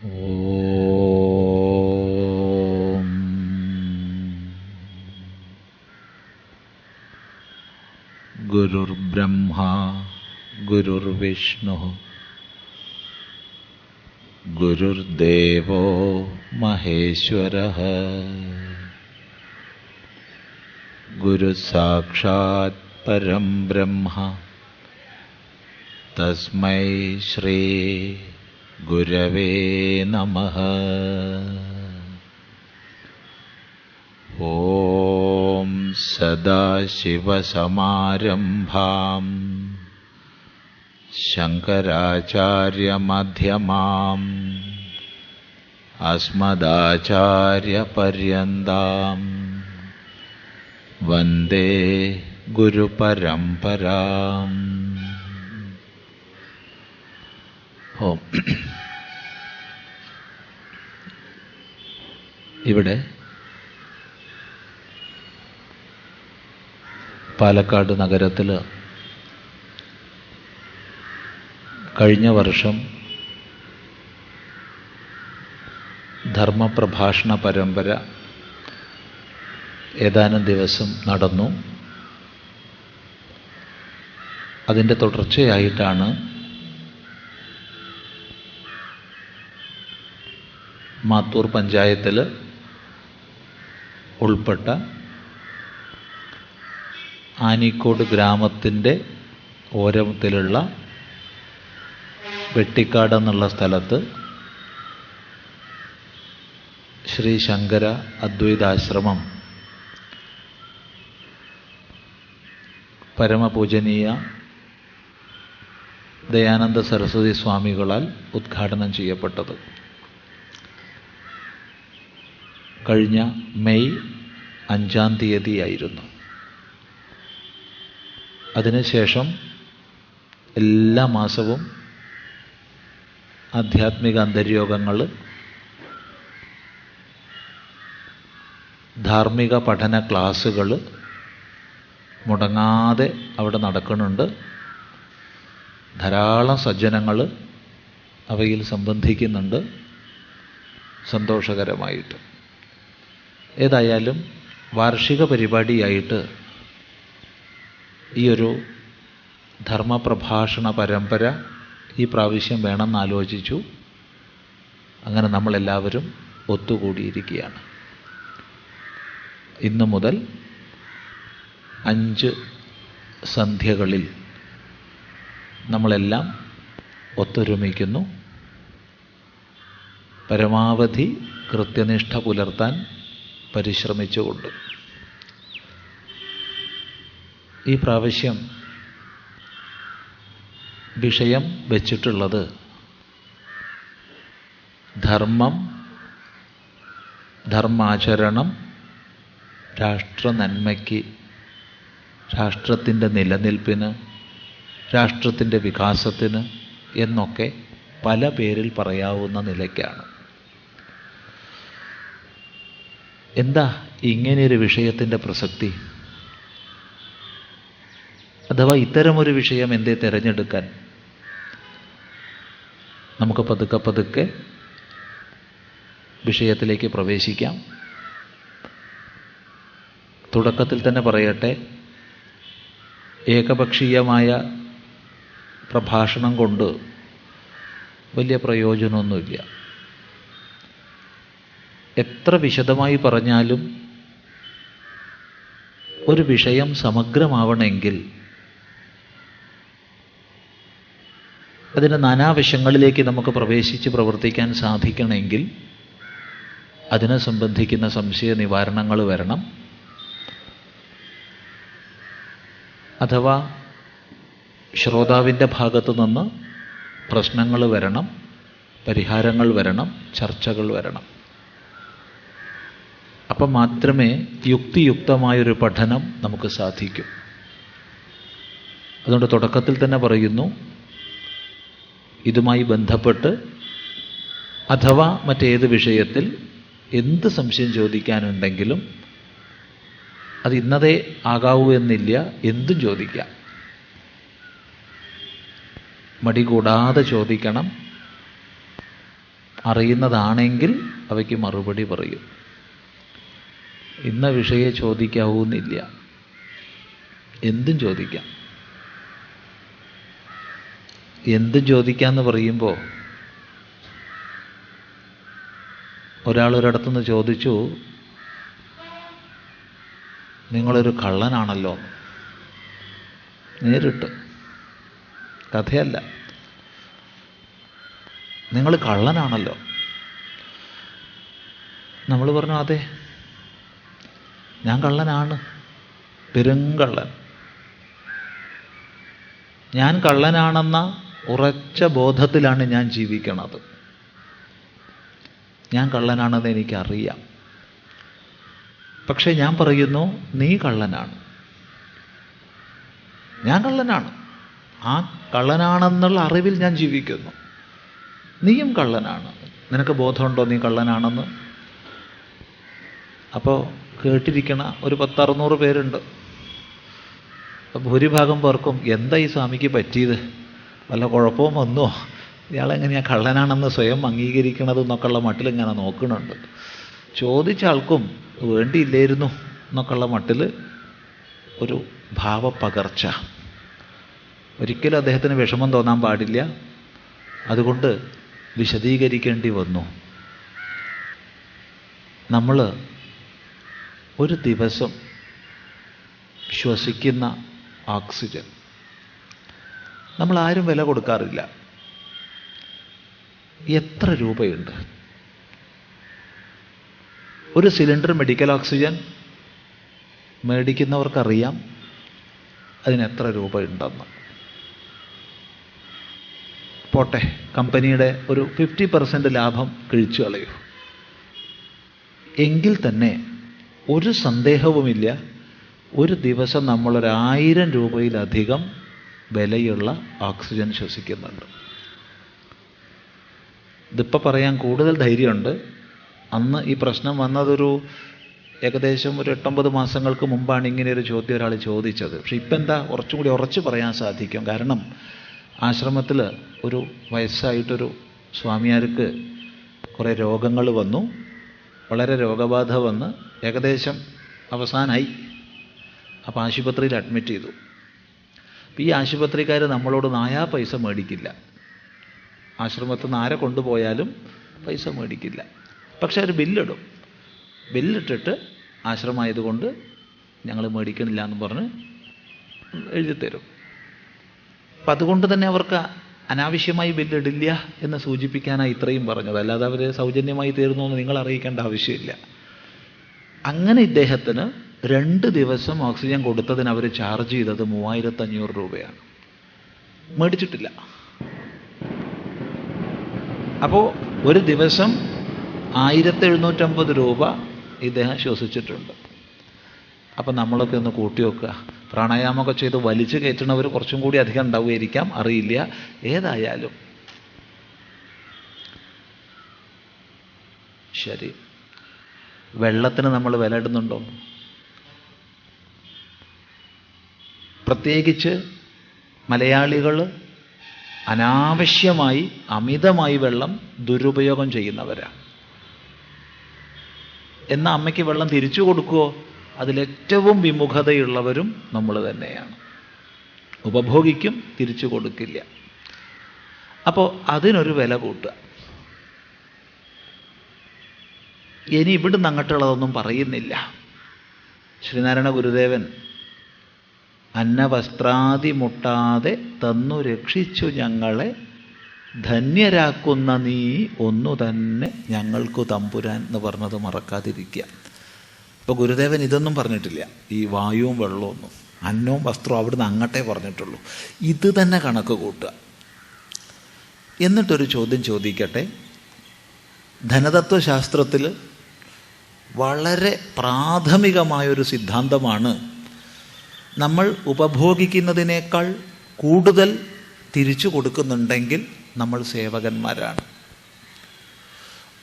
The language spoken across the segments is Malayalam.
ഓം ഗുരുർബ്രഹ്മ ഗുരുർവിഷ്ണു ഗുരുർദേവോ മഹേശ്വരഃ ഗുരുസാക്ഷാത് പരം ബ്രഹ്മ തസ്മൈ ശ്രീ ഗുരവേ നമഃ. ഓം സദാശിവസമാരംഭാം ശങ്കരാചാര്യമധ്യമാം അസ്മദാചാര്യപര്യന്താം വന്ദേ ഗുരുപരമ്പരാം. ഓം. ഇവിടെ പാലക്കാട് നഗരത്തിൽ കഴിഞ്ഞ വർഷം ധർമ്മപ്രഭാഷണ പരമ്പര ഏതാനും ദിവസം നടന്നു. അതിൻ്റെ തുടർച്ചയായിട്ടാണ് മാത്തൂർ പഞ്ചായത്തിൽ ഉൾപ്പെട്ട ആനിക്കോട് ഗ്രാമത്തിൻ്റെ ഓരത്തിലുള്ള വെട്ടിക്കാട് എന്നുള്ള സ്ഥലത്ത് ശ്രീ ശങ്കര അദ്വൈതാശ്രമം പരമപൂജനീയ ദയാനന്ദ സരസ്വതി സ്വാമികളാൽ ഉദ്ഘാടനം ചെയ്യപ്പെട്ടത്. കഴിഞ്ഞ മെയ് 5-ാം തീയതിയായിരുന്നു. അതിനുശേഷം എല്ലാ മാസവും ആധ്യാത്മിക അന്തര്യോഗങ്ങൾ, ധാർമ്മിക പഠന ക്ലാസ്സുകൾ മുടങ്ങാതെ അവിടെ നടക്കുന്നുണ്ട്. ധാരാളം സജ്ജനങ്ങൾ അവയിൽ സംബന്ധിക്കുന്നുണ്ട്, സന്തോഷകരമായിട്ട്. ഏതായാലും വാർഷിക പരിപാടിയായിട്ട് ഈ ഒരു ധർമ്മപ്രഭാഷണ പരമ്പര ഈ പ്രാവശ്യം വേണമെന്ന് ആലോചിച്ചു. അങ്ങനെ നമ്മളെല്ലാവരും ഒത്തുകൂടിയിരിക്കുകയാണ്. ഇന്നു മുതൽ 5 സന്ധ്യകളിൽ നമ്മളെല്ലാം ഒത്തൊരുമിക്കുന്നു. പരമാവധി കൃത്യനിഷ്ഠ പുലർത്താൻ പരിശ്രമിച്ചുകൊണ്ട് ഈ പ്രാവശ്യം വിഷയം വച്ചിട്ടുള്ളത് ധർമ്മം, ധർമാചരണം, രാഷ്ട്ര നന്മയ്ക്ക്, രാഷ്ട്രത്തിൻ്റെ നിലനിൽപ്പിന്, രാഷ്ട്രത്തിൻ്റെ വികാസത്തിന് എന്നൊക്കെ പല പേരിൽ പറയാവുന്ന നിലയ്ക്കാണ്. എന്താ ഇങ്ങനെയൊരു വിഷയത്തിൻ്റെ പ്രസക്തി? അഥവാ ഇത്തരമൊരു വിഷയം എന്തേ തിരഞ്ഞെടുക്കാൻ? നമുക്ക് പതുക്കെ പതുക്കെ വിഷയത്തിലേക്ക് പ്രവേശിക്കാം. തുടക്കത്തിൽ തന്നെ പറയട്ടെ, ഏകപക്ഷീയമായ പ്രഭാഷണം കൊണ്ട് വലിയ പ്രയോജനമൊന്നുമില്ല. എത്ര വിശദമായി പറഞ്ഞാലും ഒരു വിഷയം സമഗ്രമാവണമെങ്കിൽ അതിൻ്റെ നാനാവശങ്ങളിലേക്ക് നമുക്ക് പ്രവേശിച്ച് പ്രവർത്തിക്കാൻ സാധിക്കണമെങ്കിൽ അതിനെ സംബന്ധിക്കുന്ന സംശയ നിവാരണങ്ങൾ വരണം. അഥവാ ശ്രോതാവിൻ്റെ ഭാഗത്തു നിന്ന് പ്രശ്നങ്ങൾ വരണം, പരിഹാരങ്ങൾ വരണം, ചർച്ചകൾ വരണം. അപ്പം മാത്രമേ യുക്തിയുക്തമായൊരു പഠനം നമുക്ക് സാധിക്കൂ. അതുകൊണ്ട് തുടക്കത്തിൽ തന്നെ പറയുന്നു, ഇതുമായി ബന്ധപ്പെട്ട് അഥവാ മറ്റേത് വിഷയത്തിൽ എന്ത് സംശയം ചോദിക്കാനുണ്ടെങ്കിലും അത് ഇന്നതേ ആകാവൂ എന്നില്ല, എന്തും ചോദിക്കാം. മടി കൂടാതെ ചോദിക്കണം. അറിയുന്നതാണെങ്കിൽ അവയ്ക്ക് മറുപടി പറയും. ഇന്ന വിഷയം ചോദിക്കാവൂന്നില്ല, എന്തും ചോദിക്കാം. എന്തും ചോദിക്കാമെന്ന് പറയുമ്പോൾ ഒരാളൊരിടത്തുനിന്ന് ചോദിച്ചു, നിങ്ങളൊരു കള്ളനാണല്ലോ. നേരിട്ട്, കഥയല്ല. നിങ്ങൾ കള്ളനാണല്ലോ. നമ്മൾ പറഞ്ഞു, അതെ, ഞാൻ കള്ളനാണ്, പെരുങ്കള്ളൻ. ഞാൻ കള്ളനാണെന്ന ഉറച്ച ബോധത്തിലാണ് ഞാൻ ജീവിക്കണത്. ഞാൻ കള്ളനാണെന്ന് എനിക്കറിയാം. പക്ഷെ ഞാൻ പറയുന്നു, നീ കള്ളനാണ്. ഞാൻ കള്ളനാണ്, ആ കള്ളനാണെന്നുള്ള അറിവിൽ ഞാൻ ജീവിക്കുന്നു. നീയും കള്ളനാണ്. നിനക്ക് ബോധമുണ്ടോ നീ കള്ളനാണെന്ന്? അപ്പോൾ കേട്ടിരിക്കണ ഒരു 10-600 പേരുണ്ട്. ഭൂരിഭാഗം പേർക്കും എന്താ ഈ സ്വാമിക്ക് പറ്റിയത്, വല്ല കുഴപ്പവും വന്നോ, ഇയാളെങ്ങനെയാ കള്ളനാണെന്ന് സ്വയം അംഗീകരിക്കണത് എന്നൊക്കെയുള്ള മട്ടിൽ ഇങ്ങനെ നോക്കുന്നുണ്ട്. ചോദിച്ച ആൾക്കും വേണ്ടിയില്ലായിരുന്നു എന്നൊക്കെയുള്ള മട്ടിൽ ഒരു ഭാവപ്പകർച്ച. ഒരിക്കലും അദ്ദേഹത്തിന് വിഷമം തോന്നാൻ പാടില്ല. അതുകൊണ്ട് വിശദീകരിക്കേണ്ടി വന്നു. നമ്മൾ ഒരു ദിവസം ശ്വസിക്കുന്ന ഓക്സിജൻ നമ്മൾ ആരും വില കൊടുക്കാറില്ല. എത്ര രൂപയുണ്ട്? ഒരു സിലിണ്ടർ മെഡിക്കൽ ഓക്സിജൻ മേടിക്കുന്നവർക്കറിയാം അതിനെത്ര രൂപയുണ്ടെന്ന്. പോട്ടെ, കമ്പനിയുടെ ഒരു 50% ലാഭം കിഴിച്ചു കളയൂ. എങ്കിൽ തന്നെ ഒരു സന്ദേഹവുമില്ല, ഒരു ദിവസം നമ്മളൊരു1000 രൂപയിലധികം വിലയുള്ള ഓക്സിജൻ ശ്വസിക്കുന്നുണ്ട്. ഇതിപ്പോൾ പറയാൻ കൂടുതൽ ധൈര്യമുണ്ട്. അന്ന് ഈ പ്രശ്നം വന്നതൊരു ഏകദേശം ഒരു 8-9 മാസങ്ങൾക്ക് മുമ്പാണ് ഇങ്ങനെ ഒരു ചോദ്യം ഒരാൾ ചോദിച്ചത്. പക്ഷെ ഇപ്പം എന്താ, കുറച്ചും കൂടി ഉറച്ചു പറയാൻ സാധിക്കും. കാരണം ആശ്രമത്തിൽ ഒരു വയസ്സായിട്ടൊരു സ്വാമിയാർക്ക് കുറേ രോഗങ്ങൾ വന്നു. വളരെ രോഗബാധ വന്ന് ഏകദേശം അവസാനമായി. അപ്പോൾ ആശുപത്രിയിൽ അഡ്മിറ്റ് ചെയ്തു. അപ്പോൾ ഈ ആശുപത്രിക്കാർ നമ്മളോട് 4 പൈസ മേടിക്കില്ല. ആശ്രമത്തിൽ നിന്ന് ആരെ കൊണ്ടുപോയാലും പൈസ മേടിക്കില്ല. പക്ഷെ അവർ ബില്ലിടും. ബില്ലിട്ടിട്ട് ആശ്രമമായതുകൊണ്ട് ഞങ്ങൾ മേടിക്കണില്ല എന്ന് പറഞ്ഞ് എഴുതിത്തരും. അപ്പം അതുകൊണ്ട് തന്നെ അവർക്ക് അനാവശ്യമായി ബില്ലിടില്ല എന്ന് സൂചിപ്പിക്കാനാണ് ഇത്രയും പറഞ്ഞത്. അല്ലാതെ അവർ സൗജന്യമായി തീർന്നു എന്ന് നിങ്ങൾ അറിയിക്കേണ്ട ആവശ്യമില്ല. അങ്ങനെ ഇദ്ദേഹത്തിന് 2 ദിവസം ഓക്സിജൻ കൊടുത്തതിന് അവർ ചാർജ് ചെയ്തത് 3500 രൂപയാണ്. മേടിച്ചിട്ടില്ല. അപ്പോൾ ഒരു ദിവസം 1750 രൂപ ഇദ്ദേഹം ശ്വസിച്ചിട്ടുണ്ട്. അപ്പം നമ്മളൊക്കെ ഒന്ന് കൂട്ടി വെക്കുക. പ്രാണായാമമൊക്കെ ചെയ്ത് വലിച്ചു കയറ്റുന്നവർ കുറച്ചും കൂടി അധികം ഉണ്ടാവുമായിരിക്കാം, അറിയില്ല. ഏതായാലും ശരി, വെള്ളത്തിന് നമ്മൾ വില ഇടുന്നുണ്ടോ? പ്രത്യേകിച്ച് മലയാളികൾ അനാവശ്യമായി അമിതമായി വെള്ളം ദുരുപയോഗം ചെയ്യുന്നവരാണ്. എന്നാൽ അമ്മയ്ക്ക് വെള്ളം തിരിച്ചു കൊടുക്കുമോ? അതിലേറ്റവും വിമുഖതയുള്ളവരും നമ്മൾ തന്നെയാണ്. ഉപഭോഗിക്കും, തിരിച്ചു കൊടുക്കില്ല. അപ്പോൾ അതിനൊരു വില കൂട്ടുക. ഇനി ഇവിടുന്ന് അങ്ങോട്ടുള്ളതൊന്നും പറയുന്നില്ല. ശ്രീനാരായണ ഗുരുദേവൻ അന്നവസ്ത്രാദി മുട്ടാതെ തന്നു രക്ഷിച്ചു ഞങ്ങളെ ധന്യരാക്കുന്ന നീ ഒന്നു തന്നെ ഞങ്ങൾക്കു തമ്പുരാൻ എന്ന് പറഞ്ഞത് മറക്കാതിരിക്കുക. അപ്പോൾ ഗുരുദേവൻ ഇതൊന്നും പറഞ്ഞിട്ടില്ല. ഈ വായുവും വെള്ളമൊന്നും, അന്നവും വസ്ത്രവും അവിടുന്ന് അങ്ങോട്ടേ പറഞ്ഞിട്ടുള്ളൂ. ഇത് തന്നെ കണക്ക് കൂട്ടുക. എന്നിട്ടൊരു ചോദ്യം ചോദിക്കട്ടെ. ധനതത്വശാസ്ത്രത്തിൽ വളരെ പ്രാഥമികമായൊരു സിദ്ധാന്തമാണ്, നമ്മൾ ഉപഭോഗിക്കുന്നതിനേക്കാൾ കൂടുതൽ തിരിച്ചു കൊടുക്കുന്നുണ്ടെങ്കിൽ നമ്മൾ സേവകന്മാരാണ്.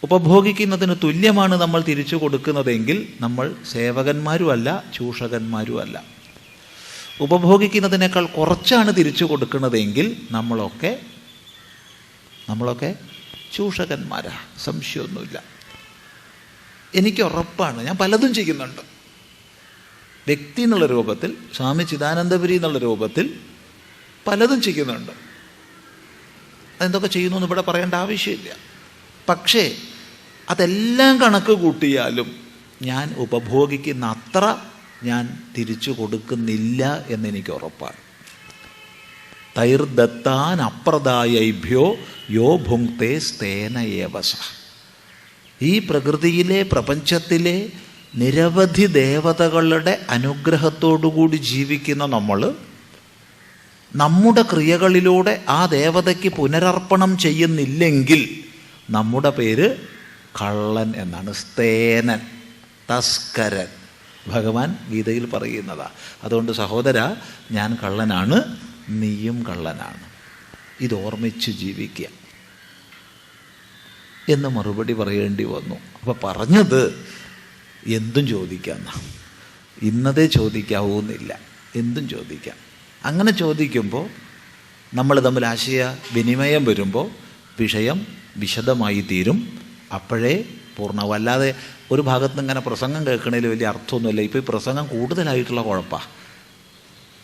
ഉപഭോഗിക്കുന്നതിന് തുല്യമാണ് നമ്മൾ തിരിച്ചു കൊടുക്കുന്നതെങ്കിൽ നമ്മൾ സേവകന്മാരുമല്ല, ചൂഷകന്മാരുമല്ല. ഉപഭോഗിക്കുന്നതിനേക്കാൾ കുറച്ചാണ് തിരിച്ചു കൊടുക്കുന്നതെങ്കിൽ നമ്മളൊക്കെ ചൂഷകന്മാരാ, സംശയമൊന്നുമില്ല. എനിക്ക് ഉറപ്പാണ്, ഞാൻ പലതും ചെയ്യുന്നുണ്ട്. വ്യക്തി എന്നുള്ള രൂപത്തിൽ, സ്വാമി ചിദാനന്ദപുരി എന്നുള്ള രൂപത്തിൽ പലതും ചെയ്യുന്നുണ്ട്. അതെന്തൊക്കെ ചെയ്യുന്നു എന്ന് ഇവിടെ പറയേണ്ട ആവശ്യമില്ല. പക്ഷേ അതെല്ലാം കണക്ക് കൂട്ടിയാലും ഞാൻ ഉപഭോഗിക്കുന്ന അത്ര ഞാൻ തിരിച്ചു കൊടുക്കുന്നില്ല എന്നെനിക്ക് ഉറപ്പാണ്. തൈർദത്താൻ അപ്രദായൈഭ്യോ യോ ഭുങ്ക്തേ സ്തേന ഏവസ. ഈ പ്രകൃതിയിലെ, പ്രപഞ്ചത്തിലെ നിരവധി ദേവതകളുടെ അനുഗ്രഹത്തോടുകൂടി ജീവിക്കുന്ന നമ്മൾ നമ്മുടെ ക്രിയകളിലൂടെ ആ ദേവതയ്ക്ക് പുനരർപ്പണം ചെയ്യുന്നില്ലെങ്കിൽ നമ്മുടെ പേര് കള്ളൻ എന്നാണ്. സ്തേനൻ, തസ്കരൻ, ഭഗവാൻ ഗീതയിൽ പറയുന്നതാ. അതുകൊണ്ട് സഹോദര, ഞാൻ കള്ളനാണ്, നീയും കള്ളനാണ്, ഇത് ഓർമ്മിച്ച് ജീവിക്കുക എന്ന് മറുപടി പറയേണ്ടി വന്നു. അപ്പോൾ പറഞ്ഞത് എന്തും ചോദിക്കാമെന്ന, ഇന്നതേ ചോദിക്കാവൂന്നില്ല, എന്തും ചോദിക്കാം. അങ്ങനെ ചോദിക്കുമ്പോൾ നമ്മൾ തമ്മിൽ ആശയ വിനിമയം വരുമ്പോൾ വിഷയം വിശദമായി തീരും. അപ്പോഴേ പൂർണ്ണവും. അല്ലാതെ ഒരു ഭാഗത്ത് നിന്ന് ഇങ്ങനെ പ്രസംഗം കേൾക്കണതിൽ വലിയ അർത്ഥമൊന്നുമില്ല. ഇപ്പോൾ ഈ പ്രസംഗം കൂടുതലായിട്ടുള്ള കുഴപ്പമാണ്.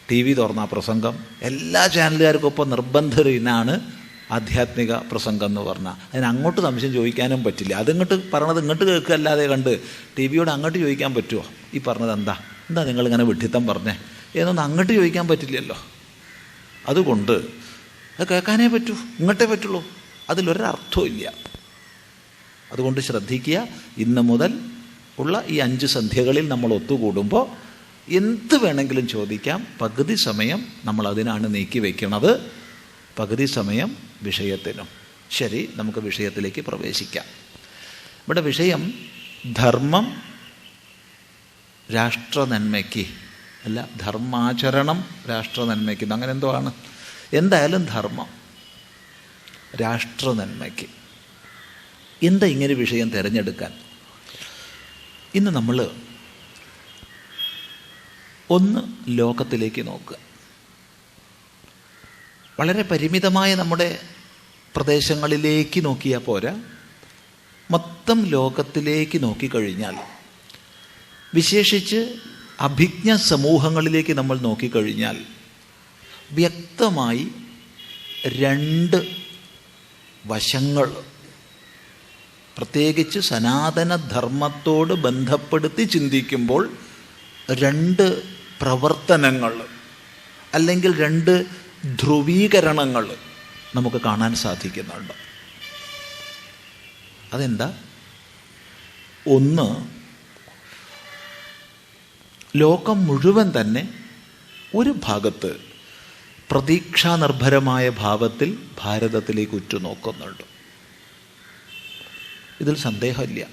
ടി വി തുറന്ന പ്രസംഗം, എല്ലാ ചാനലുകാർക്കും ഇപ്പോൾ നിർബന്ധമാണ് ആധ്യാത്മിക പ്രസംഗം എന്ന് പറഞ്ഞാൽ. അതിന് അങ്ങോട്ട് സംശയം ചോദിക്കാനും പറ്റില്ല. അതിങ്ങോട്ട് പറഞ്ഞത് ഇങ്ങോട്ട് കേൾക്കുകയല്ലാതെ കണ്ട് ടി വിയോട് അങ്ങോട്ട് ചോദിക്കാൻ പറ്റുമോ? ഈ പറഞ്ഞത് എന്താ നിങ്ങളിങ്ങനെ വിഡ്ഢിത്തം പറഞ്ഞേ എന്നൊന്നും അങ്ങോട്ട് ചോദിക്കാൻ പറ്റില്ലല്ലോ. അതുകൊണ്ട് അത് കേൾക്കാനേ പറ്റൂ, ഇങ്ങോട്ടേ പറ്റുള്ളൂ. അതിലൊരർത്ഥവും ഇല്ല. അതുകൊണ്ട് ശ്രദ്ധിക്കുക, ഇന്ന് മുതൽ ഉള്ള ഈ 5 സന്ധ്യകളിൽ നമ്മൾ ഒത്തുകൂടുമ്പോൾ എന്ത് വേണമെങ്കിലും ചോദിക്കാം. പകുതി സമയം നമ്മൾ അതിനാണ് നീക്കി വയ്ക്കുന്നത്, പകുതി സമയം വിഷയത്തിനും. ശരി, നമുക്ക് വിഷയത്തിലേക്ക് പ്രവേശിക്കാം. ഇവിടെ വിഷയം ധർമ്മം രാഷ്ട്ര നന്മയ്ക്ക് അല്ല, ധർമാചരണം രാഷ്ട്ര നന്മയ്ക്ക്, അങ്ങനെ എന്തോ ആണ്. എന്തായാലും ധർമ്മം രാഷ്ട്ര നന്മയ്ക്ക്. എന്താ ഇങ്ങനെ വിഷയം തിരഞ്ഞെടുക്കാൻ? ഇന്ന് നമ്മൾ ഒന്ന് ലോകത്തിലേക്ക് നോക്കുക. വളരെ പരിമിതമായ നമ്മുടെ പ്രദേശങ്ങളിലേക്ക് നോക്കിയാൽ പോരാ, മൊത്തം ലോകത്തിലേക്ക് നോക്കിക്കഴിഞ്ഞാൽ, വിശേഷിച്ച് അഭിജ്ഞ സമൂഹങ്ങളിലേക്ക് നമ്മൾ നോക്കിക്കഴിഞ്ഞാൽ വ്യക്തമായി 2 വശങ്ങൾ, പ്രത്യേകിച്ച് സനാതനധർമ്മത്തോട് ബന്ധപ്പെടുത്തി ചിന്തിക്കുമ്പോൾ 2 പ്രവർത്തനങ്ങൾ അല്ലെങ്കിൽ 2 ധ്രുവീകരണങ്ങൾ നമുക്ക് കാണാൻ സാധിക്കുന്നുണ്ട്. അതെന്താ? ഒന്ന്, ലോകം മുഴുവൻ തന്നെ ഒരു ഭാഗത്ത് പ്രതീക്ഷാനിർഭരമായ ഭാവത്തിൽ ഭാരതത്തിലേക്ക് ഉറ്റുനോക്കുന്നുണ്ട്. ഇതിൽ സന്ദേഹമില്ല.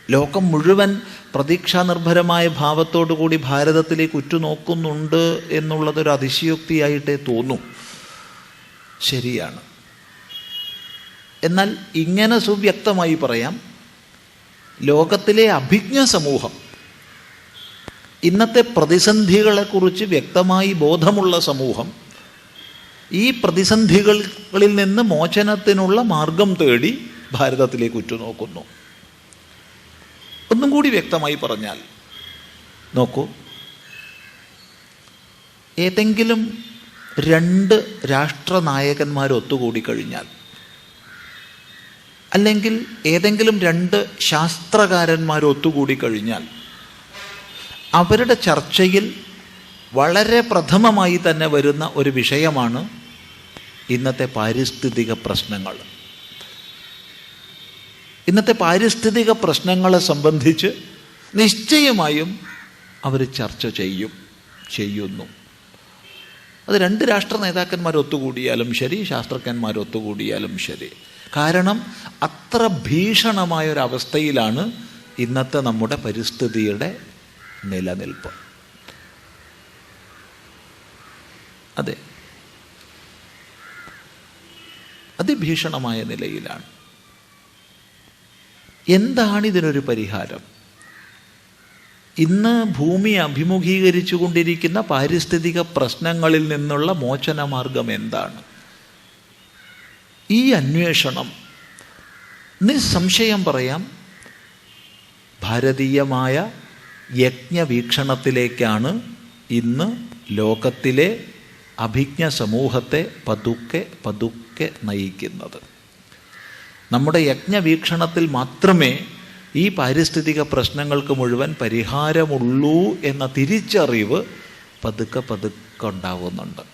ലോകം മുഴുവൻ പ്രതീക്ഷാനിർഭരമായ ഭാവത്തോടു കൂടി ഭാരതത്തിലേക്ക് ഉറ്റുനോക്കുന്നുണ്ട് എന്നുള്ളതൊരു അതിശയോക്തിയായിട്ടേ തോന്നും. ശരിയാണ്. എന്നാൽ ഇങ്ങനെ സുവ്യക്തമായി പറയാം, ലോകത്തിലെ അഭിജ്ഞ സമൂഹം, ഇന്നത്തെ പ്രതിസന്ധികളെക്കുറിച്ച് വ്യക്തമായി ബോധമുള്ള സമൂഹം, ഈ പ്രതിസന്ധികളിൽ നിന്ന് മോചനത്തിനുള്ള മാർഗം തേടി ഭാരതത്തിലേക്ക് ഉറ്റുനോക്കുന്നു. ഒന്നും കൂടി വ്യക്തമായി പറഞ്ഞാൽ, നോക്കൂ, ഏതെങ്കിലും 2 രാഷ്ട്രനായകന്മാർ ഒത്തുകൂടിക്കഴിഞ്ഞാൽ, അല്ലെങ്കിൽ ഏതെങ്കിലും 2 ശാസ്ത്രകാരന്മാർ ഒത്തുകൂടിക്കഴിഞ്ഞാൽ, അവരുടെ ചർച്ചയിൽ വളരെ പ്രഥമമായി തന്നെ വരുന്ന ഒരു വിഷയമാണ് ഇന്നത്തെ പാരിസ്ഥിതിക പ്രശ്നങ്ങൾ. ഇന്നത്തെ പാരിസ്ഥിതിക പ്രശ്നങ്ങളെ സംബന്ധിച്ച് നിശ്ചയമായും അവർ ചർച്ച ചെയ്യുന്നു. അത് 2 രാഷ്ട്ര നേതാക്കന്മാർ ഒത്തുകൂടിയാലും ശരി, ശാസ്ത്രജ്ഞന്മാർ ഒത്തുകൂടിയാലും ശരി. കാരണം അത്ര ഭീഷണമായൊരവസ്ഥയിലാണ് ഇന്നത്തെ നമ്മുടെ പരിസ്ഥിതിയുടെ നിലനിൽപ്പ്. അതെ, അതിഭീഷണമായ നിലയിലാണ്. എന്താണ് ഇതിനൊരു പരിഹാരം? ഇന്ന് ഭൂമി അഭിമുഖീകരിച്ചു കൊണ്ടിരിക്കുന്ന പാരിസ്ഥിതിക പ്രശ്നങ്ങളിൽ നിന്നുള്ള മോചനമാർഗം എന്താണ്? ഈ അന്വേഷണം നിസ്സംശയം പറയാം ഭാരതീയമായ യജ്ഞവീക്ഷണത്തിലേക്കാണ് ഇന്ന് ലോകത്തിലെ അഭിജ്ഞ സമൂഹത്തെ പതുക്കെ പതുക്കെ നയിക്കുന്നത്. നമ്മുടെ യജ്ഞവീക്ഷണത്തിൽ മാത്രമേ ഈ പാരിസ്ഥിതിക പ്രശ്നങ്ങൾക്ക് മുഴുവൻ പരിഹാരമുള്ളൂ എന്ന തിരിച്ചറിവ് പതുക്കെ പതുക്കെ ഉണ്ടാവുന്നുണ്ട്.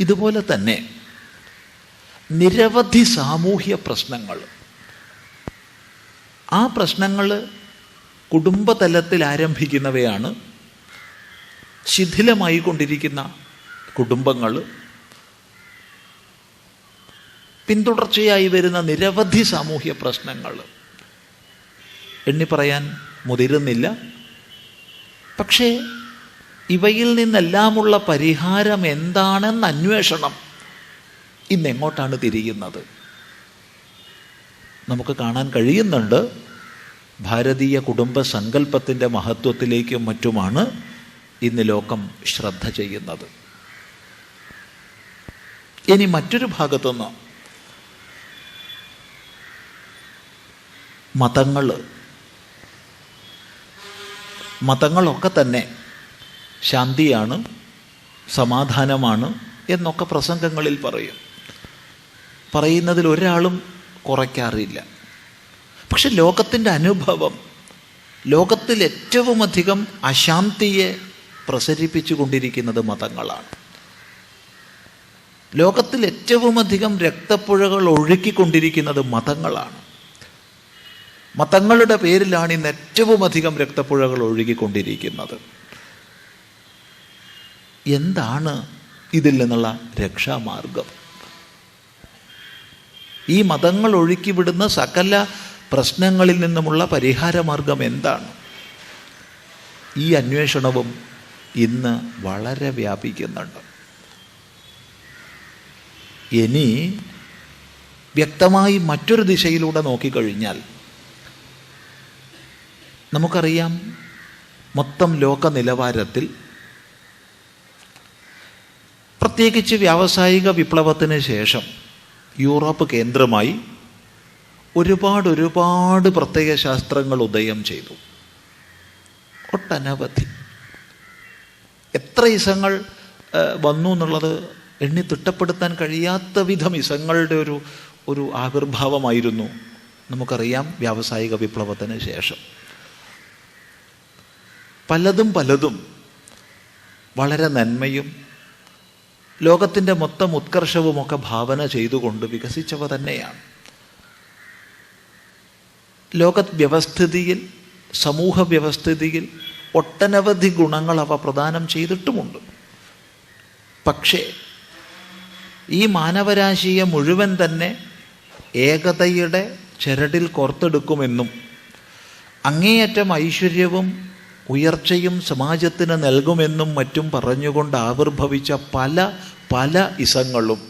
ഇതുപോലെ തന്നെ നിരവധി സാമൂഹ്യ പ്രശ്നങ്ങൾ, ആ പ്രശ്നങ്ങൾ കുടുംബതലത്തിൽ ആരംഭിക്കുന്നവയാണ്. ശിഥിലമായി കൊണ്ടിരിക്കുന്ന കുടുംബങ്ങൾ, പിന്തുടർച്ചയായി വരുന്ന നിരവധി സാമൂഹ്യ പ്രശ്നങ്ങൾ എണ്ണിപ്പറയാൻ മുതിരുന്നില്ല. പക്ഷേ ഇവയിൽ നിന്നെല്ലാമുള്ള പരിഹാരം എന്താണെന്ന അന്വേഷണം ഇന്നെങ്ങോട്ടാണ് തിരിയുന്നത്? നമുക്ക് കാണാൻ കഴിയുന്നുണ്ട്. ഭാരതീയ കുടുംബ സങ്കല്പത്തിൻ്റെ മഹത്വത്തിലേക്കും മറ്റുമാണ് ഇന്ന് ലോകം ശ്രദ്ധ ചെയ്യുന്നത്. ഇനി മറ്റൊരു ഭാഗത്തുനിന്ന് മതങ്ങളൊക്കെ തന്നെ ശാന്തിയാണ്, സമാധാനമാണ് എന്നൊക്കെ പ്രസംഗങ്ങളിൽ പറയും. പറയുന്നതിൽ ഒരാളും കുറയ്ക്കാറില്ല. പക്ഷെ ലോകത്തിൻ്റെ അനുഭവം, ലോകത്തിൽ ഏറ്റവും അധികം അശാന്തിയെ പ്രസരിപ്പിച്ചു കൊണ്ടിരിക്കുന്നത് മതങ്ങളാണ്. ലോകത്തിൽ ഏറ്റവും അധികം രക്തപ്പുഴകൾ ഒഴുക്കിക്കൊണ്ടിരിക്കുന്നത് മതങ്ങളാണ്. മതങ്ങളുടെ പേരിലാണ് ഇന്ന് ഏറ്റവും അധികം രക്തപ്പുഴകൾ ഒഴുകിക്കൊണ്ടിരിക്കുന്നത്. എന്താണ് ഇതിൽ നിന്നുള്ള രക്ഷാമാർഗം? ഈ മതങ്ങൾ ഒഴുക്കിവിടുന്ന സകല പ്രശ്നങ്ങളിൽ നിന്നുമുള്ള പരിഹാരമാർഗം എന്താണ്? ഈ അന്വേഷണവും ഇന്ന് വളരെ വ്യാപിക്കുന്നുണ്ട്. ഇനി വ്യക്തമായി മറ്റൊരു ദിശയിലൂടെ നോക്കിക്കഴിഞ്ഞാൽ നമുക്കറിയാം, മൊത്തം ലോക നിലവാരത്തിൽ പ്രത്യേകിച്ച് വ്യാവസായിക വിപ്ലവത്തിന് ശേഷം യൂറോപ്പ് കേന്ദ്രമായി ഒരുപാട് പ്രത്യയ ശാസ്ത്രങ്ങൾ ഉദയം ചെയ്തു. ഒട്ടനവധി, എത്ര ഇസങ്ങൾ വന്നു എന്നുള്ളത് എണ്ണി തിട്ടപ്പെടുത്താൻ കഴിയാത്ത വിധം ഇസങ്ങളുടെ ഒരു ആവിർഭാവമായിരുന്നു നമുക്കറിയാം വ്യാവസായിക വിപ്ലവത്തിന് ശേഷം. പലതും വളരെ നന്മയും ലോകത്തിൻ്റെ മൊത്തം ഉത്കർഷവുമൊക്കെ ഭാവന ചെയ്തുകൊണ്ട് വികസിച്ചവ തന്നെയാണ്. ലോക വ്യവസ്ഥിതിയിൽ, സമൂഹ വ്യവസ്ഥിതിയിൽ ഒട്ടനവധി ഗുണങ്ങൾ അവ പ്രദാനം ചെയ്തിട്ടുമുണ്ട്. പക്ഷേ ഈ മാനവരാശിയെ മുഴുവൻ തന്നെ ഏകതയുടെ ചരടിൽ കോർത്തെടുക്കുമെന്നും അങ്ങേയറ്റം ഐശ്വര്യവും ഉയർച്ചയും സമാജത്തിന് നൽകുമെന്നും മറ്റും പറഞ്ഞുകൊണ്ട് ആവിർഭവിച്ച പല ഇസങ്ങളും,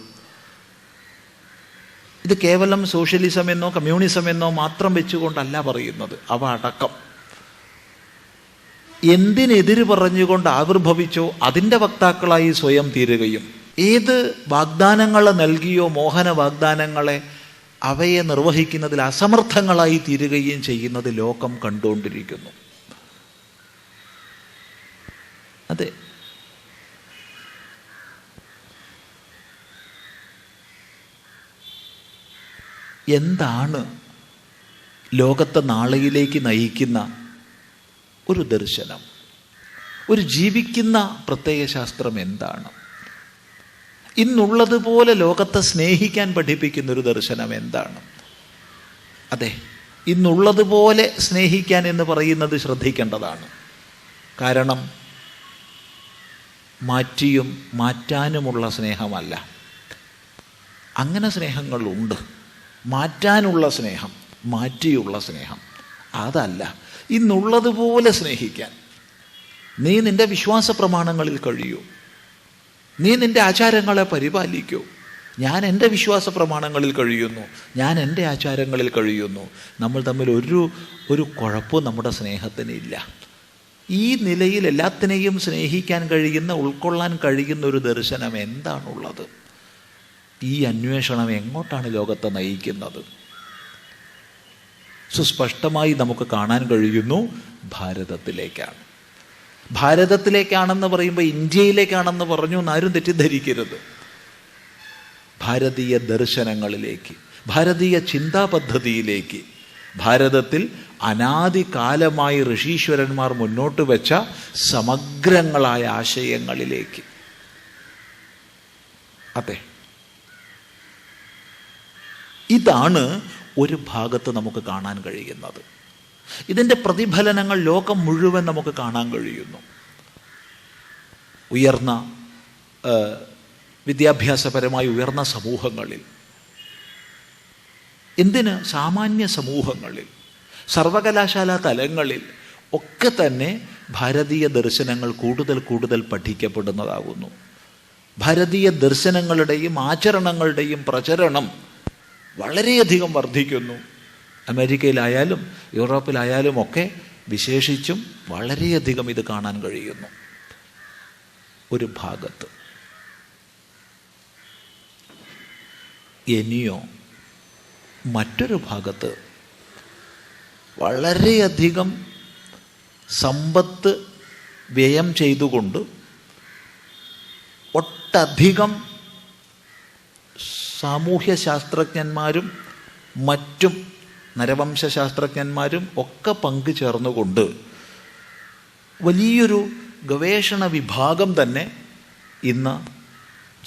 ഇത് കേവലം സോഷ്യലിസം എന്നോ കമ്മ്യൂണിസം എന്നോ മാത്രം വെച്ചുകൊണ്ടല്ല പറയുന്നത്. അവ അടക്കം എന്തിനെതിര് പറഞ്ഞുകൊണ്ട് ആവിർഭവിച്ചോ അതിൻ്റെ വക്താക്കളായി സ്വയം തീരുകയും ഏത് വാഗ്ദാനങ്ങൾ നൽകിയോ മോഹന വാഗ്ദാനങ്ങളെ അവയെ നിർവഹിക്കുന്നതിൽ അസമർത്ഥങ്ങളായി തീരുകയും ചെയ്യുന്നത് ലോകം കണ്ടുകൊണ്ടിരിക്കുന്നു. അതെ, എന്താണ് ലോകത്തെ നാളെയിലേക്ക് നയിക്കുന്ന ഒരു ദർശനം, ഒരു ജീവിക്കുന്ന പ്രത്യയശാസ്ത്രം എന്താണ്? ഇന്നുള്ളതുപോലെ ലോകത്തെ സ്നേഹിക്കാൻ പഠിപ്പിക്കുന്നൊരു ദർശനം എന്താണ്? അതെ, ഇന്നുള്ളതുപോലെ സ്നേഹിക്കാൻ എന്ന് പറയുന്നത് ശ്രദ്ധിക്കേണ്ടതാണ്. കാരണം മാറ്റിയും മാറ്റാനുമുള്ള സ്നേഹമല്ല. അങ്ങനെ സ്നേഹങ്ങളുണ്ട്. മാറ്റാനുള്ള സ്നേഹം, മാറ്റിയുള്ള സ്നേഹം, അതല്ല. ഇന്നുള്ളതുപോലെ സ്നേഹിക്കാൻ. നീ നിൻ്റെ വിശ്വാസ പ്രമാണങ്ങളിൽ കഴിയൂ, നീ നിൻ്റെ ആചാരങ്ങളെ പരിപാലിക്കൂ. ഞാൻ എൻ്റെ വിശ്വാസ പ്രമാണങ്ങളിൽ കഴിയുന്നു, ഞാൻ എൻ്റെ ആചാരങ്ങളിൽ കഴിയുന്നു. നമ്മൾ തമ്മിൽ ഒരു കുഴപ്പവും നമ്മുടെ സ്നേഹത്തിനില്ല. ഈ നിലയിൽ എല്ലാത്തിനെയും സ്നേഹിക്കാൻ കഴിയുന്ന, ഉൾക്കൊള്ളാൻ കഴിയുന്ന ഒരു ദർശനം എന്താണുള്ളത്? ഈ അന്വേഷണം എങ്ങോട്ടാണ് ലോകത്തെ നയിക്കുന്നത്? സുസ്പഷ്ടമായി നമുക്ക് കാണാൻ കഴിയുന്നു, ഭാരതത്തിലേക്കാണ്. ഭാരതത്തിലേക്കാണെന്ന് പറയുമ്പോൾ ഇന്ത്യയിലേക്കാണെന്ന് പറഞ്ഞു എന്നാരും തെറ്റിദ്ധരിക്കരുത്. ഭാരതീയ ദർശനങ്ങളിലേക്ക്, ഭാരതീയ ചിന്താ പദ്ധതിയിലേക്ക്, ഭാരതത്തിൽ അനാദികാലമായി ഋഷീശ്വരന്മാർ മുന്നോട്ട് വെച്ച സമഗ്രങ്ങളായ ആശയങ്ങളിലേക്ക്. അതെ, ഇതാണ് ഒരു ഭാഗത്ത് നമുക്ക് കാണാൻ കഴിയുന്നത്. ഇതിൻ്റെ പ്രതിഫലനങ്ങൾ ലോകം മുഴുവൻ നമുക്ക് കാണാൻ കഴിയുന്നു. ഉയർന്ന വിദ്യാഭ്യാസപരമായി ഉയർന്ന സമൂഹങ്ങളിൽ, എന്തിന് സാമാന്യ സമൂഹങ്ങളിൽ, സർവകലാശാല തലങ്ങളിൽ ഒക്കെ തന്നെ ഭാരതീയ ദർശനങ്ങൾ കൂടുതൽ കൂടുതൽ പഠിക്കപ്പെടുന്നതാകുന്നു. ഭാരതീയ ദർശനങ്ങളുടെയും ആചരണങ്ങളുടെയും പ്രചരണം വളരെയധികം വർദ്ധിക്കുന്നു. അമേരിക്കയിലായാലും യൂറോപ്പിലായാലും ഒക്കെ വിശേഷിച്ചും വളരെയധികം ഇത് കാണാൻ കഴിയുന്നു ഒരു ഭാഗത്ത്. ഇനിയോ മറ്റൊരു ഭാഗത്ത് വളരെയധികം സമ്പത്ത് വ്യയം ചെയ്തുകൊണ്ട് ഒട്ടധികം സാമൂഹ്യ ശാസ്ത്രജ്ഞന്മാരും മറ്റും നരവംശാസ്ത്രജ്ഞന്മാരും ഒക്കെ പങ്കുചേർന്നുകൊണ്ട് വലിയൊരു ഗവേഷണ വിഭാഗം തന്നെ ഇന്ന്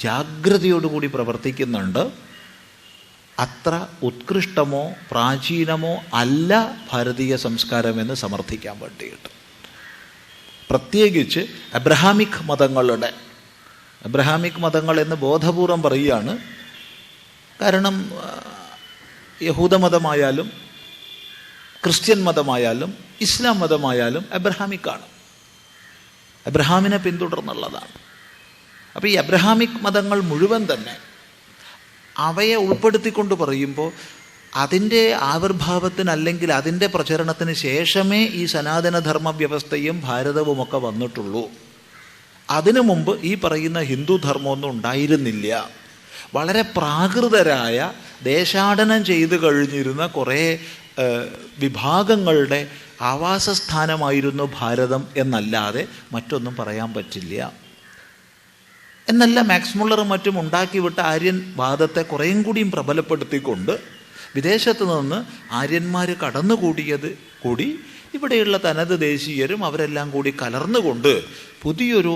ജാഗ്രതയോടുകൂടി പ്രവർത്തിക്കുന്നുണ്ട്. അത്ര ഉത്കൃഷ്ടമോ പ്രാചീനമോ അല്ല ഭാരതീയ സംസ്കാരമെന്ന് സമർത്ഥിക്കാൻ വേണ്ടിയിട്ട്. പ്രത്യേകിച്ച് അബ്രഹാമിക് മതങ്ങൾ എന്ന് ബോധപൂർവം പറയുകയാണ്. കാരണം യഹൂദമതമായാലും ക്രിസ്ത്യൻ മതമായാലും ഇസ്ലാം മതമായാലും അബ്രഹാമിക്കാണ്, അബ്രഹാമിനെ പിന്തുടർന്നുള്ളതാണ്. അപ്പോൾ ഈ അബ്രഹാമിക് മതങ്ങൾ മുഴുവൻ തന്നെ അവയെ ഉൾപ്പെടുത്തിക്കൊണ്ട് പറയുമ്പോൾ അതിൻ്റെ ആവിർഭാവത്തിന് അല്ലെങ്കിൽ അതിൻ്റെ പ്രചരണത്തിന് ശേഷമേ ഈ സനാതനധർമ്മ വ്യവസ്ഥയും ഭാരതവുമൊക്കെ വന്നിട്ടുള്ളൂ. അതിനു മുമ്പ് ഈ പറയുന്ന ഹിന്ദു ധർമ്മമൊന്നും ഉണ്ടായിരുന്നില്ല. വളരെ പ്രാകൃതരായ ദേശാടനം ചെയ്തു കഴിഞ്ഞിരുന്ന കുറേ വിഭാഗങ്ങളുടെ ആവാസസ്ഥാനമായിരുന്നു ഭാരതം എന്നല്ലാതെ മറ്റൊന്നും പറയാൻ പറ്റില്ല. എന്നല്ല, മാക്സ് മുള്ളറും മറ്റും ഉണ്ടാക്കിവിട്ട ആര്യൻ വാദത്തെ കുറേയും കൂടിയും പ്രബലപ്പെടുത്തിക്കൊണ്ട് വിദേശത്ത് നിന്ന് ആര്യന്മാർ കടന്നുകൂടിയത് കൂടി ഇവിടെയുള്ള തനത് ദേശീയരും അവരെല്ലാം കൂടി കലർന്നുകൊണ്ട് പുതിയൊരു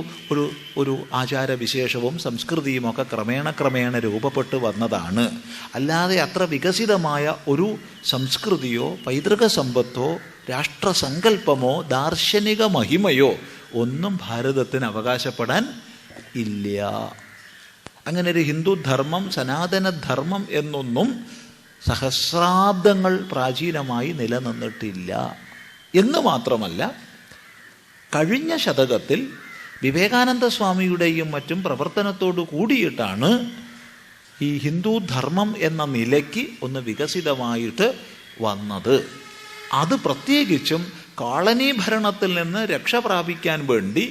ഒരു ആചാരവിശേഷവും സംസ്കൃതിയുമൊക്കെ ക്രമേണ രൂപപ്പെട്ടു വന്നതാണ്. അല്ലാതെ അത്ര വികസിതമായ ഒരു സംസ്കൃതിയോ പൈതൃക സമ്പത്തോ രാഷ്ട്രസങ്കല്പമോ ദാർശനിക മഹിമയോ ഒന്നും ഭാരതത്തിന് അവകാശപ്പെടാൻ ഇല്ല. അങ്ങനെ ഒരു ഹിന്ദുധർമ്മം സനാതനധർമ്മം എന്നൊന്നും സഹസ്രാബ്ദങ്ങൾ പ്രാചീനമായി നിലനിന്നിട്ടില്ല. എന്ന് മാത്രമല്ല, കഴിഞ്ഞ ശതകത്തിൽ വിവേകാനന്ദ സ്വാമിയുടെയും മറ്റും പ്രവർത്തനത്തോടു കൂടിയിട്ടാണ് ഈ ഹിന്ദു ധർമ്മം എന്ന നിലയ്ക്ക് ഒന്ന് വികസിതമായിട്ട് വന്നത്. അത് പ്രത്യേകിച്ചും കോളനി ഭരണത്തിൽ നിന്ന് രക്ഷ പ്രാപിക്കാൻ വേണ്ടി,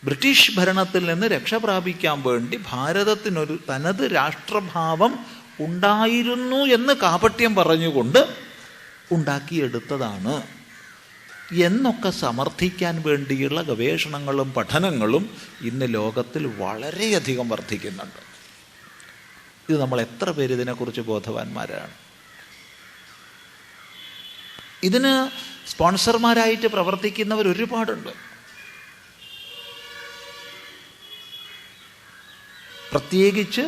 ബ്രിട്ടീഷ് ഭരണത്തിൽ നിന്ന് രക്ഷ പ്രാപിക്കാൻ വേണ്ടി ഭാരതത്തിനൊരു തനത് രാഷ്ട്രഭാവം ഉണ്ടായിരുന്നു എന്ന് കാപട്യം പറഞ്ഞുകൊണ്ട് ഉണ്ടാക്കിയെടുത്തതാണ് എന്നൊക്കെ സമർത്ഥിക്കാൻ വേണ്ടിയുള്ള ഗവേഷണങ്ങളും പഠനങ്ങളും ഇന്ന് ലോകത്തിൽ വളരെയധികം വർദ്ധിക്കുന്നുണ്ട്. ഇത് നമ്മൾ എത്ര പേര് ഇതിനെക്കുറിച്ച് ബോധവാന്മാരാണ്? ഇതിന് സ്പോൺസർമാരായിട്ട് പ്രവർത്തിക്കുന്നവർ ഒരുപാടുണ്ട്. പ്രത്യേകിച്ച്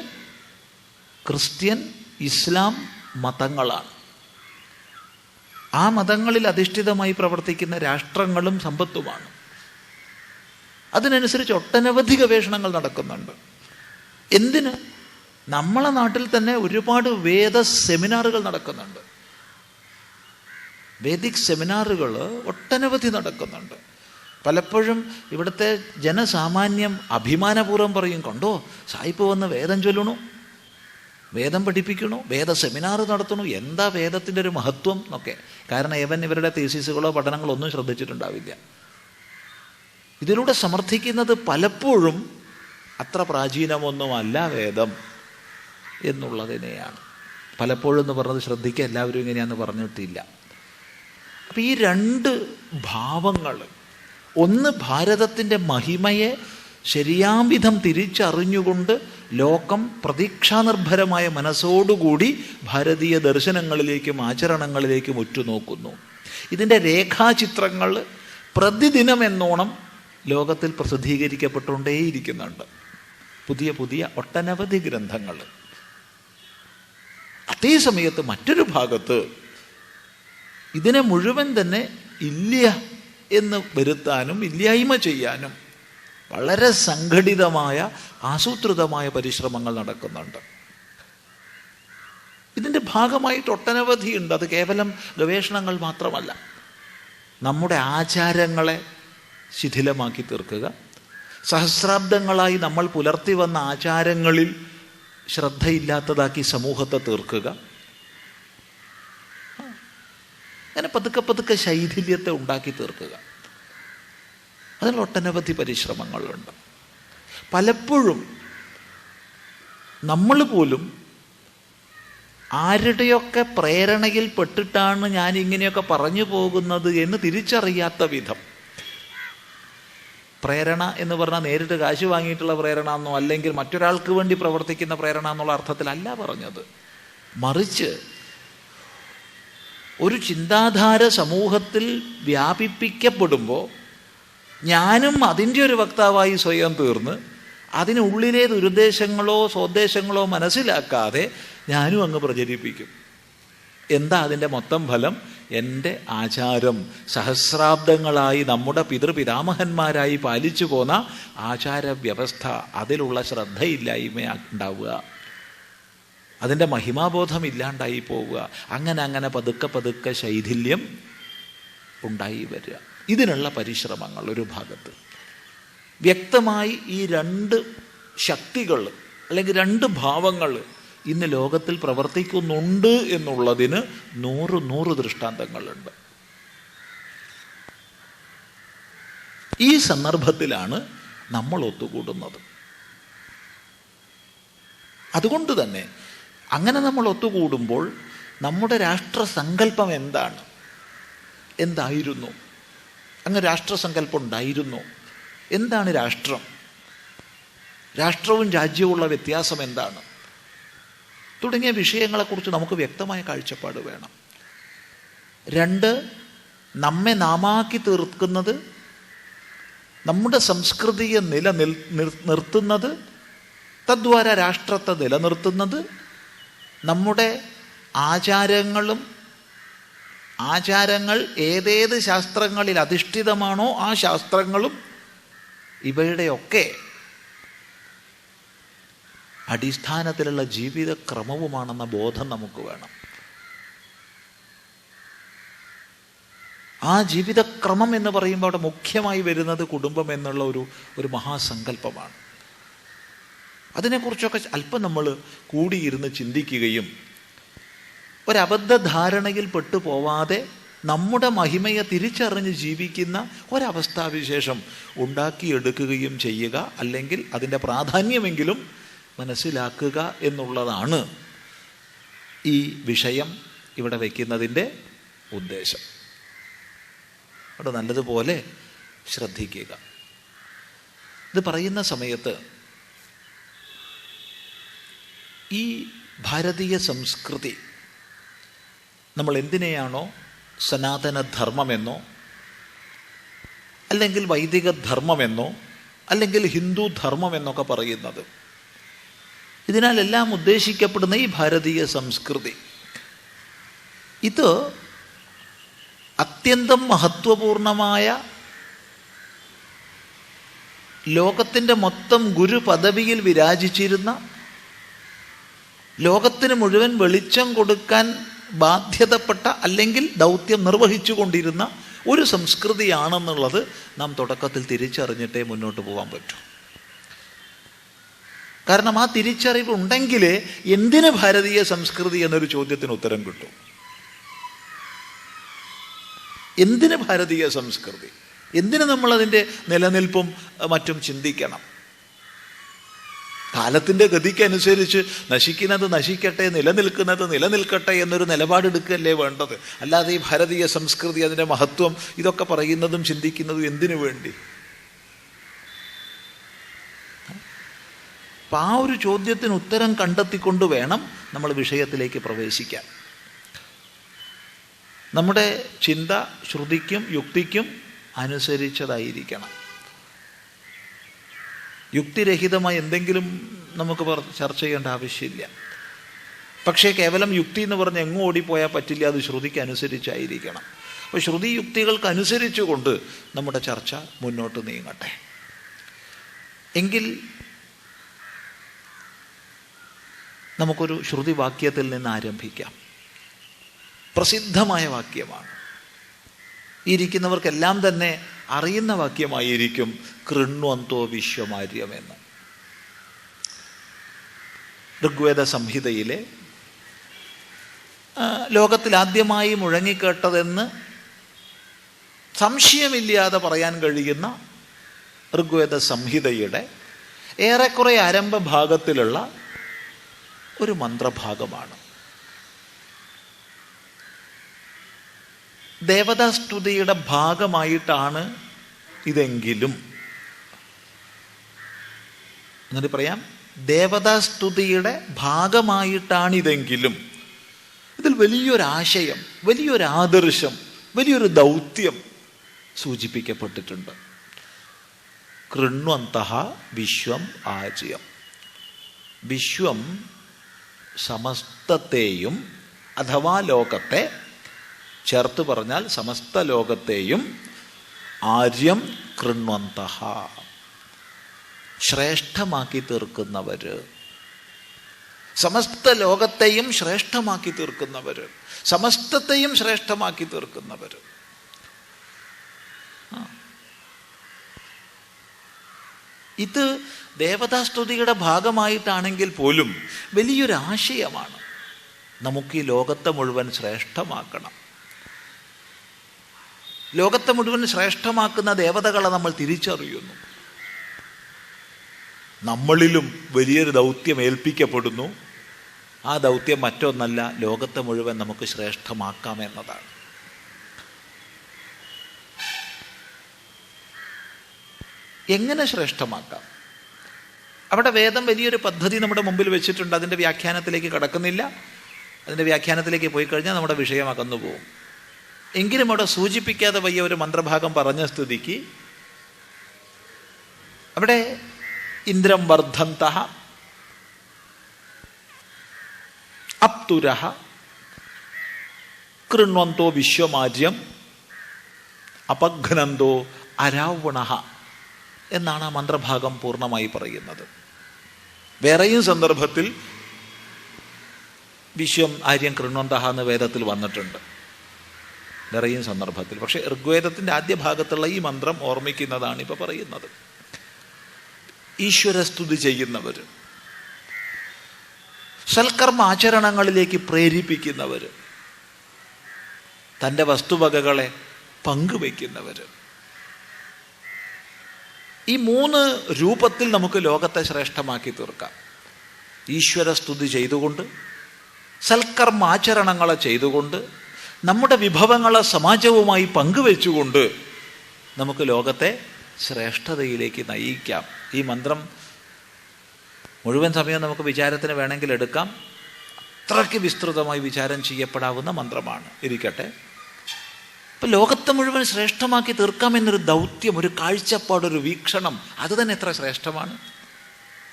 ക്രിസ്ത്യൻ ഇസ്ലാം മതങ്ങളാണ്. ആ മതങ്ങളിൽ അധിഷ്ഠിതമായി പ്രവർത്തിക്കുന്ന രാഷ്ട്രങ്ങളും സമ്പത്തുമാണ്. അതിനനുസരിച്ച് ഒട്ടനവധി ഗവേഷണങ്ങൾ നടക്കുന്നുണ്ട്. എന്തിന്? നമ്മളെ നാട്ടിൽ തന്നെ ഒരുപാട് വേദ സെമിനാറുകൾ നടക്കുന്നുണ്ട്. വേദിക് സെമിനാറുകൾ ഒട്ടനവധി നടക്കുന്നുണ്ട്. പലപ്പോഴും ഇവിടുത്തെ ജനസാമാന്യം അഭിമാനപൂർവ്വം പറയും, കണ്ടോ സായിപ്പ് വന്ന് വേദം ചൊല്ലണു, വേദം പഠിപ്പിക്കണു, വേദ സെമിനാർ നടത്തണു, എന്താ വേദത്തിൻ്റെ ഒരു മഹത്വം എന്നൊക്കെ. കാരണം ഇവരുടെ തീസിസുകളോ പഠനങ്ങളോ ഒന്നും ശ്രദ്ധിച്ചിട്ടുണ്ടാവില്ല. ഇതിലൂടെ സമർത്ഥിക്കുന്നത് പലപ്പോഴും അത്ര പ്രാചീനമൊന്നുമല്ല വേദം, എന്നുള്ളതിനെയാണ്. പലപ്പോഴും എന്ന് പറഞ്ഞത് ശ്രദ്ധിക്കുക, എല്ലാവരും ഇങ്ങനെയാണെന്ന് പറഞ്ഞിട്ടില്ല. അപ്പം ഈ രണ്ട് ഭാവങ്ങൾ, ഒന്ന് ഭാരതത്തിൻ്റെ മഹിമയെ ശരിയാം വിധം തിരിച്ചറിഞ്ഞുകൊണ്ട് ലോകം പ്രതീക്ഷാനിർഭരമായ മനസ്സോടുകൂടി ഭാരതീയ ദർശനങ്ങളിലേക്കും ആചരണങ്ങളിലേക്കും ഉറ്റുനോക്കുന്നു. ഇതിൻ്റെ രേഖാചിത്രങ്ങൾ പ്രതിദിനം എന്നോണം ലോകത്തിൽ പ്രസിദ്ധീകരിക്കപ്പെട്ടുകൊണ്ടേയിരിക്കുന്നുണ്ട്. പുതിയ പുതിയ ഒട്ടനവധി ഗ്രന്ഥങ്ങൾ. അതേ സമയത്ത് മറ്റൊരു ഭാഗത്ത് ഇതിനെ മുഴുവൻ തന്നെ ഇല്ല എന്ന് വരുത്താനും ഇല്ലായ്മ ചെയ്യാനും വളരെ സംഘടിതമായ ആസൂത്രിതമായ പരിശ്രമങ്ങൾ നടക്കുന്നുണ്ട്. ഇതിൻ്റെ ഭാഗമായിട്ട് ഒട്ടനവധിയുണ്ട്. അത് കേവലം ഗവേഷണങ്ങൾ മാത്രമല്ല. നമ്മുടെ ആചാരങ്ങളെ ശിഥിലമാക്കി തീർക്കുക, സഹസ്രാബ്ദങ്ങളായി നമ്മൾ പുലർത്തി വന്ന ആചാരങ്ങളിൽ ശ്രദ്ധയില്ലാത്തതാക്കി സമൂഹത്തെ തീർക്കുക, അങ്ങനെ പതുക്കെ പതുക്കെ ശൈഥില്യത്തെ ഉണ്ടാക്കി തീർക്കുക. അതിൽ ഒട്ടനവധി പരിശ്രമങ്ങളുണ്ട്. പലപ്പോഴും നമ്മൾ പോലും ആരുടെയൊക്കെ പ്രേരണയിൽ പെട്ടിട്ടാണ് ഞാൻ ഇങ്ങനെയൊക്കെ പറഞ്ഞു പോകുന്നത് എന്ന് തിരിച്ചറിയാത്ത വിധം, പ്രേരണ എന്ന് പറഞ്ഞാൽ നേരിട്ട് കാശ് വാങ്ങിയിട്ടുള്ള പ്രേരണ എന്നോ അല്ലെങ്കിൽ മറ്റൊരാൾക്ക് വേണ്ടി പ്രവർത്തിക്കുന്ന പ്രേരണ എന്നുള്ള അർത്ഥത്തിലല്ല പറഞ്ഞത്. മറിച്ച് ഒരു ചിന്താധാര സമൂഹത്തിൽ വ്യാപിപ്പിക്കപ്പെടുമ്പോൾ ഞാനും അതിൻ്റെ ഒരു വക്താവായി സ്വയം തീർന്ന് അതിനുള്ളിലെ ദുരുദ്ദേശങ്ങളോ സ്വോദ്ദേശങ്ങളോ മനസ്സിലാക്കാതെ ഞാനും അങ്ങ് പ്രചരിപ്പിക്കും. എന്താ അതിൻ്റെ മൊത്തം ഫലം? എൻ്റെ ആചാരം സഹസ്രാബ്ദങ്ങളായി നമ്മുടെ പിതൃപിതാമഹന്മാരായി പാലിച്ചു പോന്ന ആചാരവ്യവസ്ഥ, അതിലുള്ള ശ്രദ്ധയില്ലായ്മ ഉണ്ടാവുക, അതിൻ്റെ മഹിമാബോധം ഇല്ലാണ്ടായി പോവുക. അങ്ങനെ അങ്ങനെ പതുക്കെ പതുക്കെ ശൈഥില്യം ഉണ്ടായി വരിക. ഇതിനുള്ള പരിശ്രമങ്ങൾ ഒരു ഭാഗത്ത്. വ്യക്തമായി ഈ രണ്ട് ശക്തികൾ അല്ലെങ്കിൽ രണ്ട് ഭാവങ്ങൾ ഇന്ന് ലോകത്തിൽ പ്രവർത്തിക്കുന്നുണ്ട് എന്നുള്ളതിന് 100 ദൃഷ്ടാന്തങ്ങളുണ്ട്. ഈ സന്ദർഭത്തിലാണ് നമ്മൾ ഒത്തുകൂടുന്നത്. അതുകൊണ്ട് തന്നെ അങ്ങനെ നമ്മൾ ഒത്തുകൂടുമ്പോൾ നമ്മുടെ രാഷ്ട്രസങ്കല്പം എന്തായിരുന്നു? അങ്ങ് രാഷ്ട്രസങ്കല്പം ഉണ്ടായിരുന്നു. എന്താണ് രാഷ്ട്രം? രാഷ്ട്രവും രാജ്യവുമുള്ള വ്യത്യാസം എന്താണ്? തുടങ്ങിയ വിഷയങ്ങളെക്കുറിച്ച് നമുക്ക് വ്യക്തമായ കാഴ്ചപ്പാട് വേണം. 2, നമ്മെ നാമാക്കി തീർക്കുന്നത്, നമ്മുടെ സംസ്കൃതിയെ നിർത്തുന്നത്, തദ്വാര രാഷ്ട്രത്തെ നിലനിർത്തുന്നത് നമ്മുടെ ആചാരങ്ങൾ ഏതേത് ശാസ്ത്രങ്ങളിൽ അധിഷ്ഠിതമാണോ ആ ശാസ്ത്രങ്ങളും ഇവയുടെയൊക്കെ അടിസ്ഥാനത്തിലുള്ള ജീവിതക്രമവുമാണെന്ന ബോധം നമുക്ക് വേണം. ആ ജീവിതക്രമം എന്ന് പറയുമ്പോൾ അവിടെ മുഖ്യമായി വരുന്നത് കുടുംബം എന്നുള്ള ഒരു മഹാസങ്കല്പമാണ്. അതിനെക്കുറിച്ചൊക്കെ അല്പം നമ്മൾ കൂടിയിരുന്ന് ചിന്തിക്കുകയും ഒരബദ്ധധാരണയിൽ പെട്ടുപോവാതെ നമ്മുടെ മഹിമയെ തിരിച്ചറിഞ്ഞ് ജീവിക്കുന്ന ഒരവസ്ഥാവിശേഷം ഉണ്ടാക്കിയെടുക്കുകയും ചെയ്യുക, അല്ലെങ്കിൽ അതിൻ്റെ പ്രാധാന്യമെങ്കിലും മനസ്സിലാക്കുക എന്നുള്ളതാണ് ഈ വിഷയം ഇവിടെ വയ്ക്കുന്നതിൻ്റെ ഉദ്ദേശം. അവിടെ നല്ലതുപോലെ ശ്രദ്ധിക്കുക. ഇത് പറയുന്ന സമയത്ത് ഈ ഭാരതീയ സംസ്കൃതി നമ്മൾ എന്തിനെയാണോ സനാതനധർമ്മമെന്നോ അല്ലെങ്കിൽ വൈദിക ധർമ്മമെന്നോ അല്ലെങ്കിൽ ഹിന്ദു ധർമ്മമെന്നൊക്കെ പറയുന്നത്, ഇതിനാലെല്ലാം ഉദ്ദേശിക്കപ്പെടുന്ന ഈ ഭാരതീയ സംസ്കൃതി, ഇത് അത്യന്തം മഹത്വപൂർണമായ ലോകത്തിൻ്റെ മൊത്തം ഗുരു പദവിയിൽ വിരാജിച്ചിരുന്ന, ലോകത്തിന് മുഴുവൻ വെളിച്ചം കൊടുക്കാൻ ബാധ്യതപ്പെട്ട അല്ലെങ്കിൽ ദൗത്യം നിർവഹിച്ചു കൊണ്ടിരുന്ന ഒരു സംസ്കൃതിയാണെന്നുള്ളത് നാം തുടക്കത്തിൽ തിരിച്ചറിഞ്ഞിട്ടേ മുന്നോട്ട് പോകാൻ പറ്റൂ. കാരണം ആ തിരിച്ചറിവ് ഉണ്ടെങ്കിലേ എന്തിന് ഭാരതീയ സംസ്കൃതി എന്നൊരു ചോദ്യത്തിന് ഉത്തരം കിട്ടും. എന്തിന് ഭാരതീയ സംസ്കൃതി? എന്തിന് നമ്മളതിൻ്റെ നിലനിൽപ്പും മറ്റും ചിന്തിക്കണം? കാലത്തിൻ്റെ ഗതിക്കനുസരിച്ച് നശിക്കുന്നത് നശിക്കട്ടെ, നിലനിൽക്കുന്നത് നിലനിൽക്കട്ടെ എന്നൊരു നിലപാടെടുക്കുകയല്ലേ വേണ്ടത്. അല്ലാതെ ഈ ഭാരതീയ സംസ്കൃതി, അതിൻ്റെ മഹത്വം, ഇതൊക്കെ പറയുന്നതും ചിന്തിക്കുന്നതും എന്തിനു വേണ്ടി? അപ്പം ആ ഒരു ചോദ്യത്തിന് ഉത്തരം കണ്ടെത്തിക്കൊണ്ട് വേണം നമ്മൾ വിഷയത്തിലേക്ക് പ്രവേശിക്കാൻ. നമ്മുടെ ചിന്ത ശ്രുതിക്കും യുക്തിക്കും അനുസരിച്ചതായിരിക്കണം. യുക്തിരഹിതമായി എന്തെങ്കിലും നമുക്ക് ചർച്ച ചെയ്യേണ്ട ആവശ്യമില്ല. പക്ഷേ കേവലം യുക്തി എന്ന് പറഞ്ഞ് എങ്ങും ഓടിപ്പോയാൽ പറ്റില്ല, അത് ശ്രുതിക്ക് അനുസരിച്ചായിരിക്കണം. അപ്പോൾ ശ്രുതി യുക്തികൾക്ക് അനുസരിച്ചുകൊണ്ട് നമ്മുടെ ചർച്ച മുന്നോട്ട് നീങ്ങട്ടെ. എങ്കിൽ നമുക്കൊരു ശ്രുതി വാക്യത്തിൽ നിന്ന് ആരംഭിക്കാം. പ്രസിദ്ധമായ വാക്യമാണ്. ഇരിക്കുന്നവർക്കെല്ലാം തന്നെ അറിയുന്ന വാക്യമായിരിക്കും, കൃണ്വന്തോ വിശ്വമാര്യമെന്ന്. ഋഗ്വേദ സംഹിതയിലെ ലോകത്തിൽ ആദ്യമായി മുഴങ്ങിക്കേട്ടതെന്ന് സംശയമില്ലാതെ പറയാൻ കഴിയുന്ന ഋഗ്വേദ സംഹിതയുടെ ഏറെക്കുറെ ആരംഭ ഭാഗത്തിലുള്ള ഒരു മന്ത്രഭാഗമാണ്. ദേവതാസ്തുതിയുടെ ഭാഗമായിട്ടാണ് ഇതെങ്കിലും, എന്നിട്ട് പറയാം, ദേവതാസ്തുതിയുടെ ഭാഗമായിട്ടാണിതെങ്കിലും ഇതിൽ വലിയൊരാശയം, വലിയൊരു ആദർശം, വലിയൊരു ദൗത്യം സൂചിപ്പിക്കപ്പെട്ടിട്ടുണ്ട്. കൃണ്വന്തഃ വിശ്വം ആജ്യം. വിശ്വം സമസ്തത്തെയും അഥവാ ലോകത്തെ, ചേർത്ത് പറഞ്ഞാൽ സമസ്ത ലോകത്തെയും, ആര്യം കൃണ്വന്തഃ ശ്രേഷ്ഠമാക്കി തീർക്കുന്നവർ. സമസ്ത ലോകത്തെയും ശ്രേഷ്ഠമാക്കി തീർക്കുന്നവർ, സമസ്തത്തെയും ശ്രേഷ്ഠമാക്കി തീർക്കുന്നവർ. ഇത് ദേവതാസ്തുതിയുടെ ഭാഗമായിട്ടാണെങ്കിൽ പോലും വലിയൊരു ആശയമാണ്. നമുക്ക് ഈ ലോകത്തെ മുഴുവൻ ശ്രേഷ്ഠമാക്കണം. ലോകത്തെ മുഴുവൻ ശ്രേഷ്ഠമാക്കുന്ന ദേവതകളെ നമ്മൾ തിരിച്ചറിയുന്നു. നമ്മളിലും വലിയൊരു ദൗത്യം ഏൽപ്പിക്കപ്പെടുന്നു. ആ ദൗത്യം മറ്റൊന്നല്ല, ലോകത്തെ മുഴുവൻ നമുക്ക് ശ്രേഷ്ഠമാക്കാമെന്നതാണ്. എങ്ങനെ ശ്രേഷ്ഠമാക്കാം? അവിടെ വേദം വലിയൊരു പദ്ധതി നമ്മുടെ മുമ്പിൽ വെച്ചിട്ടുണ്ട്. അതിൻ്റെ വ്യാഖ്യാനത്തിലേക്ക് കടക്കുന്നില്ല. അതിൻ്റെ വ്യാഖ്യാനത്തിലേക്ക് പോയി കഴിഞ്ഞാൽ നമ്മുടെ വിഷയം അകന്നു പോകും. എങ്കിലും അവിടെ സൂചിപ്പിക്കാതെ വയ്യ ഒരു മന്ത്രഭാഗം പറഞ്ഞ സ്ഥിതിക്ക് അവിടെ ഇന്ദ്രം വർദ്ധന്തഃ അപ്തുരഃ കൃണ്വന്തോ വിശ്വമാജ്യം അപഘ്നന്തോ അരാവണഃ എന്നാണ് ആ മന്ത്രഭാഗം പൂർണ്ണമായി പറയുന്നത്. വേറെയും സന്ദർഭത്തിൽ വിശ്വം ആര്യം കൃണ്വന്തഃ എന്ന് വേദത്തിൽ വന്നിട്ടുണ്ട്, വേറെയും സന്ദർഭത്തിൽ. പക്ഷേ ഋഗ്വേദത്തിൻ്റെ ആദ്യ ഭാഗത്തുള്ള ഈ മന്ത്രം ഓർമ്മിക്കുന്നതാണ് ഇപ്പോൾ പറയുന്നത്. ഈശ്വരസ്തുതി ചെയ്യുന്നവർ, സൽക്കർമ്മ ആചരണങ്ങളിലേക്ക് പ്രേരിപ്പിക്കുന്നവർ, തൻ്റെ വസ്തുവകകളെ പങ്കുവയ്ക്കുന്നവർ, ഈ 3 രൂപത്തിൽ നമുക്ക് ലോകത്തെ ശ്രേഷ്ഠമാക്കി തീർക്കാം. ഈശ്വരസ്തുതി ചെയ്തുകൊണ്ട്, സൽക്കർമാചരണങ്ങളെ ചെയ്തുകൊണ്ട്, നമ്മുടെ വിഭവങ്ങളെ സമാജവുമായി പങ്കുവെച്ചുകൊണ്ട് നമുക്ക് ലോകത്തെ ശ്രേഷ്ഠതയിലേക്ക് നയിക്കാം. ഈ മന്ത്രം മുഴുവൻ സമയം നമുക്ക് വിചാരത്തിന് വേണമെങ്കിൽ എടുക്കാം. അത്രയ്ക്ക് വിസ്തൃതമായി വിചാരം ചെയ്യപ്പെടാവുന്ന മന്ത്രമാണ്. ഇരിക്കട്ടെ, ഇപ്പം ലോകത്തെ മുഴുവൻ ശ്രേഷ്ഠമാക്കി തീർക്കാമെന്നൊരു ദൗത്യം, ഒരു കാഴ്ചപ്പാട്, ഒരു വീക്ഷണം, അത് തന്നെ എത്ര ശ്രേഷ്ഠമാണ്.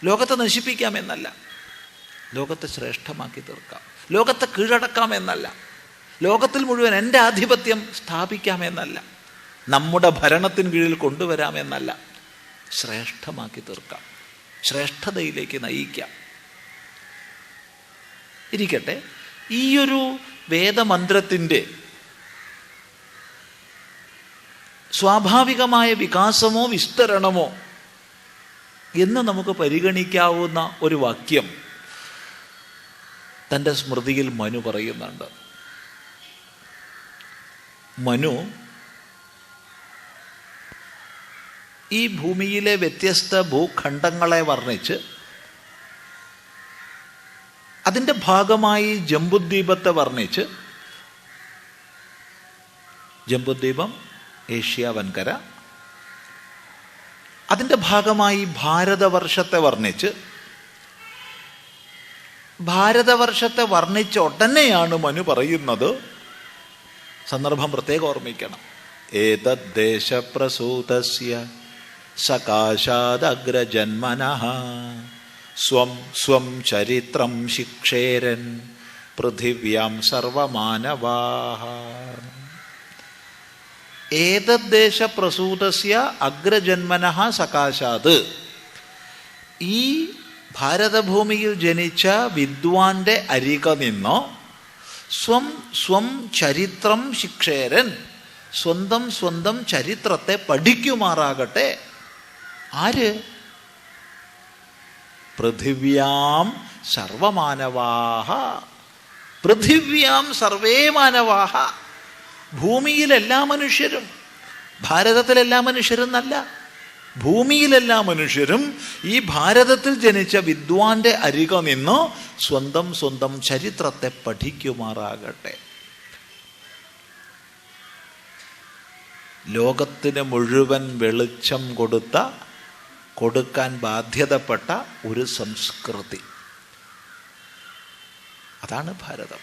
ലോകത്തെ നശിപ്പിക്കാമെന്നല്ല, ലോകത്തെ ശ്രേഷ്ഠമാക്കി തീർക്കാം. ലോകത്തെ കീഴടക്കാമെന്നല്ല, ലോകത്തിൽ മുഴുവൻ എൻ്റെ ആധിപത്യം സ്ഥാപിക്കാമെന്നല്ല, നമ്മുടെ ഭരണത്തിന് കീഴിൽ കൊണ്ടുവരാമെന്നല്ല, ശ്രേഷ്ഠമാക്കി തീർക്കാം, ശ്രേഷ്ഠതയിലേക്ക് നയിക്കാം. ഇരിക്കട്ടെ, ഈയൊരു വേദമന്ത്രത്തിൻ്റെ സ്വാഭാവികമായ വികാസമോ വിസ്തരണമോ എന്ന് നമുക്ക് പരിഗണിക്കാവുന്ന ഒരു വാക്യം തൻ്റെ സ്മൃതിയിൽ മനു പറയുന്നുണ്ട്. മനു ഈ ഭൂമിയിലെ വ്യത്യസ്ത ഭൂഖണ്ഡങ്ങളെ വർണ്ണിച്ച് അതിൻ്റെ ഭാഗമായി ജംബുദ്വീപത്തെ വർണ്ണിച്ച്, ജംബുദ്വീപം ഏഷ്യ വൻകര, അതിൻ്റെ ഭാഗമായി ഭാരതവർഷത്തെ വർണ്ണിച്ച്, ഭാരതവർഷത്തെ വർണ്ണിച്ച ഉടനെയാണ് മനു പറയുന്നത്, സന്ദർഭം പ്രത്യേകം ഓർമ്മിക്കണം, ഏതദ്ദേശപ്രസൂതസ്യ സകാശാദഗ്രജന്മനഃ സ്വം സ്വം ചരിത്രം ശിക്ഷേരൻ പൃഥിവ്യാം സർവമാനവാഃ. ഏതദ്ദേശപ്രസൂതസ്യ അഗ്രജന്മനഃ സകാശാത്, ഈ ഭാരതഭൂമിയിൽ ജനിച്ച വിദ്വാന്റെ അരിക നിന്നോ സ്വം സ്വം ചരിത്രം ശിക്ഷേരൻ, സ്വന്തം സ്വന്തം ചരിത്രത്തെ പഠിക്കുമാറാകട്ടെ. ആര്? പൃഥിവ്യാം സർവമാനവാഹ. പൃഥിവ്യാം സർവേ മാനവാഹ. ഭൂമിയിലെല്ലാ മനുഷ്യരും, ഭാരതത്തിലെല്ലാ മനുഷ്യരും എന്നല്ല, ഭൂമിയിലെല്ലാ മനുഷ്യരും ഈ ഭാരതത്തിൽ ജനിച്ച വിദ്വാന്റെ അരിക നിന്ന് സ്വന്തം സ്വന്തം ചരിത്രത്തെ പഠിക്കുമാറാകട്ടെ. ലോകത്തിന് മുഴുവൻ വെളിച്ചം കൊടുക്കാൻ ബാധ്യതപ്പെട്ട ഒരു സംസ്കൃതി, അതാണ് ഭാരതം.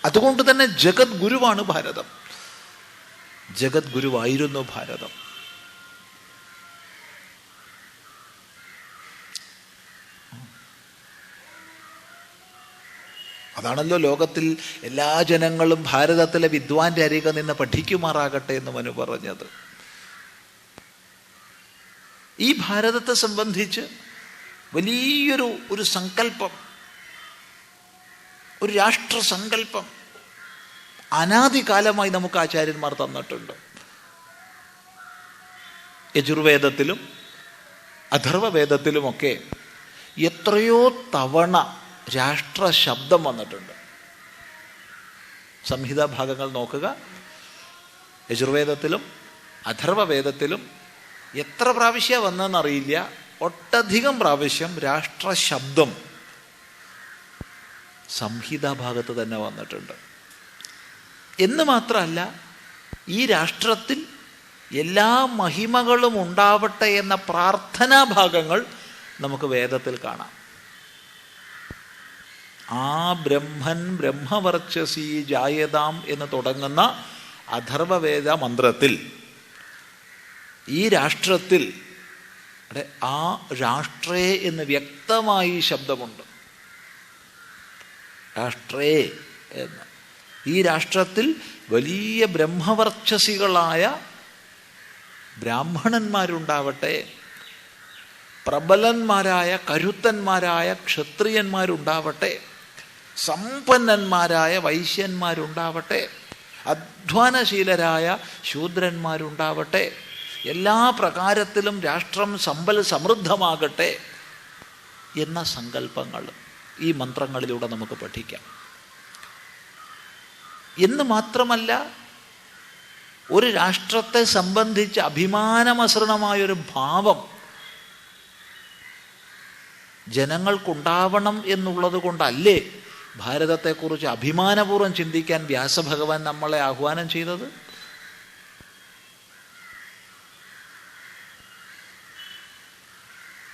അതുകൊണ്ട് തന്നെ ജഗത് ഗുരുവാണ് ഭാരതം, ജഗത് ഗുരുവായിരുന്നു ഭാരതം. അതാണല്ലോ ലോകത്തിൽ എല്ലാ ജനങ്ങളും ഭാരതത്തിലെ വിദ്വാന്റെ അരികെ നിന്ന് പഠിക്കുമാറാകട്ടെ എന്ന് മനു പറഞ്ഞത്. ഈ ഭാരതത്തെ സംബന്ധിച്ച് വലിയൊരു സങ്കല്പം, ഒരു രാഷ്ട്രസങ്കല്പം അനാദികാലമായി നമുക്ക് ആചാര്യന്മാർ തന്നിട്ടുണ്ട്. യജുർവേദത്തിലും അഥർവവേദത്തിലുമൊക്കെ എത്രയോ തവണ രാഷ്ട്ര ശബ്ദം വന്നിട്ടുണ്ട്. സംഹിതാ ഭാഗങ്ങൾ നോക്കുക, യജുർവേദത്തിലും അഥർവവേദത്തിലും എത്ര പ്രാവശ്യം വന്നെന്നറിയില്ല, ഒട്ടധികം പ്രാവശ്യം രാഷ്ട്ര ശബ്ദം സംഹിതാ ഭാഗത്ത് തന്നെ വന്നിട്ടുണ്ട്. എന്ന് മാത്രമല്ല, ഈ രാഷ്ട്രത്തിൽ എല്ലാ മഹിമകളും ഉണ്ടാവട്ടെ എന്ന പ്രാർത്ഥനാ ഭാഗങ്ങൾ നമുക്ക് വേദത്തിൽ കാണാം. ആ ബ്രഹ്മൻ ബ്രഹ്മവർച്ചസി ജായതാം എന്ന് തുടങ്ങുന്ന അഥർവവേദ മന്ത്രത്തിൽ ഈ രാഷ്ട്രത്തിൽ ആ രാഷ്ട്രേ എന്ന് വ്യക്തമായി ശബ്ദമുണ്ട്. രാഷ്ട്രേ എന്ന്. ഈ രാഷ്ട്രത്തിൽ വലിയ ബ്രഹ്മവർച്ചസികളായ ബ്രാഹ്മണന്മാരുണ്ടാവട്ടെ, പ്രബലന്മാരായ കരുത്തന്മാരായ ക്ഷത്രിയന്മാരുണ്ടാവട്ടെ, സമ്പന്നന്മാരായ വൈശ്യന്മാരുണ്ടാവട്ടെ, അധ്വാനശീലരായ ശൂദ്രന്മാരുണ്ടാവട്ടെ, എല്ലാ പ്രകാരത്തിലും രാഷ്ട്രം സമ്പൽ സമൃദ്ധമാകട്ടെ എന്ന സങ്കല്പങ്ങൾ ഈ മന്ത്രങ്ങളിലൂടെ നമുക്ക് പഠിക്കാം. എന്ന് മാത്രമല്ല, ഒരു രാഷ്ട്രത്തെ സംബന്ധിച്ച് അഭിമാനമസൃണമായൊരു ഭാവം ജനങ്ങൾക്കുണ്ടാവണം എന്നുള്ളത് കൊണ്ടല്ലേ ഭാരതത്തെക്കുറിച്ച് അഭിമാനപൂർവ്വം ചിന്തിക്കാൻ വ്യാസഭഗവാൻ നമ്മളെ ആഹ്വാനം ചെയ്തത്?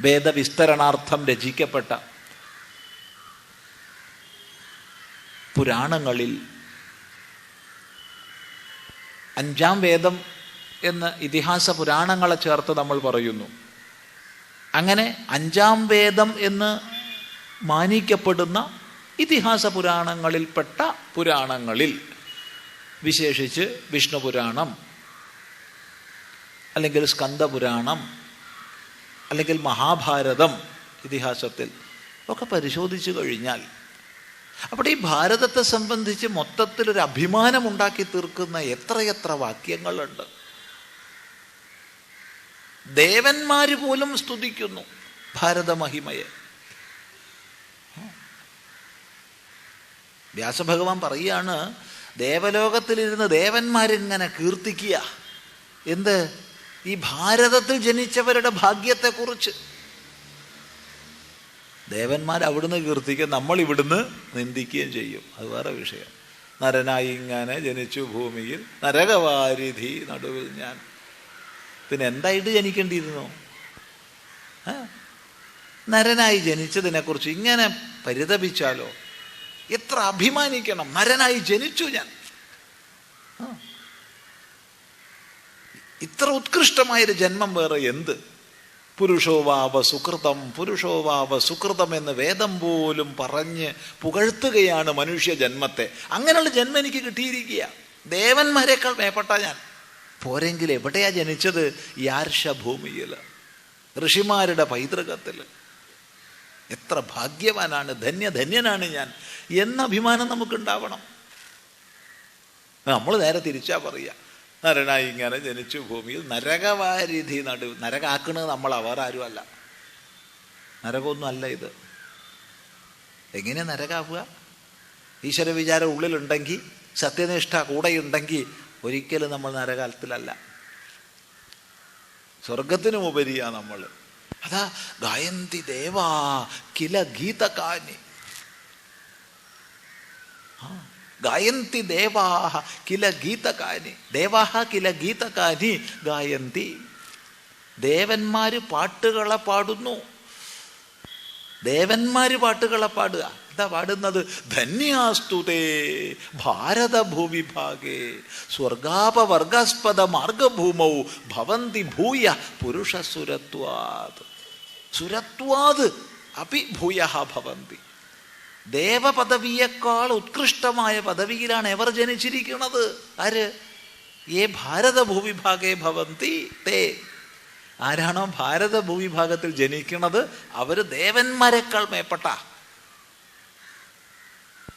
വേദവിസ്തരണാർത്ഥം രചിക്കപ്പെട്ട പുരാണങ്ങളിൽ അഞ്ചാം വേദം എന്ന് ഇതിഹാസ പുരാണങ്ങളെ ചേർത്ത് നമ്മൾ പറയുന്നു. അങ്ങനെ അഞ്ചാം വേദം എന്ന് മാനിക്കപ്പെടുന്ന ഇതിഹാസ പുരാണങ്ങളിൽപ്പെട്ട പുരാണങ്ങളിൽ വിശേഷിച്ച് വിഷ്ണു പുരാണം, അല്ലെങ്കിൽ സ്കന്ദപുരാണം, അല്ലെങ്കിൽ മഹാഭാരതം ഇതിഹാസത്തിൽ ഒക്കെ പരിശോധിച്ചു കഴിഞ്ഞാൽ അപ്പോൾ ഈ ഭാരതത്തെ സംബന്ധിച്ച് മൊത്തത്തിലൊരു അഭിമാനം ഉണ്ടാക്കി തീർക്കുന്ന എത്രയെത്ര വാക്യങ്ങളുണ്ട്. ദേവന്മാര് പോലും സ്തുതിക്കുന്നു ഭാരതമഹിമയെ. വ്യാസഭഗവാൻ പറയുകയാണ്, ദേവലോകത്തിലിരുന്ന് ദേവന്മാരിങ്ങനെ കീർത്തിക്കുക. എന്ത്? ഈ ഭാരതത്തിൽ ജനിച്ചവരുടെ ഭാഗ്യത്തെക്കുറിച്ച്. ദേവന്മാർ അവിടുന്ന് കീർത്തിക്കും, നമ്മൾ ഇവിടുന്ന് നിന്ദിക്കുകയും ചെയ്യും. അത് വേറെ വിഷയം. നരനായി ഇങ്ങനെ ജനിച്ചു ഭൂമിയിൽ, നരകവാരിധി നടുവിൽ ഞാൻ. പിന്നെ എന്തായിട്ട് ജനിക്കേണ്ടിയിരുന്നു? നരനായി ജനിച്ചതിനെക്കുറിച്ച് ഇങ്ങനെ പരിതപിച്ചാലോ? എത്ര അഭിമാനിക്കണം, നരനായി ജനിച്ചു ഞാൻ. ഇത്ര ഉത്കൃഷ്ടമായൊരു ജന്മം വേറെ എന്ത്? പുരുഷോവാവ സുകൃതം, പുരുഷോവാവ സുകൃതം എന്ന് വേദം പോലും പറഞ്ഞ് പുകഴ്ത്തുകയാണ് മനുഷ്യ ജന്മത്തെ. അങ്ങനെയുള്ള ജന്മം എനിക്ക് കിട്ടിയിരിക്കുക. ദേവന്മാരെക്കാൾ മേപ്പെട്ട ഞാൻ. പോരെങ്കിൽ എവിടെയാ ജനിച്ചത്? യാർഷഭൂമിയിൽ, ഋഷിമാരുടെ പൈതൃകത്തിൽ. എത്ര ഭാഗ്യവാനാണ്, ധന്യനാണ് ഞാൻ എന്ന അഭിമാനം നമുക്കുണ്ടാവണം. നമ്മൾ നേരെ തിരിച്ചാ പറയുക, നരനായി ഇങ്ങനെ ജനിച്ചു ഭൂമിയിൽ, നരകവാരിധി നടുവ്. നരകാക്കുന്നത് നമ്മളാ, വേറെ ആരും അല്ല. നരകമൊന്നും അല്ല ഇത്. എങ്ങനെ നരകാവുക? ഈശ്വര വിചാരം ഉള്ളിലുണ്ടെങ്കിൽ, സത്യനിഷ്ഠ കൂടെയുണ്ടെങ്കിൽ ഒരിക്കലും നമ്മൾ നരകാലത്തിലല്ല, സ്വർഗത്തിനും ഉപരിയാ നമ്മൾ. അതാ ഗായന്തി ദേവാ കില ഗീതകാനി, ഗായന്തി ദേവാഹ കില ഗീതകാനി, ദേവാഹ കില ഗീതകാനി ഗായന്തി. ദേവന്മാര് പാട്ടുകളെ പാടുന്നു. ദേവന്മാര് പാട്ടുകളെ പാടുക. എന്താ പാടുന്നത്? ധന്യാസ്തുതേ ഭാരതഭൂവിഭാഗേ സ്വർഗാപവർഗസ്പദ മാർഗഭൂമൗ ഭവന്തി ഭൂയ പുരുഷസുരത്വാത്. സുരത്വാത് അപി ഭൂയ ഭവന്തി. ദേവപദവിയേക്കാൾ ഉത്കൃഷ്ടമായ പദവിയിലാണ് എവർ ജനിച്ചിരിക്കുന്നത്. ആര്? ഏ ഭാരതഭൂവിഭാഗേ ഭവന്തി തേ. ആരാണോ ഭാരതഭൂവിഭാഗത്തിൽ ജനിക്കുന്നത് അവര് ദേവന്മാരെക്കാൾ മേപ്പെട്ട.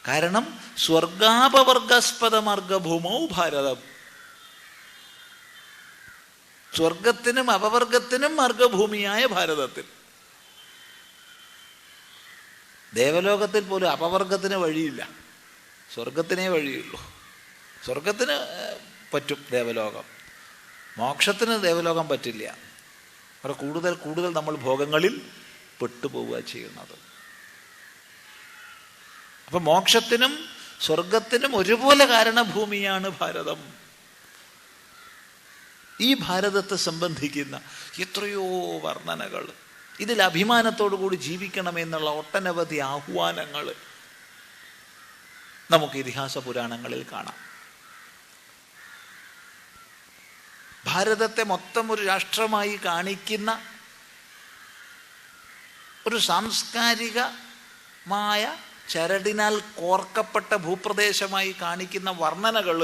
കാരണം സ്വർഗാപവർഗസ്പദ മാർഗഭൂമൗ ഭാരതം. സ്വർഗത്തിനും അപവർഗത്തിനും മാർഗഭൂമിയായ ഭാരതത്തിൽ. ദേവലോകത്തിൽ പോലും അപവർഗത്തിന് വഴിയില്ല, സ്വർഗത്തിനേ വഴിയുള്ളൂ. സ്വർഗത്തിന് പറ്റും ദേവലോകം, മോക്ഷത്തിന് ദേവലോകം പറ്റില്ല. അവിടെ കൂടുതൽ നമ്മൾ ഭോഗങ്ങളിൽ പെട്ടുപോവുക ചെയ്യുന്നത്. അപ്പൊ മോക്ഷത്തിനും സ്വർഗത്തിനും ഒരുപോലെ കാരണഭൂമിയാണ് ഭാരതം. ഈ ഭാരതത്തെ സംബന്ധിക്കുന്ന എത്രയോ വർണ്ണനകൾ, ഇതിൽ അഭിമാനത്തോടു കൂടി ജീവിക്കണമെന്നുള്ള ഒട്ടനവധി ആഹ്വാനങ്ങൾ നമുക്ക് ഇതിഹാസ പുരാണങ്ങളിൽ കാണാം. ഭാരതത്തെ മൊത്തം ഒരു രാഷ്ട്രമായി കാണിക്കുന്ന ഒരു സാംസ്കാരികമായ ചരടിനാൽ കോർക്കപ്പെട്ട ഭൂപ്രദേശമായി കാണിക്കുന്ന വർണ്ണനകൾ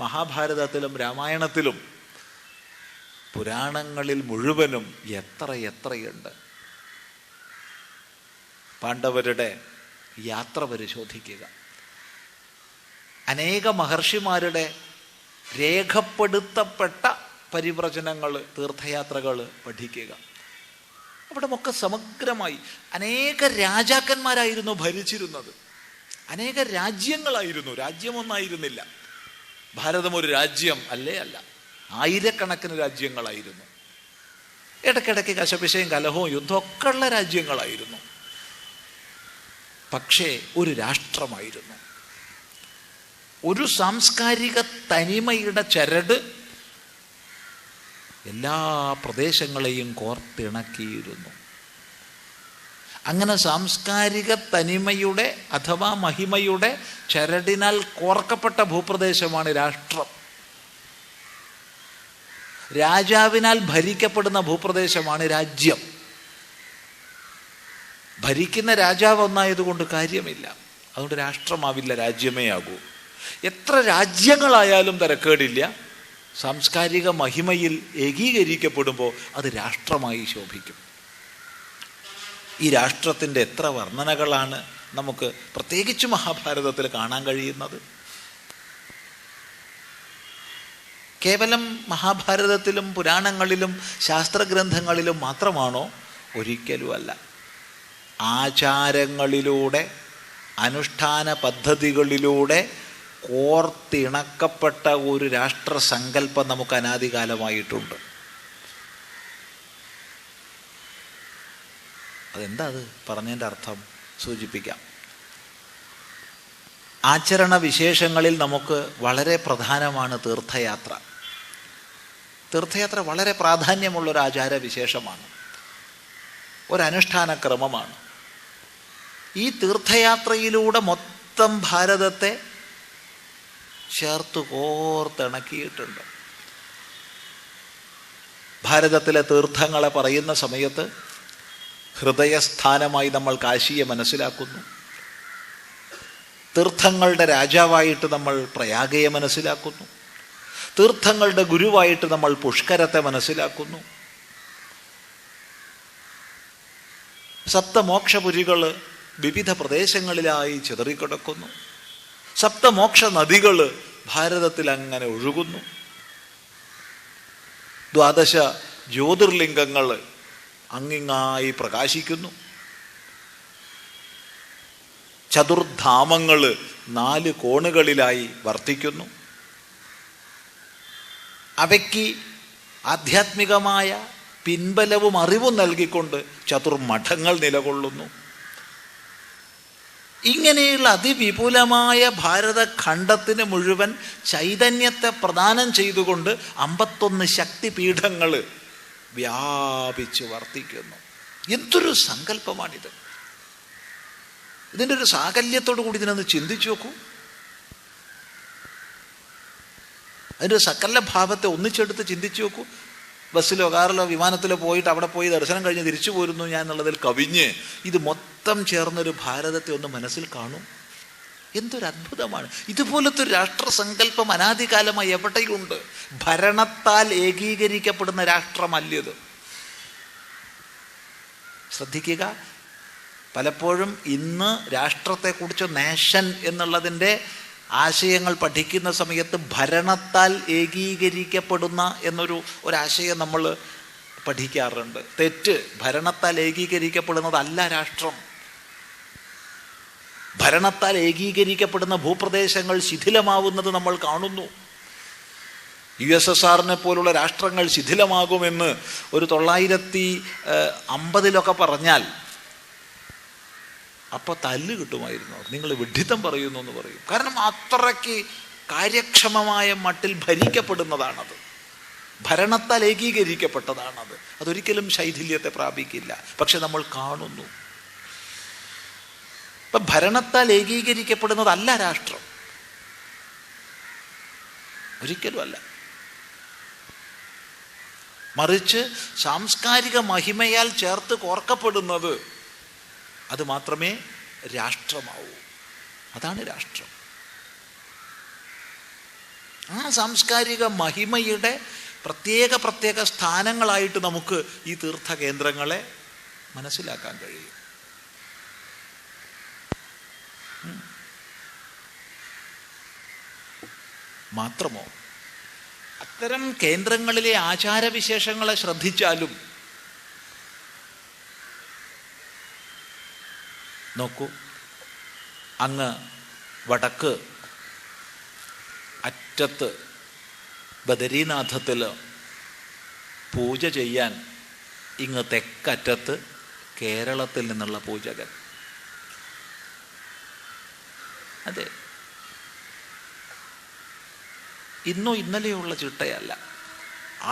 മഹാഭാരതത്തിലും രാമായണത്തിലും പുരാണങ്ങളിൽ മുഴുവനും എത്രയുണ്ട്. പാണ്ഡവരുടെ യാത്ര പരിശോധിക്കുക. അനേക മഹർഷിമാരുടെ രേഖപ്പെടുത്തപ്പെട്ട പരിവ്രജനങ്ങൾ, തീർത്ഥയാത്രകൾ പഠിക്കുക. അവിടെ ഒക്കെ സമഗ്രമായി അനേക രാജാക്കന്മാരായിരുന്നു ഭരിച്ചിരുന്നത്. അനേക രാജ്യങ്ങളായിരുന്നു, രാജ്യമൊന്നായിരുന്നില്ല. ഭാരതം ഒരു രാജ്യം അല്ല, ആയിരക്കണക്കിന് രാജ്യങ്ങളായിരുന്നു. ഇടയ്ക്കിടയ്ക്ക് കശപിശയും കലഹവും യുദ്ധമൊക്കെ ഉള്ള രാജ്യങ്ങളായിരുന്നു. പക്ഷേ ഒരു രാഷ്ട്രമായിരുന്നു. ഒരു സാംസ്കാരിക തനിമയുടെ ചരട് എല്ലാ പ്രദേശങ്ങളെയും കോർത്തിണക്കിയിരുന്നു. അങ്ങനെ സാംസ്കാരിക തനിമയുടെ അഥവാ മഹിമയുടെ ചരടിനാൽ കോർക്കപ്പെട്ട ഭൂപ്രദേശമാണ് രാഷ്ട്രം. രാജാവിനാൽ ഭരിക്കപ്പെടുന്ന ഭൂപ്രദേശമാണ് രാജ്യം. ഭരിക്കുന്ന രാജാവ് ഒന്നായതുകൊണ്ട് കാര്യമില്ല, അതുകൊണ്ട് രാഷ്ട്രമാവില്ല, രാജ്യമേ ആകൂ. എത്ര രാജ്യങ്ങളായാലും തരക്കേടില്ല. സാംസ്കാരിക മഹിമയിൽ ഏകീകരിക്കപ്പെടുമ്പോൾ അത് രാഷ്ട്രമായി ശോഭിക്കും. ഈ രാഷ്ട്രത്തിൻ്റെ എത്ര വർണ്ണനകളാണ് നമുക്ക് പ്രത്യേകിച്ച് മഹാഭാരതത്തിൽ കാണാൻ കഴിയുന്നത്. കേവലം മഹാഭാരതത്തിലും പുരാണങ്ങളിലും ശാസ്ത്രഗ്രന്ഥങ്ങളിലും മാത്രമാണോ? ഒരിക്കലുമല്ല. ആചാരങ്ങളിലൂടെ, അനുഷ്ഠാന പദ്ധതികളിലൂടെ കോർത്തിണക്കപ്പെട്ട ഒരു രാഷ്ട്രസങ്കല്പം നമുക്ക് അനാദികാലമായിട്ടുണ്ട്. അതെന്താ അത് പറഞ്ഞതിൻ്റെ അർത്ഥം സൂചിപ്പിക്കാം. ആചരണ വിശേഷങ്ങളിൽ നമുക്ക് വളരെ പ്രധാനമാണ് തീർത്ഥയാത്ര. തീർത്ഥയാത്ര വളരെ പ്രാധാന്യമുള്ളൊരു ആചാരവിശേഷമാണ്, ഒരനുഷ്ഠാന ക്രമമാണ്. ഈ തീർത്ഥയാത്രയിലൂടെ മൊത്തം ഭാരതത്തെ ചേർത്ത് കോർത്തിണക്കിയിട്ടുണ്ട്. ഭാരതത്തിലെ തീർത്ഥങ്ങളെ പറയുന്ന സമയത്ത് ഹൃദയസ്ഥാനമായി നമ്മൾ കാശിയെ മനസ്സിലാക്കുന്നു. തീർത്ഥങ്ങളുടെ രാജാവായിട്ട് നമ്മൾ പ്രയാഗയെ മനസ്സിലാക്കുന്നു. തീർത്ഥങ്ങളുടെ ഗുരുവായിട്ട് നമ്മൾ പുഷ്കരത്തെ മനസ്സിലാക്കുന്നു. സപ്തമോക്ഷപുരികൾ വിവിധ പ്രദേശങ്ങളിലായി ചിതറിക്കിടക്കുന്നു. സപ്തമോക്ഷ നദികൾ ഭാരതത്തിൽ അങ്ങനെ ഒഴുകുന്നു. ദ്വാദശ ജ്യോതിർലിംഗങ്ങൾ അങ്ങിങ്ങായി പ്രകാശിക്കുന്നു. ചതുർധാമങ്ങൾ 4 കോണുകളിലായി വർത്തിക്കുന്നു. അവയ്ക്ക് ആധ്യാത്മികമായ പിൻബലവും അറിവും നൽകിക്കൊണ്ട് ചതുർമഠങ്ങൾ നിലകൊള്ളുന്നു. ഇങ്ങനെയുള്ള അതിവിപുലമായ ഭാരതഖണ്ഡത്തിന് മുഴുവൻ ചൈതന്യത്തെ പ്രദാനം ചെയ്തുകൊണ്ട് 51 ശക്തിപീഠങ്ങൾ വ്യാപിച്ച് വർത്തിക്കുന്നു. എന്തൊരു സങ്കല്പമാണിത്! ഇതിൻ്റെ ഒരു സാകല്യത്തോടു കൂടി ഇതിനൊന്ന് ചിന്തിച്ചു നോക്കൂ. അതിൻ്റെ സകല ഭാവത്തെ ഒന്നിച്ചെടുത്ത് ചിന്തിച്ചു നോക്കൂ. ബസ്സിലോ കാറിലോ വിമാനത്തിലോ പോയിട്ട് അവിടെ പോയി ദർശനം കഴിഞ്ഞ് തിരിച്ചു പോരുന്നു ഞാൻ എന്നുള്ളതിൽ കവിഞ്ഞ് ഇത് മൊത്തം ചേർന്നൊരു ഭാരതത്തെ ഒന്ന് മനസ്സിൽ കാണും. എന്തൊരു അത്ഭുതമാണ്! ഇതുപോലത്തെ ഒരു രാഷ്ട്രസങ്കല്പം അനാദികാലമായി എവിടെയുണ്ട്? ഭരണത്താൽ ഏകീകരിക്കപ്പെടുന്ന രാഷ്ട്രമല്യത്. ശ്രദ്ധിക്കുക, പലപ്പോഴും ഇന്ന് രാഷ്ട്രത്തെക്കുറിച്ച് നേഷൻ എന്നുള്ളതിൻ്റെ ആശയങ്ങൾ പഠിക്കുന്ന സമയത്ത് ഭരണത്താൽ ഏകീകരിക്കപ്പെടുന്ന ഒരാശയം നമ്മൾ പഠിക്കാറുണ്ട്. തെറ്റ്. ഭരണത്താൽ ഏകീകരിക്കപ്പെടുന്നതല്ല രാഷ്ട്രം. ഭരണത്താൽ ഏകീകരിക്കപ്പെടുന്ന ഭൂപ്രദേശങ്ങൾ ശിഥിലമാവുന്നത് നമ്മൾ കാണുന്നു. USSRനെ പോലുള്ള രാഷ്ട്രങ്ങൾ ശിഥിലമാകുമെന്ന് ഒരു 950 പറഞ്ഞാൽ അപ്പോൾ തല്ല് കിട്ടുമായിരുന്നു. നിങ്ങൾ വിഡ്ഢിത്തം പറയുന്നു എന്ന് പറയും. കാരണം അത്രയ്ക്ക് കാര്യക്ഷമമായ മട്ടിൽ ഭരിക്കപ്പെടുന്നതാണത്. ഭരണത്താൽ ഏകീകരിക്കപ്പെട്ടതാണത്. അതൊരിക്കലും ശൈഥില്യത്തെ പ്രാപിക്കില്ല. പക്ഷെ നമ്മൾ കാണുന്നു. ഇപ്പം ഭരണത്താൽ ഏകീകരിക്കപ്പെടുന്നതല്ല രാഷ്ട്രം, ഒരിക്കലും അല്ല. മറിച്ച് സാംസ്കാരിക മഹിമയാൽ ചേർത്ത് കോർക്കപ്പെടുന്നത് അത് മാത്രമേ രാഷ്ട്രമാവൂ. അതാണ് രാഷ്ട്രം. ആ സാംസ്കാരിക മഹിമയുടെ പ്രത്യേക സ്ഥാനങ്ങളായിട്ട് നമുക്ക് ഈ തീർത്ഥകേന്ദ്രങ്ങളെ മനസ്സിലാക്കാൻ കഴിയും. മാത്രമോ, അത്തരം കേന്ദ്രങ്ങളിലെ ആചാരവിശേഷങ്ങളെ ശ്രദ്ധിച്ചാലും നോക്കൂ, അങ്ങ് വടക്ക് അറ്റത്ത് ബദരീനാഥത്തിൽ പൂജ ചെയ്യാൻ ഇങ്ങ് തെക്കറ്റത്ത് കേരളത്തിൽ നിന്നുള്ള പൂജകൻ. അതെ, ഇന്നോ ഇന്നലെയുള്ള ചിട്ടയല്ല,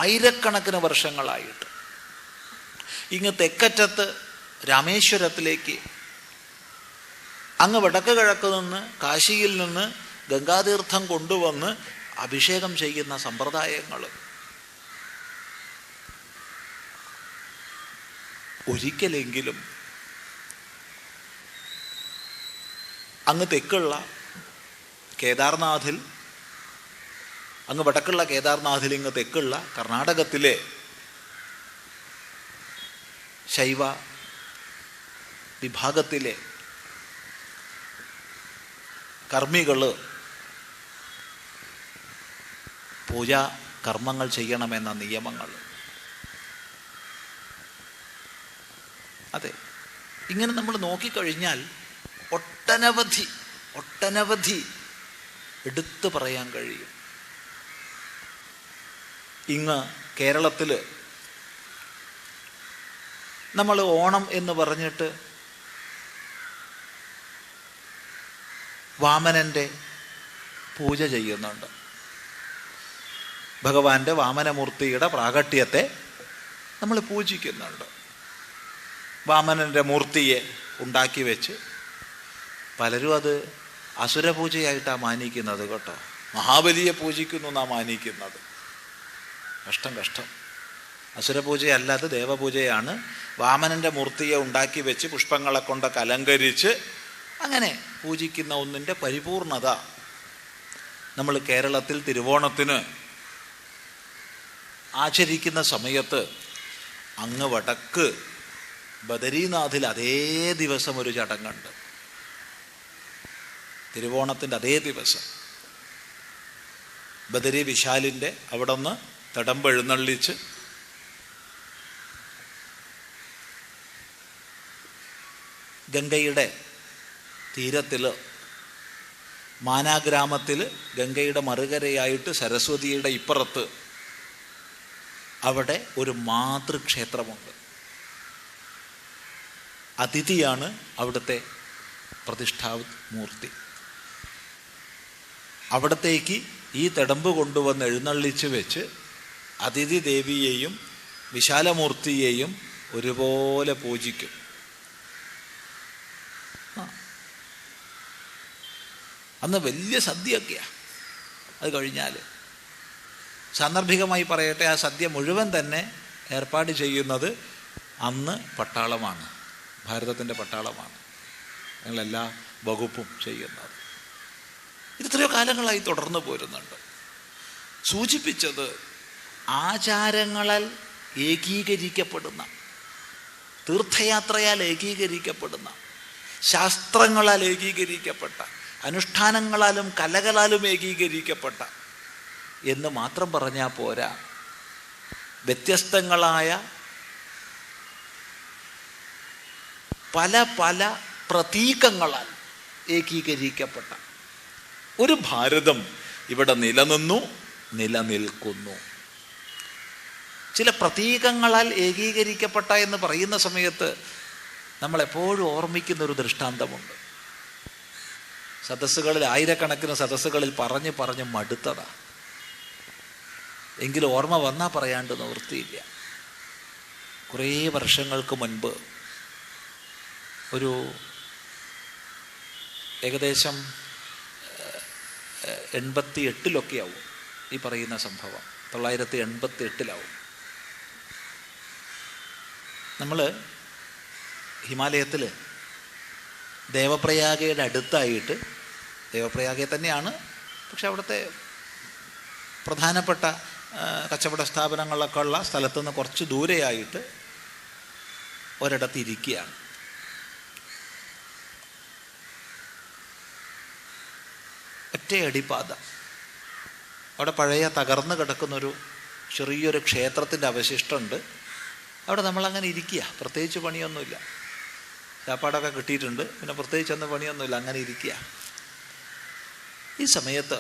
ആയിരക്കണക്കിന് വർഷങ്ങളായിട്ട് ഇങ്ങ് തെക്കറ്റത്ത് രാമേശ്വരത്തിലേക്ക്, അങ്ങ് വടക്ക് കിഴക്ക് നിന്ന് കാശിയിൽ നിന്ന് ഗംഗാതീർത്ഥം കൊണ്ടുവന്ന് അഭിഷേകം ചെയ്യുന്ന സമ്പ്രദായങ്ങൾ ഒരിക്കലെങ്കിലും അങ്ങ് തെക്കുള്ള കേദാർനാഥിൽ, അങ്ങ് വടക്കുള്ള കേദാർനാഥിൽ ഇങ്ങ് തെക്കുള്ള കർണാടകത്തിലെ ശൈവ വിഭാഗത്തിലെ കർമ്മികൾ പൂജാ കർമ്മങ്ങൾ ചെയ്യണമെന്ന നിയമങ്ങൾ. അതെ, ഇങ്ങനെ നമ്മൾ നോക്കിക്കഴിഞ്ഞാൽ ഒട്ടനവധി എടുത്തു പറയാൻ കഴിയും. ഇങ്ങ് കേരളത്തിൽ നമ്മൾ ഓണം എന്ന് പറഞ്ഞിട്ട് വാമനൻ്റെ പൂജ ചെയ്യുന്നുണ്ട്. ഭഗവാന്റെ വാമനമൂർത്തിയുടെ പ്രാകട്യത്തെ നമ്മൾ പൂജിക്കുന്നുണ്ട്. വാമനൻ്റെ മൂർത്തിയെ ഉണ്ടാക്കി വെച്ച് പലരും അത് അസുരപൂജയായിട്ടാണ് മാനിക്കുന്നത് കേട്ടോ. മഹാബലിയെ പൂജിക്കുന്നു എന്നാണ് മാനിക്കുന്നത്. കഷ്ടം. അസുരപൂജയല്ല, അത് ദേവപൂജയാണ്. വാമനൻ്റെ മൂർത്തിയെ ഉണ്ടാക്കി വെച്ച് പുഷ്പങ്ങളെ കൊണ്ടൊക്കെ അലങ്കരിച്ച് അങ്ങനെ പൂജിക്കുന്ന ഒന്നിൻ്റെ പരിപൂർണത നമ്മൾ കേരളത്തിൽ തിരുവോണത്തിന് ആചരിക്കുന്ന സമയത്ത് അങ്ങ് വടക്ക് ബദരീനാഥിൽ അതേ ദിവസം ഒരു ചടങ്ങുണ്ട്. തിരുവോണത്തിൻ്റെ അതേ ദിവസം ബദരി വിശാലിൻ്റെ അവിടെ നിന്ന് തിടമ്പെഴുന്നള്ളിച്ച് ഗംഗയുടെ തീരത്തിൽ മാനാഗ്രാമത്തിൽ ഗംഗയുടെ മറുകരയായിട്ട് സരസ്വതിയുടെ ഇപ്പുറത്ത് അവിടെ ഒരു മാതൃക്ഷേത്രമുണ്ട്. അതിഥിയാണ് അവിടുത്തെ പ്രതിഷ്ഠാമൂർത്തി. അവിടത്തേക്ക് ഈ തിടമ്പ് കൊണ്ടുവന്ന് എഴുന്നള്ളിച്ച് വെച്ച് അതിഥി ദേവിയെയും വിശാലമൂർത്തിയെയും ഒരുപോലെ പൂജിക്കും. അന്ന് വലിയ സദ്യയൊക്കെയാണ്. അത് കഴിഞ്ഞാൽ സാന്ദർഭികമായി പറയട്ടെ, ആ സദ്യ മുഴുവൻ തന്നെ ഏർപ്പാട് ചെയ്യുന്നത് അന്ന് പട്ടാളമാണ്, ഭാരതത്തിൻ്റെ പട്ടാളമാണ്. ഞങ്ങളെല്ലാ വകുപ്പും ചെയ്യുന്നത്. ഇത് എത്രയോ കാലങ്ങളായി തുടർന്നു പോരുന്നുണ്ട്. സൂചിപ്പിച്ചത് ആചാരങ്ങളാൽ ഏകീകരിക്കപ്പെടുന്ന, തീർത്ഥയാത്രയാൽ ഏകീകരിക്കപ്പെടുന്ന, ശാസ്ത്രങ്ങളാൽ ഏകീകരിക്കപ്പെട്ട, അനുഷ്ഠാനങ്ങളാലും കലകളാലും ഏകീകരിക്കപ്പെട്ട എന്ന് മാത്രം പറഞ്ഞാൽ പോരാ. വ്യത്യസ്തങ്ങളായ പല പല പ്രതീകങ്ങളാൽ ഏകീകരിക്കപ്പെട്ട ഒരു ഭാരതം ഇവിടെ നിലനിൽക്കുന്നു. ചില പ്രതീകങ്ങളാൽ ഏകീകരിക്കപ്പെട്ട എന്ന് പറയുന്ന സമയത്ത് നമ്മളെപ്പോഴും ഓർമ്മിക്കുന്നൊരു ദൃഷ്ടാന്തമുണ്ട്. സദസ്സുകളിൽ, ആയിരക്കണക്കിന് സദസ്സുകളിൽ പറഞ്ഞ് മടുത്തതാ. എങ്കിലും ഓർമ്മ വന്നാൽ പറയാണ്ട് നിവൃത്തിയില്ല. കുറേ വർഷങ്ങൾക്ക് മുൻപ് ഒരു ഏകദേശം 88 ആവും ഈ പറയുന്ന സംഭവം. 988 നമ്മൾ ഹിമാലയത്തിൽ ദേവപ്രയാഗയുടെ അടുത്തായിട്ട്, ദേവപ്രയാഗ തന്നെയാണ്, പക്ഷെ അവിടുത്തെ പ്രധാനപ്പെട്ട കച്ചവട സ്ഥാപനങ്ങളൊക്കെ ഉള്ള സ്ഥലത്തുനിന്ന് കുറച്ച് ദൂരെയായിട്ട് ഒരിടത്ത് ഇരിക്കുകയാണ്. ഒറ്റയടിപ്പാത. അവിടെ പഴയ തകർന്നു കിടക്കുന്നൊരു ചെറിയൊരു ക്ഷേത്രത്തിൻ്റെ അവശിഷ്ടമുണ്ട്. അവിടെ നമ്മളങ്ങനെ ഇരിക്കുക. പ്രത്യേകിച്ച് പണിയൊന്നുമില്ല. ചാപ്പാടൊക്കെ കിട്ടിയിട്ടുണ്ട്, പിന്നെ പ്രത്യേകിച്ചൊന്നും പണിയൊന്നുമില്ല, അങ്ങനെ ഇരിക്കുക. ഈ സമയത്ത്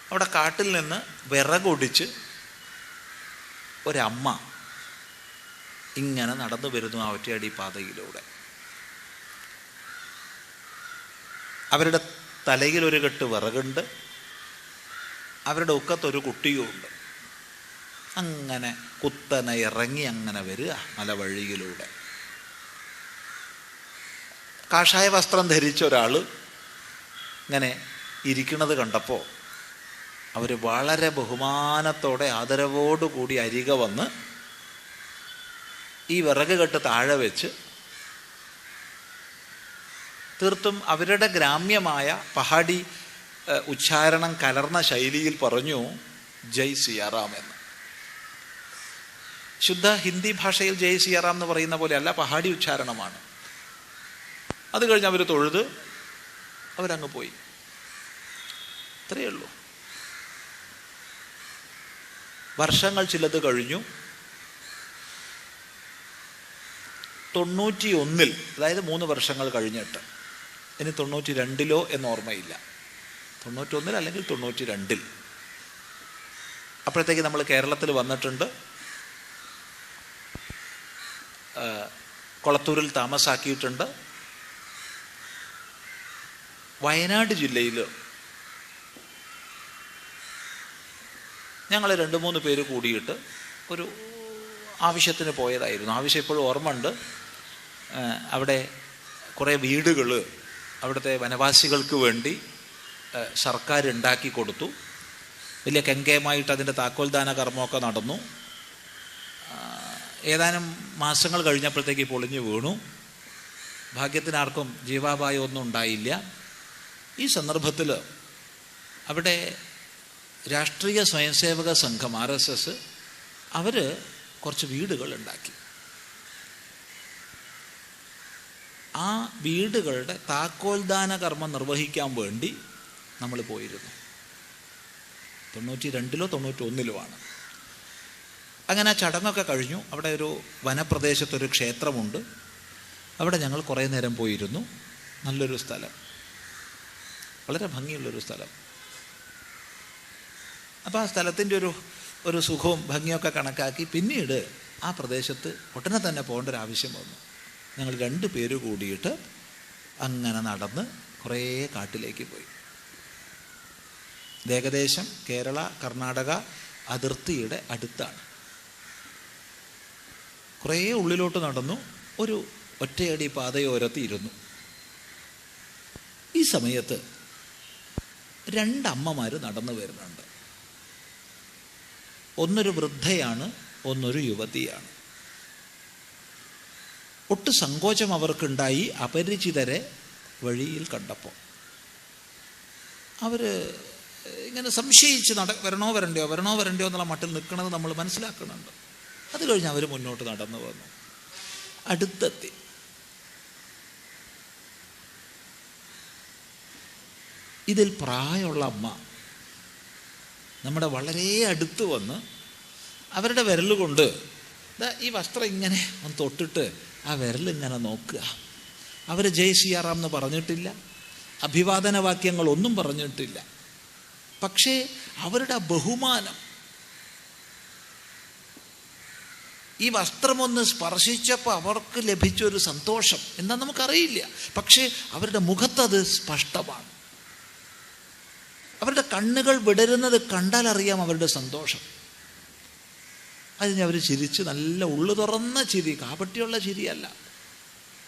അവിടെ കാട്ടിൽ നിന്ന് വിറകൊടിച്ച് ഒരമ്മ ഇങ്ങനെ നടന്നു വരുന്നു ആ ഒറ്റയടി പാതയിലൂടെ. അവരുടെ തലയിൽ ഒരു കെട്ട് വിറകുണ്ട്, അവരുടെ ഒക്കത്തൊരു കുട്ടിയുമുണ്ട്. അങ്ങനെ കുത്തനെ ഇറങ്ങി അങ്ങനെ വരിക മലവഴിയിലൂടെ. കാഷായ വസ്ത്രം ധരിച്ച ഒരാൾ ഇങ്ങനെ ഇരിക്കുന്നത് കണ്ടപ്പോൾ അവർ വളരെ ബഹുമാനത്തോടെ ആദരവോടുകൂടി അരികെ വന്ന് ഈ വിറക് കെട്ട് താഴെ വെച്ച് തീർത്തും അവരുടെ ഗ്രാമ്യമായ പഹാഡി ഉച്ചാരണം കലർന്ന ശൈലിയിൽ പറഞ്ഞു, ജയ് സിയാറാം എന്ന്. ശുദ്ധ ഹിന്ദി ഭാഷയിൽ ജയ് സിയാറാം എന്ന് പറയുന്ന പോലെയല്ല, പഹാഡി ഉച്ചാരണമാണ്. അത് കഴിഞ്ഞ് അവർ തൊഴുത് അവരങ്ങ് പോയി. ഇത്രയേ ഉള്ളൂ. വർഷങ്ങൾ ചിലത് കഴിഞ്ഞു. 91, അതായത് 3 വർഷങ്ങൾ കഴിഞ്ഞിട്ട്, ഇനി 92 എന്ന് ഓർമ്മയില്ല, 91 അല്ലെങ്കിൽ 92, അപ്പോഴത്തേക്ക് നമ്മൾ കേരളത്തിൽ വന്നിട്ടുണ്ട്. കൊളത്തൂരിൽ താമസാക്കിയിട്ടുണ്ട്. വയനാട് ജില്ലയിൽ ഞങ്ങൾ 2-3 പേര് കൂടിയിട്ട് ഒരു ആവശ്യത്തിന് പോയതായിരുന്നു. ആവശ്യം ഇപ്പോഴും ഓർമ്മ ഉണ്ട്. അവിടെ കുറേ വീടുകൾ അവിടുത്തെ വനവാസികൾക്ക് വേണ്ടി സർക്കാർ ഉണ്ടാക്കി കൊടുത്തു. വലിയ കെങ്കേമായിട്ട് അതിൻ്റെ താക്കോൽദാന കർമ്മമൊക്കെ നടന്നു. ഏതാനും മാസങ്ങൾ കഴിഞ്ഞപ്പോഴത്തേക്ക് പൊളിഞ്ഞു വീണു. ഭാഗ്യത്തിനാർക്കും ജീവാപായമൊന്നും ഉണ്ടായില്ല. ഈ സന്ദർഭത്തിൽ അവിടെ രാഷ്ട്രീയ സ്വയംസേവക സംഘം RSS അവർ കുറച്ച് വീടുകൾ ഉണ്ടാക്കി. ആ വീടുകളുടെ താക്കോൽദാന കർമ്മം നിർവഹിക്കാൻ വേണ്ടി നമ്മൾ പോയിരുന്നു. 92-ലോ 91-ലോ ആണ്. അങ്ങനെ ആ ചടങ്ങൊക്കെ കഴിഞ്ഞു. അവിടെ ഒരു വനപ്രദേശത്തൊരു ക്ഷേത്രമുണ്ട്. അവിടെ ഞങ്ങൾ കുറേ നേരം പോയിരുന്നു. നല്ലൊരു സ്ഥലം, വളരെ ഭംഗിയുള്ളൊരു സ്ഥലം. അപ്പോൾ ആ സ്ഥലത്തിൻ്റെ ഒരു സുഖവും ഭംഗിയൊക്കെ കണക്കാക്കി പിന്നീട് ആ പ്രദേശത്ത് ഉടനെ തന്നെ പോകേണ്ട ഒരു ആവശ്യം വന്നു. ഞങ്ങൾ 2 പേര് കൂടിയിട്ട് അങ്ങനെ നടന്ന് കുറേ കാട്ടിലേക്ക് പോയി. ഏകദേശം കേരള കർണാടക അതിർത്തിയുടെ അടുത്താണ്. കുറേ ഉള്ളിലോട്ട് നടന്നു. ഒരു ഒറ്റയടി പാതയോരത്ത് ഇരുന്നു. ഈ സമയത്ത് 2 അമ്മമാർ നടന്നു വരുന്നുണ്ട്. ഒന്നൊരു വൃദ്ധയാണ്, ഒന്നൊരു യുവതിയാണ്. ഒട്ട് സങ്കോചം അവർക്കുണ്ടായി അപരിചിതരെ വഴിയിൽ കണ്ടപ്പോൾ. അവർ ഇങ്ങനെ സംശയിച്ച് വരണോ വരണ്ടയോ എന്നുള്ള മട്ടിൽ നിൽക്കണത് നമ്മൾ മനസ്സിലാക്കുന്നുണ്ട്. അത് കഴിഞ്ഞ് അവർ മുന്നോട്ട് നടന്നു വന്നു. അടുത്തെത്തി. ഇതിൽ പ്രായമുള്ള അമ്മ നമ്മുടെ വളരെ അടുത്ത് വന്ന് അവരുടെ വിരൽ കൊണ്ട് ഈ വസ്ത്രം ഇങ്ങനെ ഒന്ന് തൊട്ടിട്ട് ആ വിരലിങ്ങനെ നോക്കുക. അവർ ജയ് സിയാറാം എന്ന് പറഞ്ഞിട്ടില്ല, അഭിവാദന വാക്യങ്ങളൊന്നും പറഞ്ഞിട്ടില്ല. പക്ഷേ അവരുടെ ബഹുമാനം, ഈ വസ്ത്രമൊന്ന് സ്പർശിച്ചപ്പോൾ അവർക്ക് ലഭിച്ചൊരു സന്തോഷം എന്താ നമുക്കറിയില്ല. പക്ഷേ അവരുടെ മുഖത്തത് സ്പഷ്ടമാണ്. അവരുടെ കണ്ണുകൾ വിടരുന്നത് കണ്ടാൽ അറിയാം അവരുടെ സന്തോഷം. അതിന് അവർ ചിരിച്ച്, നല്ല ഉള്ളു തുറന്ന ചിരി, കാപട്യമുള്ള ചിരിയല്ല.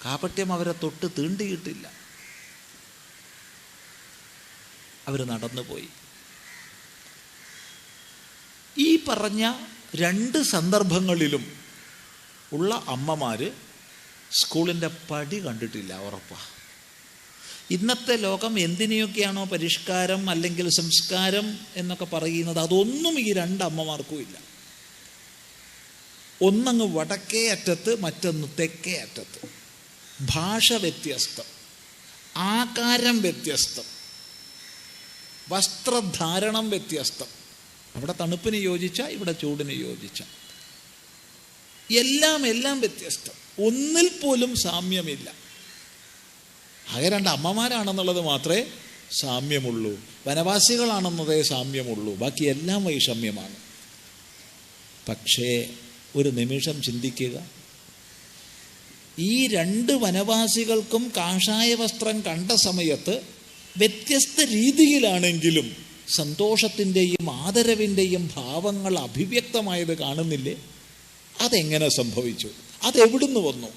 കാപട്യം അവരെ തൊട്ട് തീണ്ടിയിട്ടില്ല. അവർ നടന്നുപോയി. ഈ പറഞ്ഞ 2 സന്ദർഭങ്ങളിലും ഉള്ള അമ്മമാർ സ്കൂളിൻ്റെ പടി കണ്ടിട്ടില്ല, ഉറപ്പാ. ഇന്നത്തെ ലോകം എന്തിനെയൊക്കെയാണോ പരിഷ്കാരം അല്ലെങ്കിൽ സംസ്കാരം എന്നൊക്കെ പറയുന്നത്, അതൊന്നും ഈ 2 അമ്മമാർക്കും ഇല്ല. ഒന്നങ്ങ് വടക്കേ അറ്റത്ത്, മറ്റൊന്ന് തെക്കേ അറ്റത്ത്. ഭാഷ വ്യത്യസ്തം, ആകാരം വ്യത്യസ്തം, വസ്ത്രധാരണം വ്യത്യസ്തം. അവിടെ തണുപ്പിന് യോജിച്ച, ഇവിടെ ചൂടിന് യോജിച്ച, എല്ലാം വ്യത്യസ്തം. ഒന്നിൽ പോലും സാമ്യമില്ല. ആകെ 2 അമ്മമാരാണെന്നുള്ളത് മാത്രമേ സാമ്യമുള്ളൂ. വനവാസികളാണെന്നതേ സാമ്യമുള്ളൂ. ബാക്കി എല്ലാം വൈഷമ്യമാണ്. പക്ഷേ ഒരു നിമിഷം ചിന്തിക്കുക, ഈ 2 വനവാസികൾക്കും കാഷായ വസ്ത്രം കണ്ട സമയത്ത് വ്യത്യസ്ത രീതിയിലാണെങ്കിലും സന്തോഷത്തിൻ്റെയും ആദരവിൻ്റെയും ഭാവങ്ങൾ അഭിവ്യക്തമായത് കാണുന്നില്ലേ? അതെങ്ങനെ സംഭവിച്ചു? അതെവിടുന്ന് വന്നു?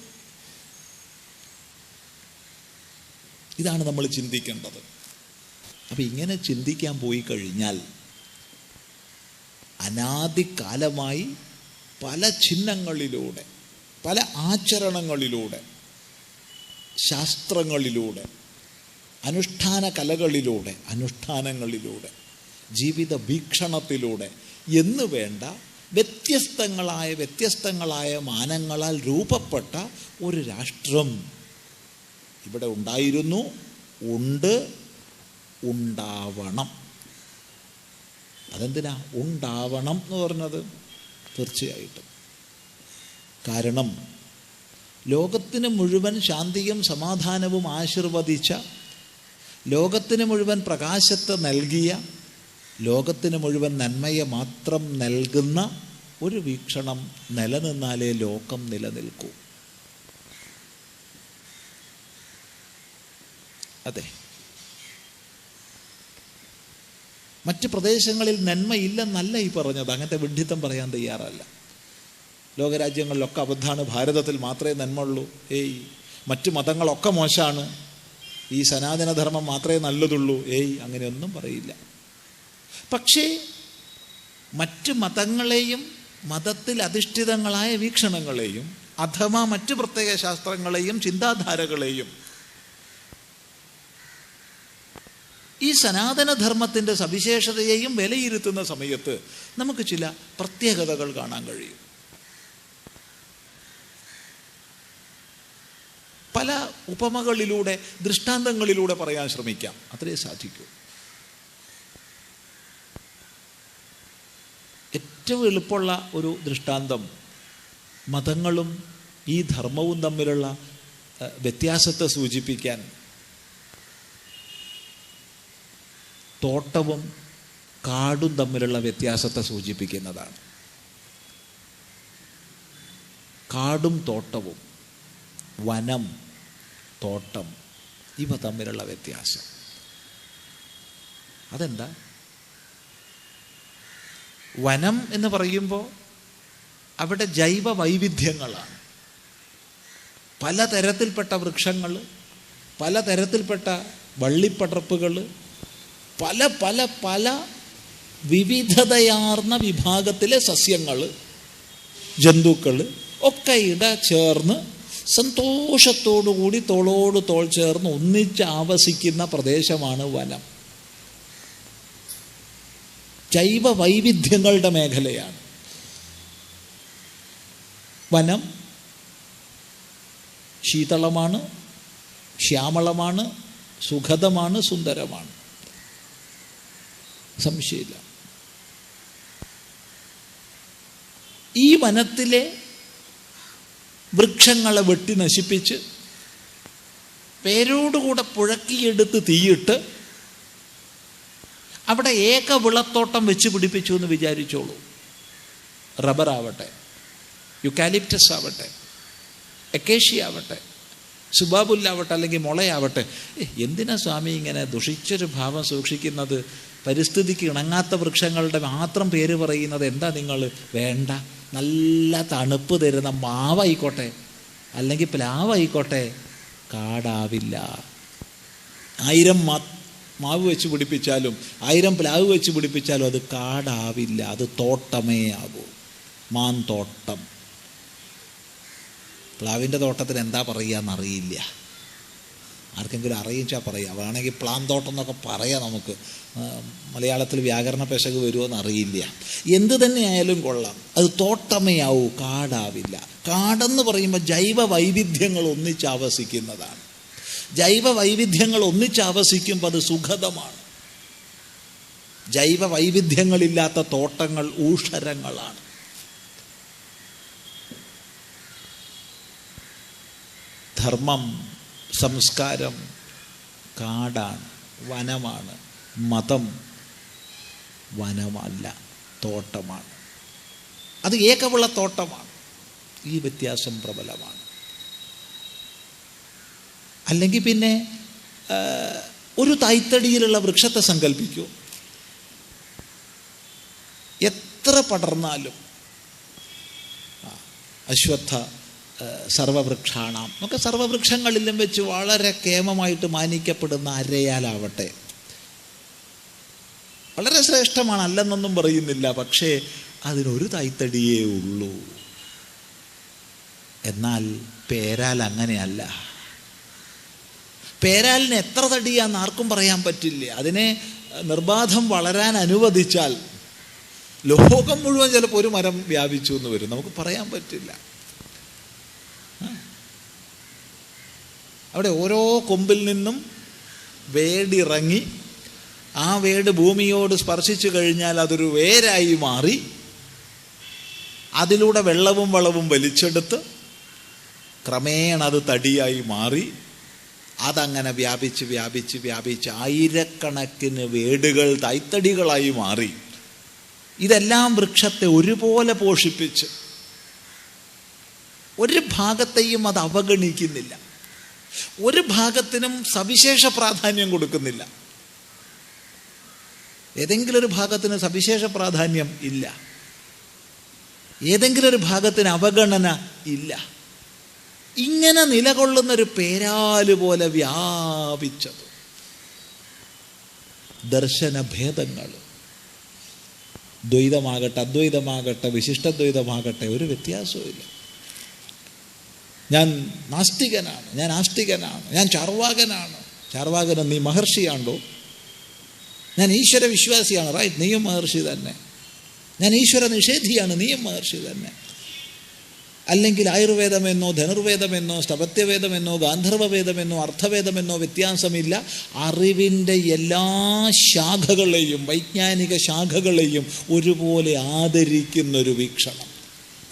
ഇതാണ് നമ്മൾ ചിന്തിക്കേണ്ടത്. അപ്പം ഇങ്ങനെ ചിന്തിക്കാൻ പോയി കഴിഞ്ഞാൽ അനാദികാലമായി പല ചിഹ്നങ്ങളിലൂടെ, പല ആചരണങ്ങളിലൂടെ, ശാസ്ത്രങ്ങളിലൂടെ, അനുഷ്ഠാന കലകളിലൂടെ, അനുഷ്ഠാനങ്ങളിലൂടെ, ജീവിത വീക്ഷണത്തിലൂടെ എന്ന് വേണ്ട വ്യത്യസ്തങ്ങളായ മാനങ്ങളാൽ രൂപപ്പെട്ട ഒരു രാഷ്ട്രം ഇവിടെ ഉണ്ടായിരുന്നു, ഉണ്ട്, ഉണ്ടാവണം. അതെന്തിനാ ഉണ്ടാവണം എന്ന് പറഞ്ഞത്? തീർച്ചയായിട്ടും കാരണം ലോകത്തിന് മുഴുവൻ ശാന്തിയും സമാധാനവും ആശീർവദിച്ച, ലോകത്തിന് മുഴുവൻ പ്രകാശത്തെ നൽകിയ, ലോകത്തിന് മുഴുവൻ നന്മയെ മാത്രം നൽകുന്ന ഒരു വീക്ഷണം നിലനിന്നാലേ ലോകം നിലനിൽക്കൂ. അതെ, മറ്റ് പ്രദേശങ്ങളിൽ നന്മയില്ലെന്നല്ല ഈ പറഞ്ഞത്. അങ്ങനത്തെ വിഡ്ഢിത്തം പറയാൻ തയ്യാറല്ല. ലോകരാജ്യങ്ങളിലൊക്കെ അബദ്ധമാണ്, ഭാരതത്തിൽ മാത്രമേ നന്മ ഉള്ളൂ. മറ്റ് മതങ്ങളൊക്കെ മോശമാണ്, ഈ സനാതനധർമ്മം മാത്രമേ നല്ലതുള്ളൂ. അങ്ങനെയൊന്നും പറയില്ല. പക്ഷേ മറ്റ് മതങ്ങളെയും മതത്തിൽ അധിഷ്ഠിതങ്ങളായ വീക്ഷണങ്ങളെയും അഥവാ മറ്റ് പ്രത്യേക ശാസ്ത്രങ്ങളെയും ചിന്താധാരകളെയും ഈ സനാതനധർമ്മത്തിൻ്റെ സവിശേഷതയെയും വിലയിരുത്തുന്ന സമയത്ത് നമുക്ക് ചില പ്രത്യേകതകൾ കാണാൻ കഴിയും. പല ഉപമകളിലൂടെ, ദൃഷ്ടാന്തങ്ങളിലൂടെ പറയാൻ ശ്രമിക്കാം, അത്രേ സാധിക്കൂ. ഏറ്റവും എളുപ്പമുള്ള ഒരു ദൃഷ്ടാന്തം മതങ്ങളും ഈ ധർമ്മവും തമ്മിലുള്ള വ്യത്യാസത്തെ സൂചിപ്പിക്കാൻ തോട്ടവും കാടും തമ്മിലുള്ള വ്യത്യാസത്തെ സൂചിപ്പിക്കുന്നതാണ്. കാടും തോട്ടവും, വനം, തോട്ടം, ഇവ തമ്മിലുള്ള വ്യത്യാസം അതെന്താ? വനം എന്ന് പറയുമ്പോൾ അവിടെ ജൈവ വൈവിധ്യങ്ങളാണ്. പലതരത്തിൽപ്പെട്ട വൃക്ഷങ്ങൾ, പലതരത്തിൽപ്പെട്ട വള്ളിപ്പടർപ്പുകൾ, പല പല പല വിവിധതയാർന്ന വിഭാഗത്തിലെ സസ്യങ്ങൾ, ജന്തുക്കൾ ഒക്കെ ഇട ചേർന്ന് സന്തോഷത്തോടുകൂടി തോളോട് തോൾ ചേർന്ന് ഒന്നിച്ച് ആവസിക്കുന്ന പ്രദേശമാണ് വനം. ജൈവ വൈവിധ്യങ്ങളുടെ മേഖലയാണ് വനം. ശീതളമാണ്, ശ്യാമളമാണ്, സുഖദമാണ്, സുന്ദരമാണ്, സംശയമില്ല. ഈ വനത്തിലെ വൃക്ഷങ്ങളെ വെട്ടി നശിപ്പിച്ച് പേരോടുകൂടെ പുഴക്കിയെടുത്ത് തീയിട്ട് അവിടെ ഏകവിളത്തോട്ടം വെച്ച് പിടിപ്പിച്ചു എന്ന് വിചാരിച്ചോളൂ. റബ്ബറാവട്ടെ, യുക്കാലിപ്റ്റസ് ആവട്ടെ, എക്കേഷ്യ ആവട്ടെ, സുബാബുല്ലാവട്ടെ, അല്ലെങ്കിൽ മുളയാവട്ടെ. എന്തിനാ സ്വാമി ഇങ്ങനെ ദുഷിച്ചൊരു ഭാവം സൂക്ഷിക്കുന്നത്? പരിസ്ഥിതിക്ക് ഇണങ്ങാത്ത വൃക്ഷങ്ങളുടെ മാത്രം പേര് പറയുന്നത് എന്താ നിങ്ങൾ? വേണ്ട, നല്ല തണുപ്പ് തരുന്ന മാവായിക്കോട്ടെ, അല്ലെങ്കിൽ പ്ലാവായിക്കോട്ടെ, കാടാവില്ല. 1000 മാവ് വെച്ച് പിടിപ്പിച്ചാലും 1000 പ്ലാവ് വെച്ച് പിടിപ്പിച്ചാലും അത് കാടാവില്ല, അത് തോട്ടമേ ആകൂ. മാന്തോട്ടം. പ്ലാവിൻ്റെ തോട്ടത്തിന് എന്താ പറയുക എന്നറിയില്ല. ആർക്കെങ്കിലും അറിയിച്ചാൽ പറയാം. വേണമെങ്കിൽ പ്ലാൻ തോട്ടം എന്നൊക്കെ പറയാം. നമുക്ക് മലയാളത്തിൽ വ്യാകരണ പെശക് വരുമോ എന്നറിയില്ല. എന്ത് തന്നെയായാലും കൊള്ളാം, അത് തോട്ടമേ ആവൂ, കാടാവില്ല. കാടെന്ന് പറയുമ്പോൾ ജൈവ വൈവിധ്യങ്ങൾ ഒന്നിച്ചാവസിക്കുന്നതാണ്. ജൈവ വൈവിധ്യങ്ങൾ ഒന്നിച്ചാവസിക്കുമ്പോൾ അത് സുഖദമാണ്. ജൈവ വൈവിധ്യങ്ങളില്ലാത്ത തോട്ടങ്ങൾ ഊഷരങ്ങളാണ്. ധർമ്മം, സംസ്കാരം കാടാണ്, വനമാണ്. മതം വനമല്ല, തോട്ടമാണ്. അത് ഏകവിള തോട്ടമാണ്. ഈ വ്യത്യാസം പ്രബലമാണ്. അല്ലെങ്കിൽ പിന്നെ ഒരു തൈത്തടിയിലുള്ള വൃക്ഷത്തെ സങ്കല്പിക്കൂ. എത്ര പടർന്നാലും അശ്വത്ഥ സർവവൃക്ഷാണാം നമുക്ക് സർവവൃക്ഷങ്ങളിലും വെച്ച് വളരെ കേമമായിട്ട് മാനിക്കപ്പെടുന്ന അരയാലാവട്ടെ, വളരെ ശ്രേഷ്ഠമാണ്, അല്ലെന്നൊന്നും പറയുന്നില്ല. പക്ഷേ അതിനൊരു തൈത്തടിയേ ഉള്ളൂ. എന്നാൽ പേരാൽ അങ്ങനെയല്ല. പേരാലിന് എത്ര തടിയാന്ന് ആർക്കും പറയാൻ പറ്റില്ല. അതിനെ നിർബാധം വളരാൻ അനുവദിച്ചാൽ ലോകം മുഴുവൻ ചിലപ്പോൾ ഒരു മരം വ്യാപിച്ചു എന്ന് വരും. നമുക്ക് പറയാൻ പറ്റില്ല. അവിടെ ഓരോ കൊമ്പിൽ നിന്നും വേടിറങ്ങി ആ വേട് ഭൂമിയോട് സ്പർശിച്ചു കഴിഞ്ഞാൽ അതൊരു വേരായി മാറി അതിലൂടെ വെള്ളവും വളവും വലിച്ചെടുത്ത് ക്രമേണ അത് തടിയായി മാറി അതങ്ങനെ വ്യാപിച്ച് വ്യാപിച്ച് വ്യാപിച്ച് ആയിരക്കണക്കിന് വേടുകൾ തൈത്തടികളായി മാറി. ഇതെല്ലാം വൃക്ഷത്തെ ഒരുപോലെ പോഷിപ്പിച്ച് ഒരു ഭാഗത്തെയും അത് അവഗണിക്കുന്നില്ല. ഒരു ഭാഗത്തിനും സവിശേഷ പ്രാധാന്യം കൊടുക്കുന്നില്ല. ഏതെങ്കിലും ഒരു ഭാഗത്തിന് സവിശേഷ പ്രാധാന്യം ഇല്ല, ഏതെങ്കിലും ഒരു ഭാഗത്തിന് അവഗണന ഇല്ല. ഇങ്ങനെ നിലകൊള്ളുന്നൊരു പേരാല് പോലെ വ്യാപിച്ചത്. ദർശനഭേദങ്ങൾ, ദ്വൈതമാകട്ടെ അദ്വൈതമാകട്ടെ വിശിഷ്ടദ്വൈതമാകട്ടെ, ഒരു വ്യത്യാസവുമില്ല. ഞാൻ നാസ്തികനാണ്, ഞാൻ ആസ്തികനാണ്, ഞാൻ ചാർവാകനാണ്. ചാർവാകൻ നീ മഹർഷിയാണോ? ഞാൻ ഈശ്വര വിശ്വാസിയാണ്, റൈറ്റ്, നീയും മഹർഷി തന്നെ. ഞാൻ ഈശ്വര നിഷേധിയാണ്, നീയും മഹർഷി തന്നെ. അല്ലെങ്കിൽ ആയുർവേദമെന്നോ ധനുർവേദമെന്നോ സ്ഥപത്യവേദമെന്നോ ഗാന്ധർവവേദമെന്നോ അർത്ഥവേദമെന്നോ വ്യത്യാസമില്ല. അറിവിൻ്റെ എല്ലാ ശാഖകളെയും വൈജ്ഞാനിക ശാഖകളെയും ഒരുപോലെ ആദരിക്കുന്നൊരു വീക്ഷണം,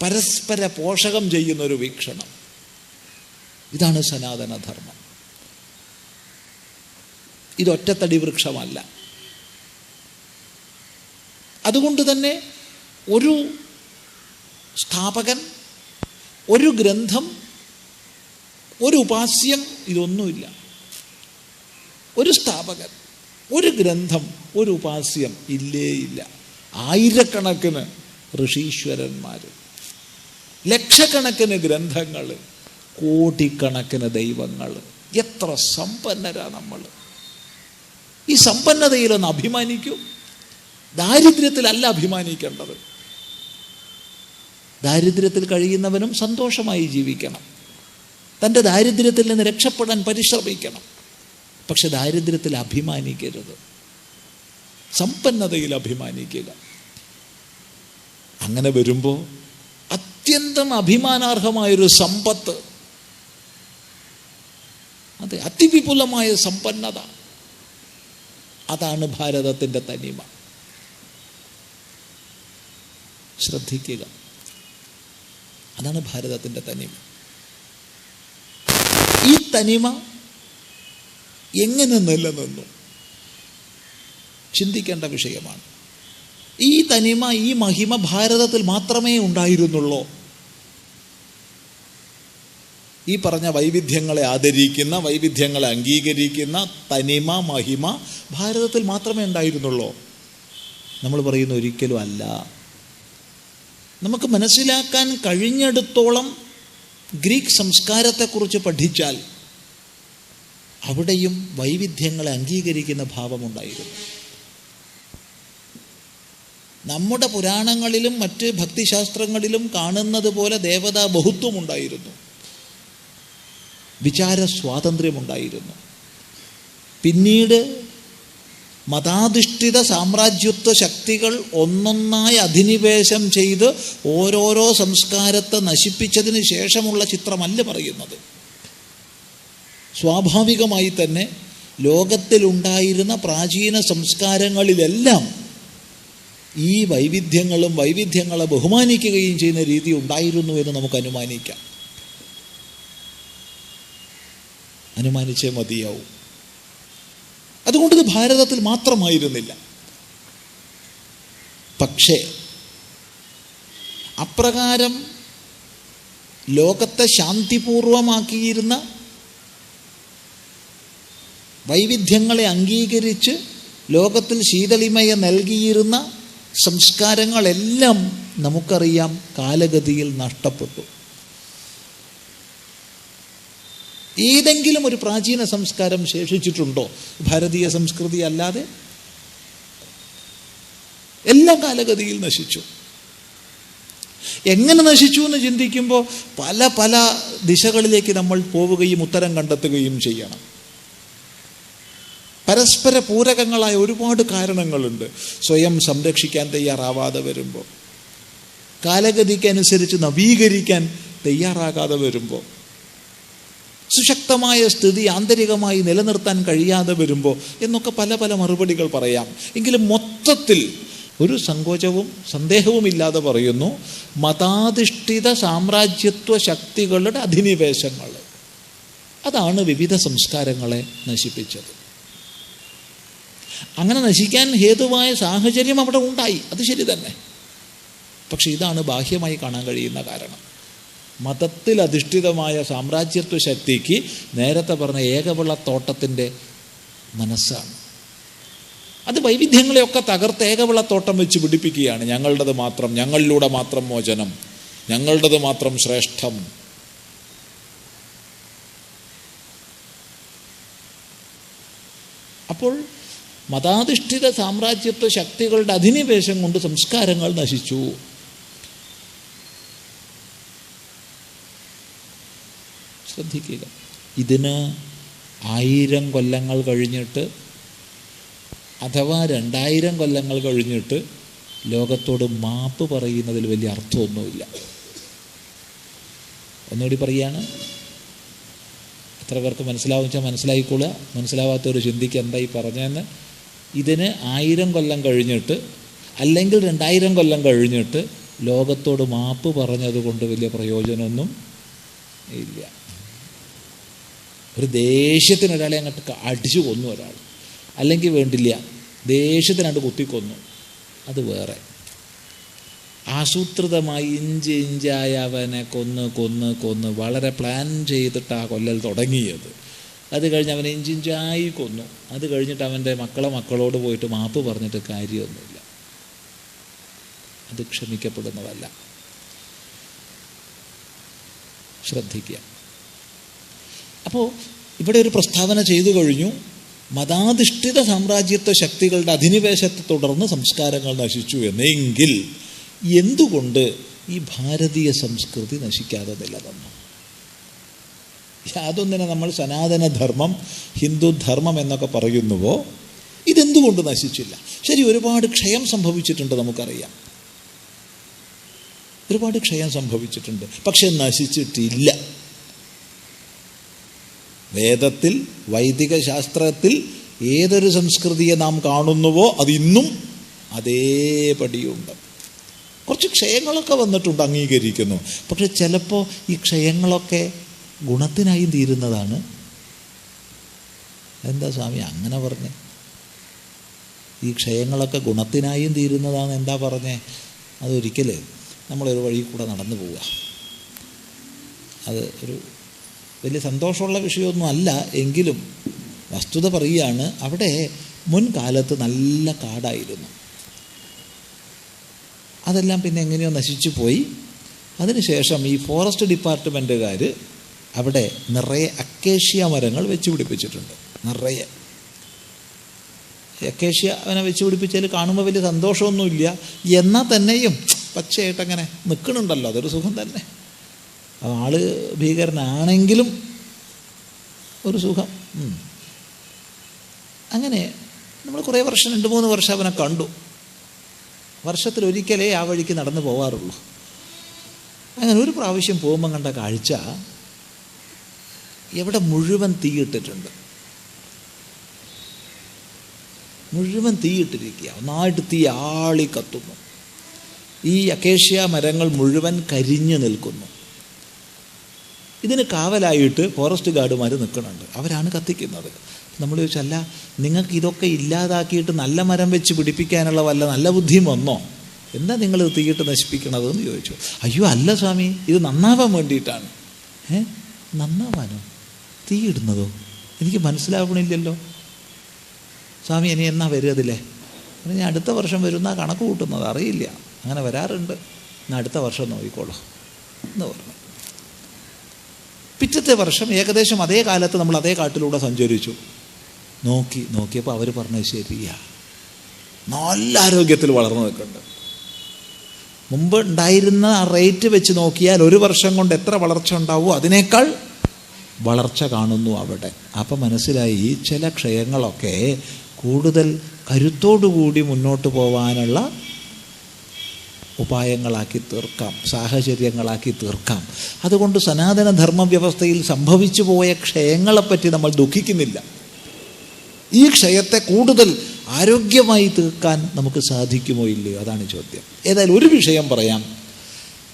പരസ്പര പോഷകം ചെയ്യുന്നൊരു വീക്ഷണം. ഇതാണ് സനാതനധർമ്മം. ഇതൊറ്റത്തടി വൃക്ഷമല്ല. അതുകൊണ്ട് തന്നെ ഒരു സ്ഥാപകൻ, ഒരു ഗ്രന്ഥം, ഒരു ഉപാസ്യം, ഇതൊന്നുമില്ല. ഒരു സ്ഥാപകൻ, ഒരു ഗ്രന്ഥം, ഒരു ഉപാസ്യം ഇല്ലേ ഇല്ല. ആയിരക്കണക്കിന് ഋഷീശ്വരന്മാർ, ലക്ഷക്കണക്കിന് ഗ്രന്ഥങ്ങൾ, കോടിക്കണക്കിന് ദൈവങ്ങൾ. എത്ര സമ്പന്നരാണ് നമ്മൾ! ഈ സമ്പന്നതയിലൊന്ന് അഭിമാനിക്കൂ. ദാരിദ്ര്യത്തിലല്ല അഭിമാനിക്കേണ്ടത്. ദാരിദ്ര്യത്തിൽ കഴിയുന്നവനും സന്തോഷമായി ജീവിക്കണം, തൻ്റെ ദാരിദ്ര്യത്തിൽ നിന്ന് രക്ഷപ്പെടാൻ പരിശ്രമിക്കണം. പക്ഷെ ദാരിദ്ര്യത്തിൽ അഭിമാനിക്കരുത്, സമ്പന്നതയിൽ അഭിമാനിക്കുക. അങ്ങനെ വരുമ്പോൾ അത്യന്തം അഭിമാനാർഹമായൊരു സമ്പത്ത്, അതെ, അതിവിപുലമായ സമ്പന്നത, അതാണ് ഭാരതത്തിൻ്റെ തനിമ. ശ്രദ്ധിക്കുക, അതാണ് ഭാരതത്തിൻ്റെ തനിമ. ഈ തനിമ എങ്ങനെ നിലനിന്നു ചിന്തിക്കേണ്ട വിഷയമാണ്. ഈ തനിമ, ഈ മഹിമ ഭാരതത്തിൽ മാത്രമേ ഉണ്ടായിരുന്നുള്ളൂ. ഈ പറഞ്ഞ വൈവിധ്യങ്ങളെ ആദരിക്കുന്ന, വൈവിധ്യങ്ങളെ അംഗീകരിക്കുന്ന തനിമ, മഹിമ ഭാരതത്തിൽ മാത്രമേ ഉണ്ടായിരുന്നുള്ളൂ. നമ്മൾ പറയുന്ന ഒരിക്കലും അല്ല. നമുക്ക് മനസ്സിലാക്കാൻ കഴിഞ്ഞിടത്തോളം ഗ്രീക്ക് സംസ്കാരത്തെക്കുറിച്ച് പഠിച്ചാൽ അവിടെയും വൈവിധ്യങ്ങളെ അംഗീകരിക്കുന്ന ഭാവമുണ്ടായിരുന്നു. നമ്മുടെ പുരാണങ്ങളിലും മറ്റ് ഭക്തിശാസ്ത്രങ്ങളിലും കാണുന്നത് പോലെ ദേവതാ ബഹുത്വം ഉണ്ടായിരുന്നു, വിചാര സ്വാതന്ത്ര്യമുണ്ടായിരുന്നു. പിന്നീട് മതാധിഷ്ഠിത സാമ്രാജ്യത്വ ശക്തികൾ ഒന്നൊന്നായി അധിനിവേശം ചെയ്ത് ഓരോരോ സംസ്കാരത്തെ നശിപ്പിച്ചതിന് ശേഷമുള്ള ചിത്രമല്ല പറയുന്നത്. സ്വാഭാവികമായി തന്നെ ലോകത്തിലുണ്ടായിരുന്ന പ്രാചീന സംസ്കാരങ്ങളിലെല്ലാം ഈ വൈവിധ്യങ്ങളും വൈവിധ്യങ്ങളെ ബഹുമാനിക്കുകയും ചെയ്യുന്ന രീതി ഉണ്ടായിരുന്നു എന്ന് നമുക്ക് അനുമാനിച്ചേ മതിയാവും. അതുകൊണ്ട് ഇത് ഭാരതത്തിൽ മാത്രമായിരുന്നില്ല. പക്ഷേ അപ്രകാരം ലോകത്തെ ശാന്തിപൂർവമാക്കിയിരുന്ന, വൈവിധ്യങ്ങളെ അംഗീകരിച്ച് ലോകത്തിൽ ശീതളിമയെ നൽകിയിരുന്ന സംസ്കാരങ്ങളെല്ലാം നമുക്കറിയാം കാലഗതിയിൽ നഷ്ടപ്പെട്ടു. ഏതെങ്കിലും ഒരു പ്രാചീന സംസ്കാരം ശേഷിച്ചിട്ടുണ്ടോ ഭാരതീയ സംസ്കൃതി അല്ലാതെ? എല്ലാം കാലഗതിയിൽ നശിച്ചു. എങ്ങനെ നശിച്ചു എന്ന് ചിന്തിക്കുമ്പോൾ പല പല ദിശകളിലേക്ക് നമ്മൾ പോവുകയും ഉത്തരം കണ്ടെത്തുകയും ചെയ്യണം. പരസ്പര പൂരകങ്ങളായ ഒരുപാട് കാരണങ്ങളുണ്ട്. സ്വയം സംരക്ഷിക്കാൻ തയ്യാറാവാതെ വരുമ്പോൾ, കാലഗതിക്കനുസരിച്ച് നവീകരിക്കാൻ തയ്യാറാകാതെ വരുമ്പോൾ, സുശക്തമായ സ്ഥിതി ആന്തരികമായി നിലനിർത്താൻ കഴിയാതെ വരുമ്പോൾ എന്നൊക്കെ പല പല മറുപടികൾ പറയാം. എങ്കിലും മൊത്തത്തിൽ ഒരു സങ്കോചവും സന്ദേഹവും ഇല്ലാതെ പറയുന്നു, മതാധിഷ്ഠിത സാമ്രാജ്യത്വ ശക്തികളുടെ അധിനിവേശങ്ങൾ അതാണ് വിവിധ സംസ്കാരങ്ങളെ നശിപ്പിച്ചത്. അങ്ങനെ നശിക്കാൻ ഹേതുവായ സാഹചര്യം അവിടെ ഉണ്ടായി, അത് ശരി തന്നെ. പക്ഷെ ഇതാണ് ബാഹ്യമായി കാണാൻ കഴിയുന്ന കാരണം. മതത്തിൽ അധിഷ്ഠിതമായ സാമ്രാജ്യത്വ ശക്തിക്ക് നേരത്തെ പറഞ്ഞ ഏകവിളത്തോട്ടത്തിൻ്റെ മനസ്സാണ്. അത് വൈവിധ്യങ്ങളെയൊക്കെ തകർത്ത് ഏകവിളത്തോട്ടം വെച്ച് പിടിപ്പിക്കുകയാണ്. ഞങ്ങളുടേത് മാത്രം, ഞങ്ങളിലൂടെ മാത്രം മോചനം, ഞങ്ങളുടേത് മാത്രം ശ്രേഷ്ഠം. അപ്പോൾ മതാധിഷ്ഠിത സാമ്രാജ്യത്വ ശക്തികളുടെ അധിനിവേശം കൊണ്ട് സംസ്കാരങ്ങൾ നശിച്ചു. ശ്രദ്ധിക്കുക, ഇതിന് 1000 കൊല്ലങ്ങൾ കഴിഞ്ഞിട്ട് അഥവാ 2000 കൊല്ലങ്ങൾ കഴിഞ്ഞിട്ട് ലോകത്തോട് മാപ്പ് പറയുന്നതിൽ വലിയ അർത്ഥമൊന്നുമില്ല. ഒന്നുകൂടി പറയാണ്, എത്ര പേർക്ക് മനസ്സിലാവും വെച്ചാൽ മനസ്സിലായിക്കൊള്ളുക, മനസ്സിലാവാത്തവർ ചിന്തിക്കുക എന്തായി പറഞ്ഞതെന്ന്. ഇതിന് 1000 കൊല്ലം കഴിഞ്ഞിട്ട് അല്ലെങ്കിൽ 2000 കൊല്ലം കഴിഞ്ഞിട്ട് ലോകത്തോട് മാപ്പ് പറഞ്ഞത് കൊണ്ട് വലിയ പ്രയോജനമൊന്നും ഇല്ല. ഒരു ദേഷ്യത്തിന് ഒരാളെ അങ്ങോട്ട് അടിച്ചു കൊന്നു ഒരാൾ, അല്ലെങ്കിൽ വേണ്ടില്ല ദേഷ്യത്തിനങ്ങോട്ട് കുത്തിക്കൊന്നു, അത് വേറെ. ആസൂത്രിതമായി ഇഞ്ച് ഇഞ്ചായി അവനെ കൊന്ന് വളരെ പ്ലാൻ ചെയ്തിട്ട് ആ കൊല്ലൽ തുടങ്ങിയത്. അത് കഴിഞ്ഞ് അവനെ ഇഞ്ചിഞ്ചായി കൊന്നു. അത് കഴിഞ്ഞിട്ട് അവൻ്റെ മക്കളോട് പോയിട്ട് മാപ്പ് പറഞ്ഞിട്ട് കാര്യമൊന്നുമില്ല. അത് ക്ഷമിക്കപ്പെടുന്നതല്ല. ശ്രദ്ധിക്കുക. അപ്പോൾ ഇവിടെ ഒരു പ്രസ്താവന ചെയ്തു കഴിഞ്ഞു, മതാധിഷ്ഠിത സാമ്രാജ്യത്വ ശക്തികളുടെ അധിനിവേശത്തെ തുടർന്ന് സംസ്കാരങ്ങൾ നശിച്ചു എന്നെങ്കിൽ എന്തുകൊണ്ട് ഈ ഭാരതീയ സംസ്കൃതി നശിക്കാതെ നിലനിന്നു? യാതൊന്നിനെ നമ്മൾ സനാതനധർമ്മം, ഹിന്ദുധർമ്മം എന്നൊക്കെ പറയുന്നുവോ, ഇതെന്തുകൊണ്ട് നശിച്ചില്ല? ശരി, ഒരുപാട് ക്ഷയം സംഭവിച്ചിട്ടുണ്ട്, നമുക്കറിയാം, ഒരുപാട് ക്ഷയം സംഭവിച്ചിട്ടുണ്ട്. പക്ഷെ നശിച്ചിട്ടില്ല. വേദത്തിൽ, വൈദിക ശാസ്ത്രത്തിൽ ഏതൊരു സംസ്കൃതിയെ നാം കാണുന്നുവോ അതിന്നും അതേപടിയുണ്ട്. കുറച്ച് ക്ഷയങ്ങളൊക്കെ വന്നിട്ടുണ്ട്, അംഗീകരിക്കുന്നു. പക്ഷെ ചിലപ്പോൾ ഈ ക്ഷയങ്ങളൊക്കെ ഗുണത്തിനായി തീരുന്നതാണ്. എന്താ സ്വാമി അങ്ങനെ പറഞ്ഞേ? ഈ ക്ഷയങ്ങളൊക്കെ ഗുണത്തിനായും തീരുന്നതാണ് എന്താ പറഞ്ഞേ? അതൊരിക്കൽ നമ്മളൊരു വഴി കൂടെ നടന്നു പോവുക. അത് ഒരു വലിയ സന്തോഷമുള്ള വിഷയമൊന്നും അല്ല, എങ്കിലും വസ്തുത പറയുകയാണ്. അവിടെ മുൻകാലത്ത് നല്ല കാടായിരുന്നു. അതെല്ലാം പിന്നെ എങ്ങനെയോ നശിച്ചു പോയി. അതിനുശേഷം ഈ ഫോറസ്റ്റ് ഡിപ്പാർട്ട്മെൻറ്റുകാർ അവിടെ നിറയെ അക്കേഷ്യ മരങ്ങൾ വെച്ച് പിടിപ്പിച്ചിട്ടുണ്ട്. നിറയെ അക്കേഷ്യ അവനെ വെച്ച് പിടിപ്പിച്ചതിൽ കാണുമ്പോൾ വലിയ സന്തോഷമൊന്നുമില്ല, എന്നാൽ തന്നെയും പച്ചയായിട്ടങ്ങനെ നിൽക്കണുണ്ടല്ലോ, അതൊരു സുഖം തന്നെ. ആള് ഭീകരനാണെങ്കിലും ഒരു സുഖം. അങ്ങനെ നമ്മൾ കുറേ വർഷം, 2-3 വർഷം അവനെ കണ്ടു. വർഷത്തിലൊരിക്കലേ ആ വഴിക്ക് നടന്നു പോവാറുള്ളൂ. അങ്ങനെ ഒരു പ്രാവശ്യം പോകുമ്പം കണ്ട കാഴ്ച, എവിടെ മുഴുവൻ തീയിട്ടിട്ടുണ്ട്, മുഴുവൻ തീയിട്ടിരിക്കുക, ഒന്നായിട്ട് തീ ആളി കത്തുന്നു. ഈ അക്കേഷ്യ മരങ്ങൾ മുഴുവൻ കരിഞ്ഞു നിൽക്കുന്നു. ഇതിന് കാവലായിട്ട് ഫോറസ്റ്റ് ഗാർഡുമാർ നിൽക്കുന്നുണ്ട്, അവരാണ് കത്തിക്കുന്നത്. നമ്മൾ ചോദിച്ചല്ല, നിങ്ങൾക്ക് ഇതൊക്കെ ഇല്ലാതാക്കിയിട്ട് നല്ല മരം വെച്ച് പിടിപ്പിക്കാനുള്ള വല്ല നല്ല ബുദ്ധിയും വന്നോ? എന്താ നിങ്ങൾ തീയിട്ട് നശിപ്പിക്കണതെന്ന് ചോദിച്ചു. അയ്യോ അല്ല സ്വാമി, ഇത് നന്നാവാൻ വേണ്ടിയിട്ടാണ്. നന്നാവാനോ? തീയിടുന്നതോ? എനിക്ക് മനസ്സിലാവണില്ലല്ലോ സ്വാമി. ഇനി എന്നാ വരുന്നതില്ലേ? ഞാൻ അടുത്ത വർഷം വരുന്ന കണക്ക് കൂട്ടുന്നത്, അറിയില്ല, അങ്ങനെ വരാറുണ്ട്. ഞാൻ അടുത്ത വർഷം നോക്കിക്കോളൂ എന്ന് പറഞ്ഞു. പിറ്റത്തെ വർഷം ഏകദേശം അതേ കാലത്ത് നമ്മൾ അതേ കാട്ടിലൂടെ സഞ്ചരിച്ചു. നോക്കിയപ്പോൾ അവർ പറഞ്ഞത് ശരിയാ, നല്ല ആരോഗ്യത്തിൽ വളർന്നു നിൽക്കുന്നുണ്ട്. മുമ്പ് ഉണ്ടായിരുന്ന ആ റേറ്റ് വെച്ച് നോക്കിയാൽ 1 വർഷം കൊണ്ട് എത്ര വളർച്ച ഉണ്ടാവുമോ അതിനേക്കാൾ വളർച്ച കാണുന്നു അവിടെ. അപ്പം മനസ്സിലായി, ചില ക്ഷയങ്ങളൊക്കെ കൂടുതൽ കരുത്തോടുകൂടി മുന്നോട്ട് പോകാനുള്ള ഉപായങ്ങളാക്കി തീർക്കാം, സാഹചര്യങ്ങളാക്കി തീർക്കാം. അതുകൊണ്ട് സനാതന ധർമ്മ വ്യവസ്ഥയിൽ സംഭവിച്ചു പോയ ക്ഷയങ്ങളെപ്പറ്റി നമ്മൾ ദുഃഖിക്കുന്നില്ല. ഈ ക്ഷയത്തെ കൂടുതൽ ആരോഗ്യമായി തീർക്കാൻ നമുക്ക് സാധിക്കുമോ ഇല്ലയോ? അതാണ് ചോദ്യം. ഏതായാലും ഒരു വിഷയം പറയാം.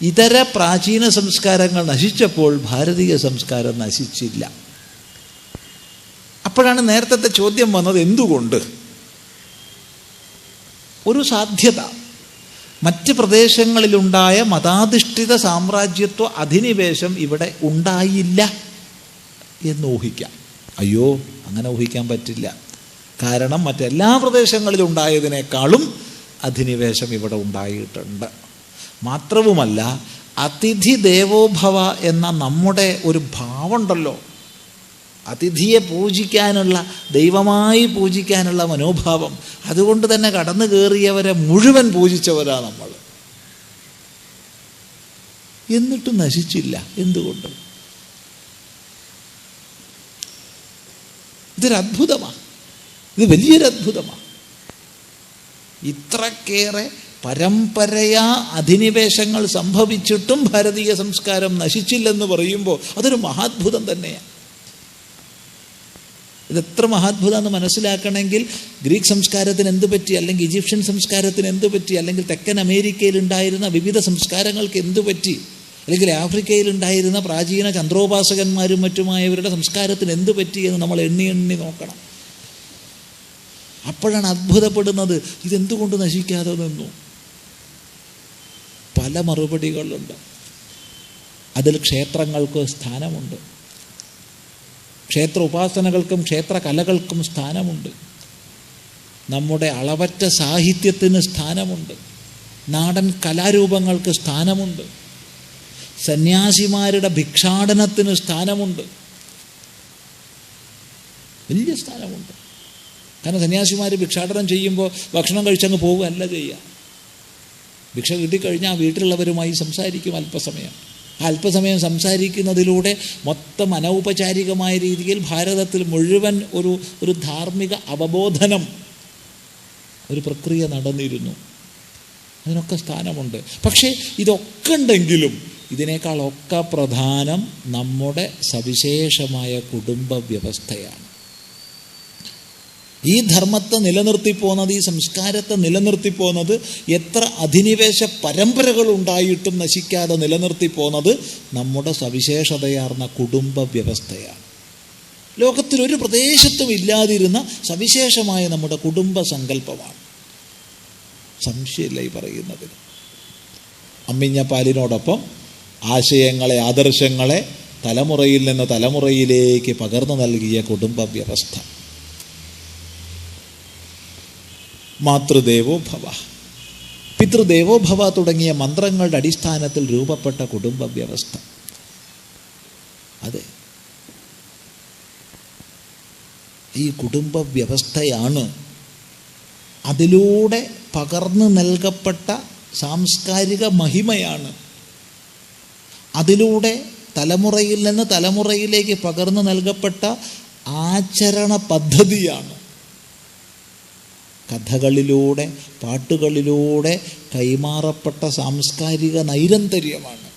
ഇതര പ്രാചീന സംസ്കാരങ്ങൾ നശിച്ചപ്പോൾ ഭാരതീയ സംസ്കാരം നശിച്ചില്ല. അപ്പോഴാണ് നേരത്തെ ചോദ്യം വന്നത്, എന്തുകൊണ്ട്? ഒരു സാധ്യത, മറ്റ് പ്രദേശങ്ങളിലുണ്ടായ മതാധിഷ്ഠിത സാമ്രാജ്യത്വ അധിനിവേശം ഇവിടെ ഉണ്ടായില്ല എന്ന് ഊഹിക്കാം. അയ്യോ, അങ്ങനെ ഊഹിക്കാൻ പറ്റില്ല. കാരണം മറ്റെല്ലാ പ്രദേശങ്ങളിലും ഉണ്ടായതിനേക്കാളും അധിനിവേശം ഇവിടെ ഉണ്ടായിട്ടുണ്ട്. മാത്രവുമല്ല, അതിഥി ദേവോഭവ എന്ന നമ്മുടെ ഒരു ഭാവമുണ്ടല്ലോ, അതിഥിയെ പൂജിക്കാനുള്ള, ദൈവമായി പൂജിക്കാനുള്ള മനോഭാവം, അതുകൊണ്ട് തന്നെ കടന്നു കയറിയവരെ മുഴുവൻ പൂജിച്ചവരാണ് നമ്മൾ. എന്നിട്ടും നശിച്ചില്ല. എന്തുകൊണ്ട്? ഇതൊരത്ഭുതമാണ്. ഇത് വലിയൊരു അത്ഭുതമാണ്. ഇത്രക്കേറെ പരമ്പരയാ അധിനിവേശങ്ങൾ സംഭവിച്ചിട്ടും ഭാരതീയ സംസ്കാരം നശിച്ചില്ലെന്ന് പറയുമ്പോൾ അതൊരു മഹാത്ഭുതം തന്നെയാണ്. ഇതെത്ര മഹാത്ഭുതമെന്ന് മനസ്സിലാക്കണമെങ്കിൽ ഗ്രീക്ക് സംസ്കാരത്തിന് എന്ത് പറ്റി, അല്ലെങ്കിൽ ഈജിപ്ഷ്യൻ സംസ്കാരത്തിന് എന്ത് പറ്റി, അല്ലെങ്കിൽ തെക്കൻ അമേരിക്കയിലുണ്ടായിരുന്ന വിവിധ സംസ്കാരങ്ങൾക്ക് എന്തു പറ്റി, അല്ലെങ്കിൽ ആഫ്രിക്കയിലുണ്ടായിരുന്ന പ്രാചീന ചന്ദ്രോപാസകന്മാരും മറ്റുമായവരുടെ സംസ്കാരത്തിന് എന്തു പറ്റി എന്ന് നമ്മൾ എണ്ണി നോക്കണം. അപ്പോഴാണ് അത്ഭുതപ്പെടുന്നത്, ഇതെന്തുകൊണ്ട് നശിക്കാതെ നിന്നു. പല മറുപടികളുണ്ട്. അതിൽ ക്ഷേത്രങ്ങൾക്ക് സ്ഥാനമുണ്ട്, ക്ഷേത്ര ഉപാസനകൾക്കും ക്ഷേത്ര കലകൾക്കും സ്ഥാനമുണ്ട്, നമ്മുടെ അളവറ്റ സാഹിത്യത്തിന് സ്ഥാനമുണ്ട്, നാടൻ കലാരൂപങ്ങൾക്ക് സ്ഥാനമുണ്ട്, സന്യാസിമാരുടെ ഭിക്ഷാടനത്തിന് സ്ഥാനമുണ്ട്, വലിയ സ്ഥാനമുണ്ട്. കാരണം സന്യാസിമാർ ഭിക്ഷാടനം ചെയ്യുമ്പോൾ ഭക്ഷണം കഴിച്ചങ്ങ് പോവുകയല്ല ചെയ്യുക. ഭിക്ഷ കിട്ടിക്കഴിഞ്ഞാൽ വീട്ടിലുള്ളവരുമായി സംസാരിക്കും അല്പസമയം. ആ അല്പസമയം സംസാരിക്കുന്നതിലൂടെ മൊത്തം അനൗപചാരികമായ രീതിയിൽ ഭാരതത്തിൽ മുഴുവൻ ഒരു ധാർമ്മിക അവബോധനം, ഒരു പ്രക്രിയ നടന്നിരുന്നു. അതിനൊക്കെ സ്ഥാനമുണ്ട്. പക്ഷേ ഇതൊക്കെ ഉണ്ടെങ്കിലും ഇതിനേക്കാളൊക്കെ പ്രധാനം നമ്മുടെ സവിശേഷമായ കുടുംബ വ്യവസ്ഥയാണ്. ഈ ധർമ്മത്തെ നിലനിർത്തിപ്പോന്നത്, ഈ സംസ്കാരത്തെ നിലനിർത്തിപ്പോന്നത്, എത്ര അധിനിവേശ പരമ്പരകൾ ഉണ്ടായിട്ടും നശിക്കാതെ നിലനിർത്തിപ്പോന്നത് നമ്മുടെ സവിശേഷതയാർന്ന കുടുംബ വ്യവസ്ഥയാണ്. ലോകത്തിലൊരു പ്രദേശത്തും ഇല്ലാതിരുന്ന സവിശേഷമായ നമ്മുടെ കുടുംബ സങ്കല്പമാണ്. സംശയമില്ല ഈ പറയുന്നതിന്. അമ്മിഞ്ഞ പാലിനോടൊപ്പം ആശയങ്ങളെ, ആദർശങ്ങളെ തലമുറയിൽ നിന്ന് തലമുറയിലേക്ക് പകർന്നു നൽകിയ കുടുംബ വ്യവസ്ഥ. മാതൃദേവോ ഭവ, പിതൃദേവോ ഭവ തുടങ്ങിയ മന്ത്രങ്ങളുടെ അടിസ്ഥാനത്തിൽ രൂപപ്പെട്ട കുടുംബ വ്യവസ്ഥ. അതെ, ഈ കുടുംബ വ്യവസ്ഥയാണ് അതിലൂടെ പകർന്നു നൽകപ്പെട്ട സാംസ്കാരിക മഹിമയാണ്. അതിലൂടെ തലമുറയിൽ നിന്ന് തലമുറയിലേക്ക് പകർന്നു നൽകപ്പെട്ട ആചരണ പദ്ധതിയാണ്. കഥകളിലൂടെ, പാട്ടുകളിലൂടെ കൈമാറപ്പെട്ട സാംസ്കാരിക നൈരന്തര്യമാണ്.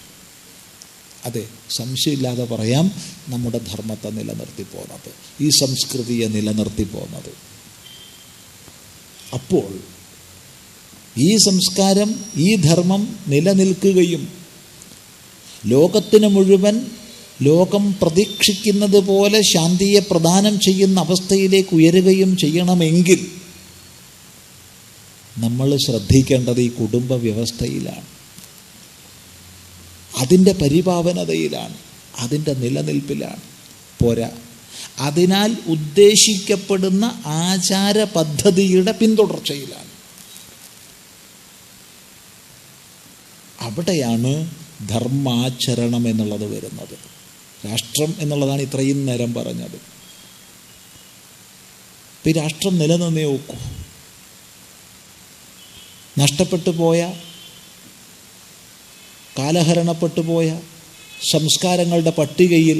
അതെ, സംശയമില്ലാതെ പറയാം, നമ്മുടെ ധർമ്മത്തെ നിലനിർത്തിപ്പോന്നത്, ഈ സംസ്കൃതിയെ നിലനിർത്തിപ്പോന്നത്. അപ്പോൾ ഈ സംസ്കാരം, ഈ ധർമ്മം നിലനിൽക്കുകയും ലോകത്തിന് മുഴുവൻ ലോകം പ്രതീക്ഷിക്കുന്നത് പോലെ ശാന്തിയെ പ്രദാനം ചെയ്യുന്ന അവസ്ഥയിലേക്ക് ഉയരുകയും ചെയ്യണമെങ്കിൽ നമ്മൾ ശ്രദ്ധിക്കേണ്ടത് ഈ കുടുംബ വ്യവസ്ഥയിലാണ്, അതിൻ്റെ പരിപാവനതയിലാണ്, അതിൻ്റെ നിലനിൽപ്പിലാണ്. പോരാ, അതിനാൽ ഉദ്ദേശിക്കപ്പെടുന്ന ആചാര പദ്ധതിയുടെ പിന്തുടർച്ചയിലാണ്. അവിടെയാണ് ധർമാചരണം എന്നുള്ളത് വരുന്നത്. രാഷ്ട്രം എന്നുള്ളതാണ് ഇത്രയും നേരം പറഞ്ഞത്. ഈ രാഷ്ട്രം നിലനിന്നേ നോക്കൂ. നഷ്ടപ്പെട്ടു പോയ, കാലഹരണപ്പെട്ടു പോയ സംസ്കാരങ്ങളുടെ പട്ടികയിൽ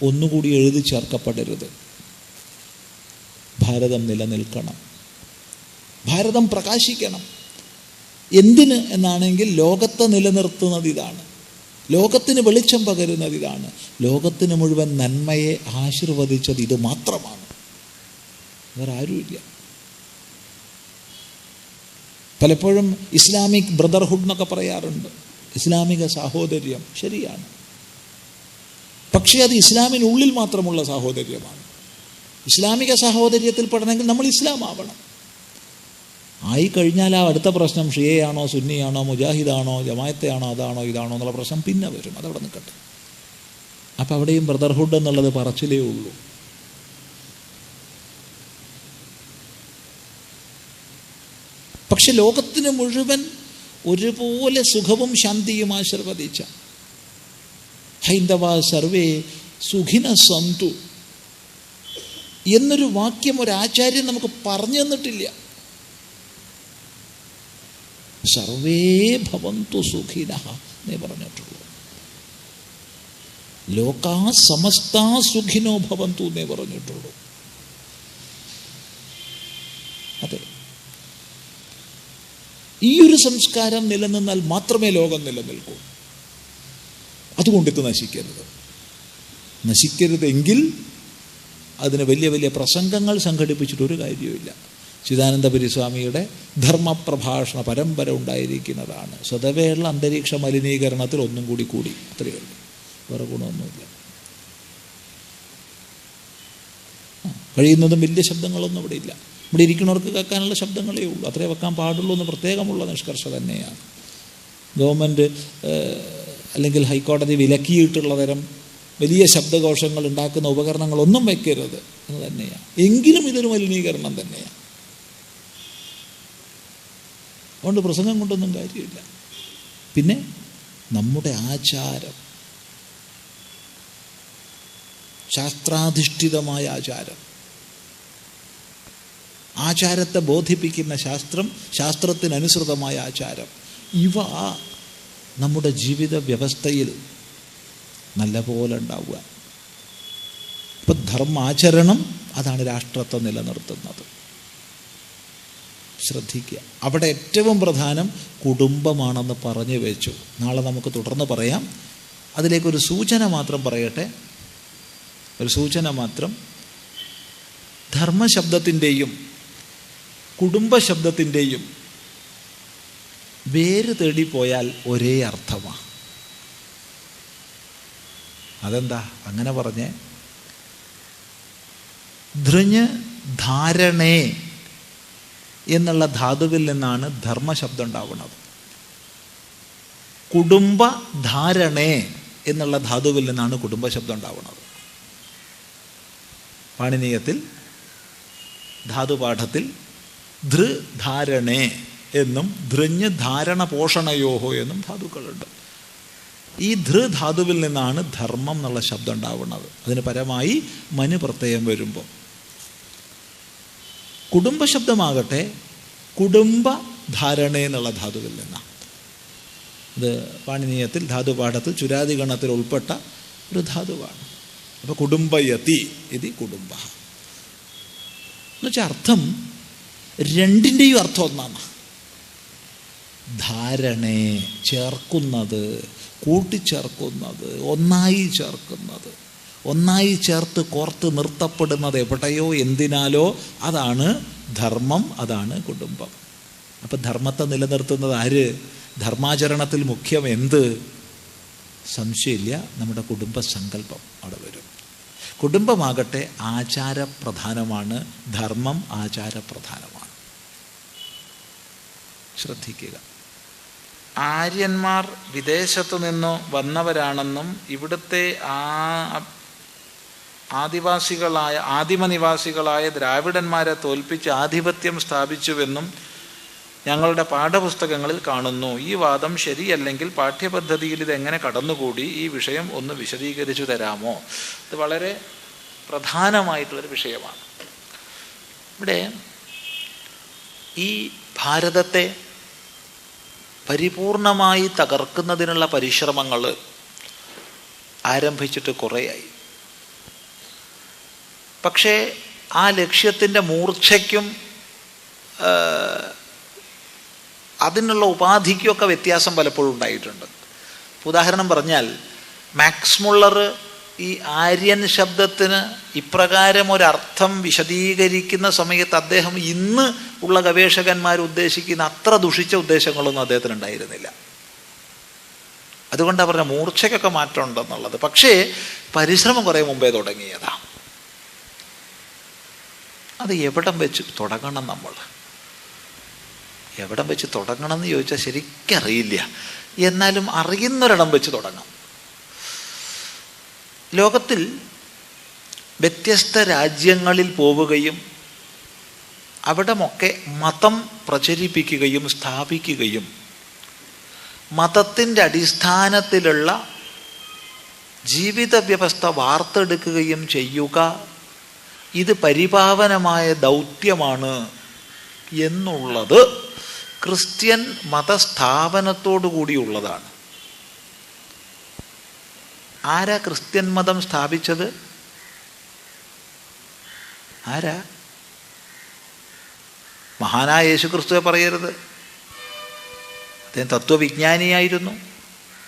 ഒന്നുകൂടി എഴുതി ചേർക്കപ്പെടരുത്. ഭാരതം നിലനിൽക്കണം, ഭാരതം പ്രകാശിക്കണം. എന്തിന് എന്നാണെങ്കിൽ ലോകത്തെ നിലനിർത്തുന്നത് ഇതാണ്, ലോകത്തിന് വെളിച്ചം പകരുന്നത് ഇതാണ്, ലോകത്തിന് മുഴുവൻ നന്മയെ ആശീർവദിച്ചത് ഇത് മാത്രമാണ്, വേറെ ആരുമില്ല. പലപ്പോഴും ഇസ്ലാമിക് ബ്രദർഹുഡ് എന്നൊക്കെ പറയാറുണ്ട്, ഇസ്ലാമിക സാഹോദര്യം. ശരിയാണ്, പക്ഷേ അത് ഇസ്ലാമിനുള്ളിൽ മാത്രമുള്ള സാഹോദര്യമാണ്. ഇസ്ലാമിക സാഹോദര്യത്തിൽ പെടണമെങ്കിൽ നമ്മൾ ഇസ്ലാം ആവണം. ആയിക്കഴിഞ്ഞാൽ ആ അടുത്ത പ്രശ്നം ഷിയയാണോ സുന്നിയാണോ മുജാഹിദാണോ ജമാഅത്താണോ അതാണോ ഇതാണോ എന്നുള്ള പ്രശ്നം പിന്നെ വരും. അതവിടെ നിൽക്കട്ടെ. അപ്പം അവിടെയും ബ്രദർഹുഡ് എന്നുള്ളത് പറച്ചിലേ ഉള്ളൂ. പക്ഷെ ലോകത്തിന് മുഴുവൻ ഒരുപോലെ സുഖവും ശാന്തിയും ആശീർവദിച്ച ഹൈന്ദവ സർവേ സുഖിന സന്തു എന്നൊരു വാക്യം ഒരാചാര്യൻ നമുക്ക് പറഞ്ഞു തന്നിട്ടില്ല. സർവേ ഭവന്തു സുഖിനഃ എന്നേ പറഞ്ഞിട്ടുള്ളൂ. ലോകാ സമസ്താ സുഖിനോ ഭവന്തു എന്നേ പറഞ്ഞിട്ടുള്ളൂ. അതെ, ഈ ഒരു സംസ്കാരം നിലനിന്നാൽ മാത്രമേ ലോകം നിലനിൽക്കൂ. അതുകൊണ്ടിത് നശിക്കരുതെങ്കിൽ അതിന് വലിയ വലിയ പ്രസംഗങ്ങൾ സംഘടിപ്പിച്ചിട്ടൊരു കാര്യവുമില്ല. ചിദാനന്ദപുരി സ്വാമിയുടെ ധർമ്മപ്രഭാഷണ പരമ്പര ഉണ്ടായിരിക്കുന്നതാണ്. സ്വതവേയുള്ള അന്തരീക്ഷ മലിനീകരണത്തിൽ ഒന്നും കൂടി അത്രയേ ഉള്ളൂ. വേറെ ഗുണമൊന്നുമില്ല. കഴിയുന്നതും വലിയ ശബ്ദങ്ങളൊന്നും ഇവിടെ ഇല്ല. ഇവിടെ ഇരിക്കുന്നവർക്ക് കേൾക്കാനുള്ള ശബ്ദങ്ങളേ ഉള്ളൂ. അത്രേ വെക്കാൻ പാടുള്ളൂ എന്ന് പ്രത്യേകമുള്ള നിഷ്കർഷ തന്നെയാണ്. ഗവൺമെൻറ് അല്ലെങ്കിൽ ഹൈക്കോടതി വിലക്കിയിട്ടുള്ള തരം വലിയ ശബ്ദകോശങ്ങൾ ഉണ്ടാക്കുന്ന ഉപകരണങ്ങളൊന്നും വയ്ക്കരുത് എന്ന് തന്നെയാണ്. എങ്കിലും ഇതൊരു മലിനീകരണം തന്നെയാണ്. അതുകൊണ്ട് പ്രസംഗം കൊണ്ടൊന്നും കാര്യമില്ല. പിന്നെ നമ്മുടെ ആചാരം, ശാസ്ത്രാധിഷ്ഠിതമായ ആചാരത്തെ ബോധിപ്പിക്കുന്ന ശാസ്ത്രം, ശാസ്ത്രത്തിനനുസൃതമായ ആചാരം, ഇവ നമ്മുടെ ജീവിത വ്യവസ്ഥയിൽ നല്ല പോലെ ഉണ്ടാവുക. ഇപ്പം ധർമാചരണം അതാണ് രാഷ്ട്രത്തെ നിലനിർത്തുന്നത്. ശ്രദ്ധിക്കുക. അവിടെ ഏറ്റവും പ്രധാനം കുടുംബമാണെന്ന് പറഞ്ഞു വെച്ചു. നാളെ നമുക്ക് തുടർന്ന് പറയാം. അതിലേക്കൊരു സൂചന മാത്രം പറയട്ടെ. ഒരു സൂചന മാത്രം. ധർമ്മശബ്ദത്തിൻ്റെയും കുടുംബശബ്ദത്തിൻ്റെയും വേര് തേടിപ്പോയാൽ ഒരേ അർത്ഥമാണ്. അതെന്താ അങ്ങനെ പറഞ്ഞേ? ധൃഞ്ഞ് ധാരണേ എന്നുള്ള ധാതുവിൽ നിന്നാണ് ധർമ്മശബ്ദം ഉണ്ടാവുന്നത്. കുടുംബ ധാരണേ എന്നുള്ള ധാതുവിൽ നിന്നാണ് കുടുംബശബ്ദം ഉണ്ടാവുന്നത്. പാണിനീയത്തിൽ ധാതുപാഠത്തിൽ ധൃ ധാരണേ എന്നും ധൃഞ്ഞ് ധാരണ പോഷണയോഹോ എന്നും ധാതുക്കളുണ്ട്. ഈ ധൃ ധാതുവിൽ നിന്നാണ് ധർമ്മം എന്നുള്ള ശബ്ദം ഉണ്ടാവുന്നത്. അതിന് പരമായി മനു പ്രത്യയം വരുമ്പോൾ. കുടുംബശബ്ദമാകട്ടെ കുടുംബ ധാരണ എന്നുള്ള ധാതുവിൽ നിന്നാണ്. ഇത് പാണിനീയത്തിൽ ധാതുപാഠത്തിൽ ചുരാദിഗണത്തിൽ ഉൾപ്പെട്ട ഒരു ധാതുവാണ്. അപ്പോൾ കുടുംബയതി ഇത് കുടുംബ എന്നുവെച്ചാൽ അർത്ഥം രണ്ടിൻ്റെയും അർത്ഥം ഒന്നാണ്. ധാരണേ ചേർക്കുന്നത്, കൂട്ടിച്ചേർക്കുന്നത്, ഒന്നായി ചേർക്കുന്നത്, ഒന്നായി ചേർത്ത് കോർത്ത് നിർത്തപ്പെടുന്നത് എവിടെയോ എന്തിനാലോ അതാണ് ധർമ്മം, അതാണ് കുടുംബം. അപ്പം ധർമ്മത്തെ നിലനിർത്തുന്നത് ആര്? ധർമാചരണത്തിൽ മുഖ്യം എന്ത്? സംശയമില്ല, നമ്മുടെ കുടുംബസങ്കല്പം അവിടെ വരും. കുടുംബമാകട്ടെ ആചാരപ്രധാനമാണ്, ധർമ്മം ആചാരപ്രധാനമാണ്. ശ്രദ്ധിക്കുക. ആര്യന്മാർ വിദേശത്തു നിന്നോ വന്നവരാണെന്നും ഇവിടുത്തെ ആദിമനിവാസികളായ ദ്രാവിഡന്മാരെ തോൽപ്പിച്ച് ആധിപത്യം സ്ഥാപിച്ചുവെന്നും ഞങ്ങളുടെ പാഠപുസ്തകങ്ങളിൽ കാണുന്നു. ഈ വാദം ശരിയല്ലെങ്കിൽ പാഠ്യപദ്ധതിയിൽ ഇതെങ്ങനെ കടന്നുകൂടി? ഈ വിഷയം ഒന്ന് വിശദീകരിച്ചു തരാമോ? ഇത് വളരെ പ്രധാനമായിട്ടുള്ളൊരു വിഷയമാണ്. ഇവിടെ ഈ ഭാരതത്തെ പരിപൂർണമായി തകർക്കുന്നതിനുള്ള പരിശ്രമങ്ങൾ ആരംഭിച്ചിട്ട് കുറേയായി. പക്ഷേ ആ ലക്ഷ്യത്തിൻ്റെ മൂർച്ഛയ്ക്കും അതിനുള്ള ഉപാധിക്കുമൊക്കെ വ്യത്യാസം പലപ്പോഴും ഉണ്ടായിട്ടുണ്ട്. ഉദാഹരണം പറഞ്ഞാൽ മാക്സ് മുള്ളർ ഈ ആര്യൻ ശബ്ദത്തിന് ഇപ്രകാരം ഒരർത്ഥം വിശദീകരിക്കുന്ന സമയത്ത് അദ്ദേഹം ഇന്ന് ഉള്ള ഗവേഷകന്മാർ ഉദ്ദേശിക്കുന്ന അത്ര ദുഷിച്ച ഉദ്ദേശങ്ങളൊന്നും അദ്ദേഹത്തിന് ഉണ്ടായിരുന്നില്ല. അതുകൊണ്ടാണ് പറഞ്ഞ മൂർച്ഛയ്ക്കൊക്കെ മാറ്റം ഉണ്ടെന്നുള്ളത്. പക്ഷേ പരിശ്രമം കുറേ മുമ്പേ തുടങ്ങിയതാണ്. അത് എവിടം വെച്ച് തുടങ്ങണം? നമ്മൾ എവിടം വെച്ച് തുടങ്ങണമെന്ന് ചോദിച്ചാൽ ശരിക്കറിയില്ല. എന്നാലും അറിയുന്നൊരിടം വെച്ച് തുടങ്ങാം. ലോകത്തിൽ വ്യത്യസ്ത രാജ്യങ്ങളിൽ പോവുകയും അവിടമൊക്കെ മതം പ്രചരിപ്പിക്കുകയും സ്ഥാപിക്കുകയും മതത്തിൻ്റെ അടിസ്ഥാനത്തിലുള്ള ജീവിത വ്യവസ്ഥ വാർത്തെടുക്കുകയും ചെയ്യുക, ഇത് പരിപാവനമായ ദൗത്യമാണ് എന്നുള്ളത് ക്രിസ്ത്യൻ മതസ്ഥാപനത്തോടു കൂടിയുള്ളതാണ്. ആരാ ക്രിസ്ത്യൻ മതം സ്ഥാപിച്ചത്? ആരാ? മഹാനായ യേശുക്രിസ്തുവെ പറയരുത്. അദ്ദേഹം തത്വവിജ്ഞാനിയായിരുന്നു.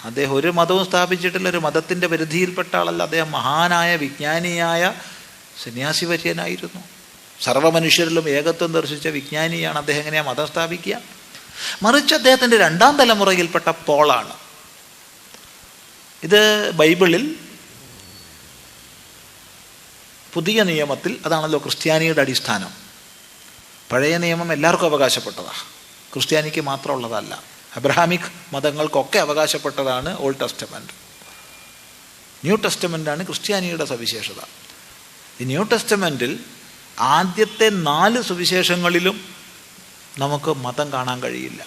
അദ്ദേഹം ഒരു മതവും സ്ഥാപിച്ചിട്ടില്ല, ഒരു മതത്തിൻ്റെ പരിധിയിൽപ്പെട്ട ആളല്ല. അദ്ദേഹം മഹാനായ വിജ്ഞാനിയായ സന്യാസിവര്യനായിരുന്നു. സർവ്വമനുഷ്യരിലും ഏകത്വം ദർശിച്ച വിജ്ഞാനിയാണ് അദ്ദേഹം. എങ്ങനെയാണ് മതം സ്ഥാപിക്കുക? മറിച്ച് അദ്ദേഹത്തിൻ്റെ രണ്ടാം തലമുറയിൽപ്പെട്ട പോളാണ്. ഇത് ബൈബിളിൽ പുതിയ നിയമത്തിൽ അതാണല്ലോ ക്രിസ്ത്യാനിയുടെ അടിസ്ഥാനം. പഴയ നിയമം എല്ലാവർക്കും അവകാശപ്പെട്ടതാണ്, ക്രിസ്ത്യാനിക്ക് മാത്രമുള്ളതല്ല. അബ്രഹാമിക് മതങ്ങൾക്കൊക്കെ അവകാശപ്പെട്ടതാണ് ഓൾഡ് ടെസ്റ്റമെൻറ്റ്. ന്യൂ ടെസ്റ്റമെൻ്റാണ് ക്രിസ്ത്യാനിയുടെ സവിശേഷത. ഈ ന്യൂ ടെസ്റ്റമെൻറ്റിൽ ആദ്യത്തെ 4 സുവിശേഷങ്ങളിലും നമുക്ക് മതം കാണാൻ കഴിയില്ല.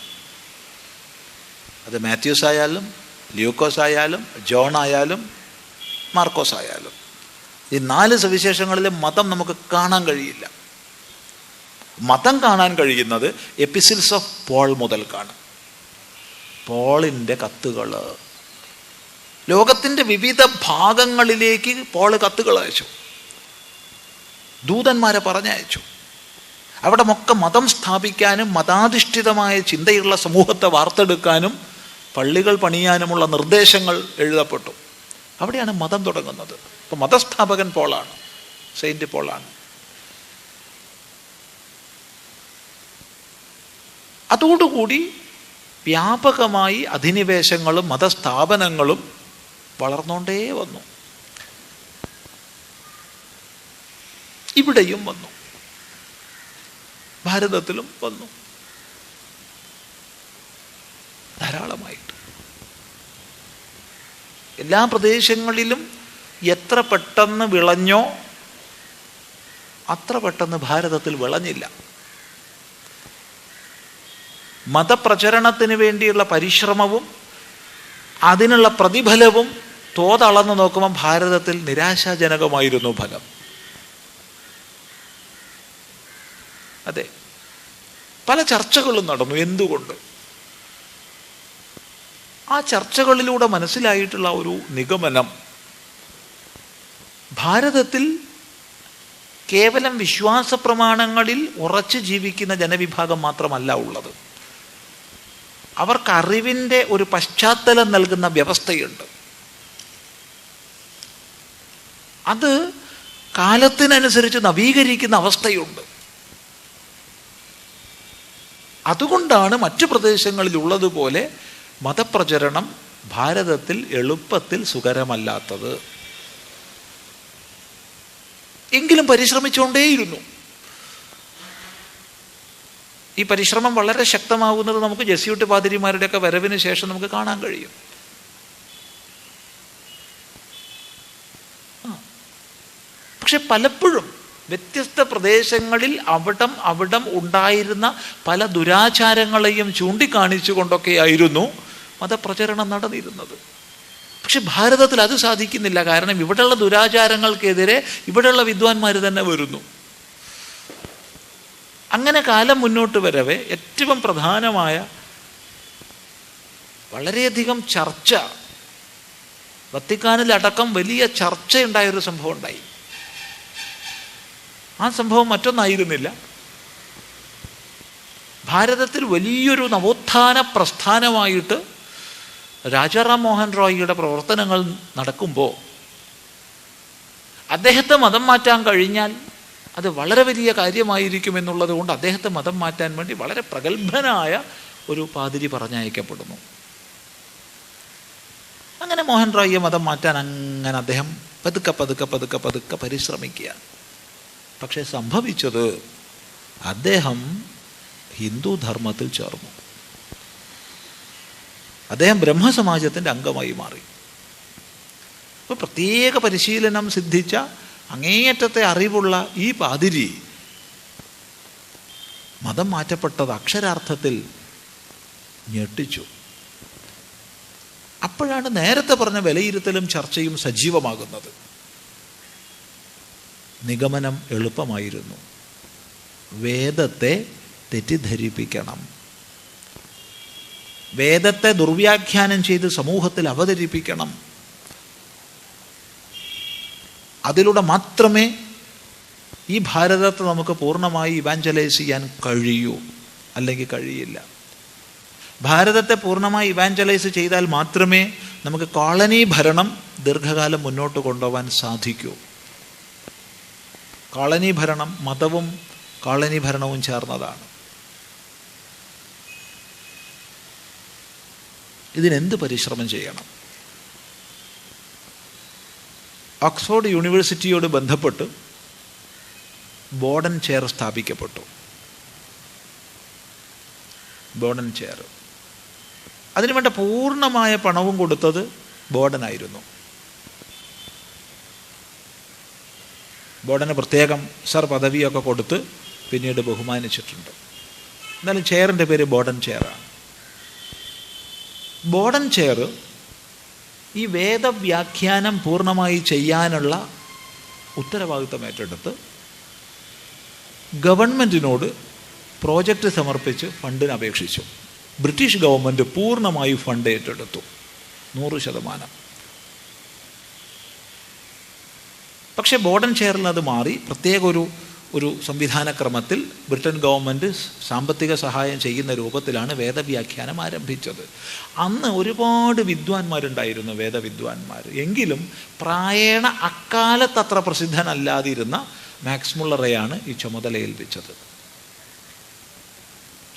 അത് മാത്യൂസ് ആയാലും ലൂക്കോസ് ആയാലും ജോൺ ആയാലും മാർക്കോസ് ആയാലും, ഈ 4 സുവിശേഷങ്ങളിലും മതം നമുക്ക് കാണാൻ കഴിയില്ല. മതം കാണാൻ കഴിയുന്നത് എപ്പിസിൽസ് ഓഫ് പോൾ മുതൽക്കാണ്. പോളിൻ്റെ കത്തുകൾ, ലോകത്തിൻ്റെ വിവിധ ഭാഗങ്ങളിലേക്ക് പോള് കത്തുകൾ അയച്ചു, ദൂതന്മാരെ പറഞ്ഞയച്ചു. അവിടെ ഒക്കെ മതം സ്ഥാപിക്കാനും മതാധിഷ്ഠിതമായ ചിന്തയുള്ള സമൂഹത്തെ വാർത്തെടുക്കാനും പള്ളികൾ പണിയാനുമുള്ള നിർദ്ദേശങ്ങൾ എഴുതപ്പെട്ടു. അവിടെയാണ് മതം തുടങ്ങുന്നത്. അപ്പോൾ മതസ്ഥാപകൻ പോളാണ്, സെയിൻറ്റ് പോളാണ്. അതോടുകൂടി വ്യാപകമായി അധിനിവേശങ്ങളും മതസ്ഥാപനങ്ങളും വളർന്നുകൊണ്ടേ വന്നു. ഇവിടെയും വന്നു, ഭാരതത്തിലും വന്നു ധാരാളമായിട്ട്. എല്ലാ പ്രദേശങ്ങളിലും എത്ര പെട്ടെന്ന് വിളഞ്ഞോ അത്ര പെട്ടെന്ന് ഭാരതത്തിൽ വിളഞ്ഞില്ല. മതപ്രചരണത്തിന് വേണ്ടിയുള്ള പരിശ്രമവും അതിനുള്ള പ്രതിഫലവും തോതളന്ന് നോക്കുമ്പോൾ ഭാരതത്തിൽ നിരാശാജനകമായിരുന്നു ഫലം. അതെ, പല ചർച്ചകളും നടന്നു. എന്തുകൊണ്ട്? ആ ചർച്ചകളിലൂടെ മനസ്സിലായിട്ടുള്ള ഒരു നിഗമനം, ഭാരതത്തിൽ കേവലം വിശ്വാസ പ്രമാണങ്ങളിൽ ഉറച്ചു ജീവിക്കുന്ന ജനവിഭാഗം മാത്രമല്ല ഉള്ളത്. അവർക്ക് അറിവിൻ്റെ ഒരു പശ്ചാത്തലം നൽകുന്ന വ്യവസ്ഥയുണ്ട്. അത് കാലത്തിനനുസരിച്ച് നവീകരിക്കുന്ന അവസ്ഥയുണ്ട്. അതുകൊണ്ടാണ് മറ്റു പ്രദേശങ്ങളിലുള്ളതുപോലെ മതപ്രചരണം ഭാരതത്തിൽ എളുപ്പത്തിൽ സുകരമല്ലാത്തത്. എങ്കിലും പരിശ്രമിച്ചുകൊണ്ടേയിരുന്നു. ഈ പരിശ്രമം വളരെ ശക്തമാകുന്നത് നമുക്ക് ജെസ്യൂട്ട് പാതിരിമാരുടെയൊക്കെ വരവിന് ശേഷം നമുക്ക് കാണാൻ കഴിയും. പക്ഷെ പലപ്പോഴും വ്യത്യസ്ത പ്രദേശങ്ങളിൽ അവിടം ഉണ്ടായിരുന്ന പല ദുരാചാരങ്ങളെയും ചൂണ്ടിക്കാണിച്ചുകൊണ്ടൊക്കെയായിരുന്നു മതപ്രചരണം നടന്നിരുന്നത്. പക്ഷെ ഭാരതത്തിൽ അത് സാധിക്കുന്നില്ല. കാരണം ഇവിടെയുള്ള ദുരാചാരങ്ങൾക്കെതിരെ ഇവിടെയുള്ള വിദ്വാൻമാർ തന്നെ വരുന്നു. അങ്ങനെ കാലം മുന്നോട്ട് വരവേ ഏറ്റവും പ്രധാനമായ വളരെയധികം ചർച്ച, വത്തിക്കാനിലടക്കം വലിയ ചർച്ചയുണ്ടായൊരു സംഭവം ഉണ്ടായി. ആ സംഭവം മറ്റൊന്നായിരുന്നില്ല. ഭാരതത്തിൽ വലിയൊരു നവോത്ഥാന പ്രസ്ഥാനമായിട്ട് രാജാറാം മോഹൻ റോയിയുടെ പ്രവർത്തനങ്ങൾ നടക്കുമ്പോൾ അദ്ദേഹത്തെ മതം മാറ്റാൻ കഴിഞ്ഞാൽ അത് വളരെ വലിയ കാര്യമായിരിക്കുമെന്നുള്ളത് കൊണ്ട് അദ്ദേഹത്തെ മതം മാറ്റാൻ വേണ്ടി വളരെ പ്രഗത്ഭനായ ഒരു പാതിരി പറഞ്ഞയക്കപ്പെടുന്നു. അങ്ങനെ മോഹൻ റോയിയെ മതം മാറ്റാൻ അങ്ങനെ അദ്ദേഹം പതുക്കെ പരിശ്രമിക്കുക. പക്ഷെ സംഭവിച്ചത്, അദ്ദേഹം ഹിന്ദു ധർമ്മത്തിൽ ചേർന്നു. അദ്ദേഹം ബ്രഹ്മസമാജത്തിൻ്റെ അംഗമായി മാറി. അപ്പോൾ പ്രത്യേക പരിശീലനം സിദ്ധിച്ച അങ്ങേയറ്റത്തെ അറിവുള്ള ഈ പാതിരി മതം മാറ്റപ്പെട്ടത് അക്ഷരാർത്ഥത്തിൽ ഞെട്ടിച്ചു. അപ്പോഴാണ് നേരത്തെ പറഞ്ഞ വിലയിരുത്തലും ചർച്ചയും സജീവമാകുന്നത്. നിഗമനം എളുപ്പമായിരുന്നു. വേദത്തെ തെറ്റിദ്ധരിപ്പിക്കണം, വേദത്തെ ദുർവ്യാഖ്യാനം ചെയ്ത് സമൂഹത്തിൽ അവതരിപ്പിക്കണം. അതിലൂടെ മാത്രമേ ഈ ഭാരതത്തെ നമുക്ക് പൂർണ്ണമായി ഇവാഞ്ചലൈസ് ചെയ്യാൻ കഴിയൂ, അല്ലെങ്കിൽ കഴിയില്ല. ഭാരതത്തെ പൂർണ്ണമായി ഇവാഞ്ചലൈസ് ചെയ്താൽ മാത്രമേ നമുക്ക് കോളനി ഭരണം ദീർഘകാലം മുന്നോട്ട് കൊണ്ടുപോകാൻ സാധിക്കൂ. കോളനി ഭരണം മതവും കോളനി ഭരണവും ചേർന്നതാണ്. ഇതിനെന്ത് പരിശ്രമം ചെയ്യണം? ഓക്സ്ഫോർഡ് യൂണിവേഴ്സിറ്റിയോട് ബന്ധപ്പെട്ട് ബോർഡൻ ചെയർ സ്ഥാപിക്കപ്പെട്ടു. ബോർഡൻ ചെയർ, അതിനുവേണ്ട പൂർണ്ണമായ പണവും കൊടുത്തത് ബോർഡനായിരുന്നു. ബോർഡന് പ്രത്യേകം സർ പദവിയൊക്കെ കൊടുത്ത് പിന്നീട് ബഹുമാനിച്ചിട്ടുണ്ട്. എന്നാലും ചെയറിൻ്റെ പേര് ബോർഡൻ ചെയറാണ്. ബോർഡൻ ചെയർ ഈ വേദവ്യാഖ്യാനം പൂർണ്ണമായി ചെയ്യാനുള്ള ഉത്തരവാദിത്തം ഏറ്റെടുത്ത് ഗവൺമെൻറ്റിനോട് പ്രോജക്റ്റ് സമർപ്പിച്ച് ഫണ്ടിന് അപേക്ഷിച്ചു. ബ്രിട്ടീഷ് ഗവൺമെൻറ് പൂർണ്ണമായി ഫണ്ട് ഏറ്റെടുത്തു, 100%. പക്ഷേ ബോർഡൻ ചെയറിൽ അത് മാറി പ്രത്യേക ഒരു സംവിധാനക്രമത്തിൽ ബ്രിട്ടൻ ഗവൺമെൻറ് സാമ്പത്തിക സഹായം ചെയ്യുന്ന രൂപത്തിലാണ് വേദവ്യാഖ്യാനം ആരംഭിച്ചത്. അന്ന് ഒരുപാട് വിദ്വാൻമാരുണ്ടായിരുന്നു, വേദവിദ്വാൻമാർ. എങ്കിലും പ്രായേണ അക്കാലത്ത് അത്ര പ്രസിദ്ധനല്ലാതിരുന്ന മാക്സ് മുള്ളറെയാണ് ഈ ചുമതല ഏൽപ്പിച്ചത്.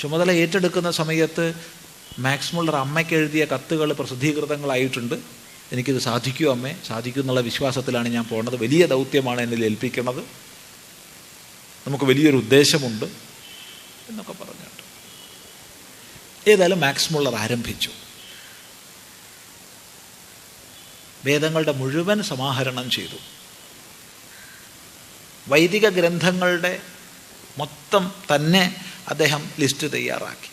ചുമതല ഏറ്റെടുക്കുന്ന സമയത്ത് മാക്സ് മുള്ളർ അമ്മയ്ക്ക് എഴുതിയ കത്തുകൾ പ്രസിദ്ധീകൃതങ്ങളായിട്ടുണ്ട്. എനിക്കിത് സാധിക്കുമോ അമ്മേ? സാധിക്കും എന്നുള്ള വിശ്വാസത്തിലാണ് ഞാൻ പോണത്. വലിയ ദൗത്യമാണ് എന്നിൽ ഏൽപ്പിക്കുന്നത്, നമുക്ക് വലിയൊരു ഉദ്ദേശമുണ്ട് എന്നൊക്കെ പറഞ്ഞിട്ട് ഏതായാലും മാക്സ് മുള്ളർ ആരംഭിച്ചു. വേദങ്ങളുടെ മുഴുവൻ സമാഹരണം ചെയ്തു. വൈദിക ഗ്രന്ഥങ്ങളുടെ മൊത്തം തന്നെ അദ്ദേഹം ലിസ്റ്റ് തയ്യാറാക്കി.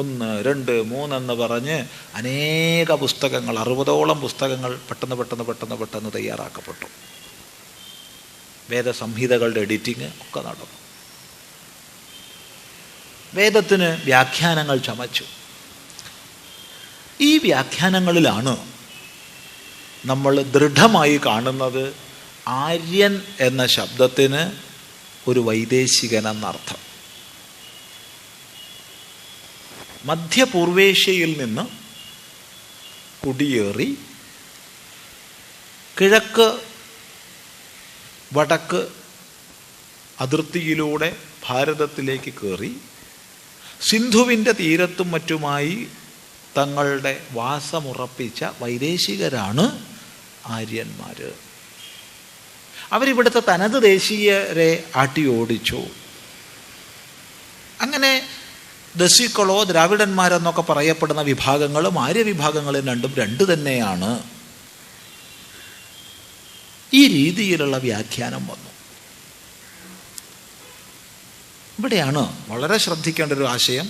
1, 2, 3 എന്ന് പറഞ്ഞ് അനേക പുസ്തകങ്ങൾ, 60ഓളം പുസ്തകങ്ങൾ പെട്ടെന്ന് തയ്യാറാക്കപ്പെട്ടു. വേദസംഹിതകളുടെ എഡിറ്റിങ് ഒക്കെ നടന്നു. വേദത്തിന് വ്യാഖ്യാനങ്ങൾ ചമച്ചു. ഈ വ്യാഖ്യാനങ്ങളിലാണ് നമ്മൾ ദൃഢമായി കാണുന്നത് ആര്യൻ എന്ന ശബ്ദത്തിന് ഒരു വൈദേശികൻ എന്നർത്ഥം. മധ്യപൂർവേഷ്യയിൽ നിന്ന് കുടിയേറി കിഴക്ക് വടക്ക് അതിർത്തിയിലൂടെ ഭാരതത്തിലേക്ക് കയറി സിന്ധുവിൻ്റെ തീരത്തും മറ്റുമായി തങ്ങളുടെ വാസമുറപ്പിച്ച വൈദേശികരാണ് ആര്യന്മാർ. അവരിവിടുത്തെ തനത് ദേശീയരെ ആട്ടി ഓടിച്ചു. അങ്ങനെ ദസിക്കളോ ദ്രാവിഡന്മാരെന്നൊക്കെ പറയപ്പെടുന്ന വിഭാഗങ്ങളും ആര്യവിഭാഗങ്ങളും രണ്ടും രണ്ട് തന്നെയാണ്. ഈ രീതിയിലുള്ള വ്യാഖ്യാനം വന്നു. ഇവിടെയാണ് വളരെ ശ്രദ്ധിക്കേണ്ട ഒരു ആശയം.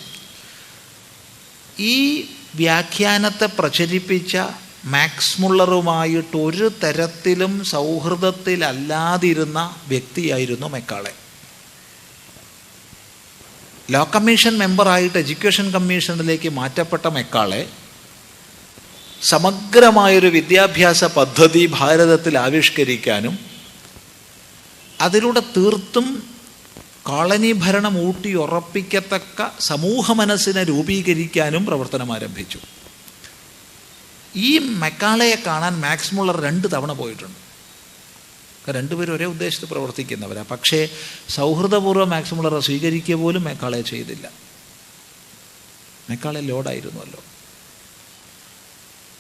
ഈ വ്യാഖ്യാനത്തെ പ്രചരിപ്പിച്ച മാക്സ് മുള്ളറുമായിട്ട് ഒരു തരത്തിലും സൗഹൃദത്തിലല്ലാതിരുന്ന വ്യക്തിയായിരുന്നു മെക്കാളെ. ലോ കമ്മീഷൻ മെമ്പറായിട്ട് എഡ്യൂക്കേഷൻ കമ്മീഷനിലേക്ക് മാറ്റപ്പെട്ട മെക്കാളെ സമഗ്രമായൊരു വിദ്യാഭ്യാസ പദ്ധതി ഭാരതത്തിൽ ആവിഷ്കരിക്കാനും അതിലൂടെ തീർത്തും കോളനി ഭരണം ഊട്ടിയുറപ്പിക്കത്തക്ക സമൂഹ മനസ്സിനെ രൂപീകരിക്കാനും പ്രവർത്തനം ആരംഭിച്ചു. ഈ മെക്കാളയെ കാണാൻ മാക്സ് മുള്ളർ 2 തവണ പോയിട്ടുണ്ട്. രണ്ടുപേരും ഒരേ ഉദ്ദേശത്ത് പ്രവർത്തിക്കുന്നവരാണ്. പക്ഷേ സൗഹൃദപൂർവ്വം മാക്സ് മുള്ളറെ സ്വീകരിക്കുക പോലും മെക്കാളെ ചെയ്തില്ല. മെക്കാളെ ലോഡായിരുന്നുവല്ലോ,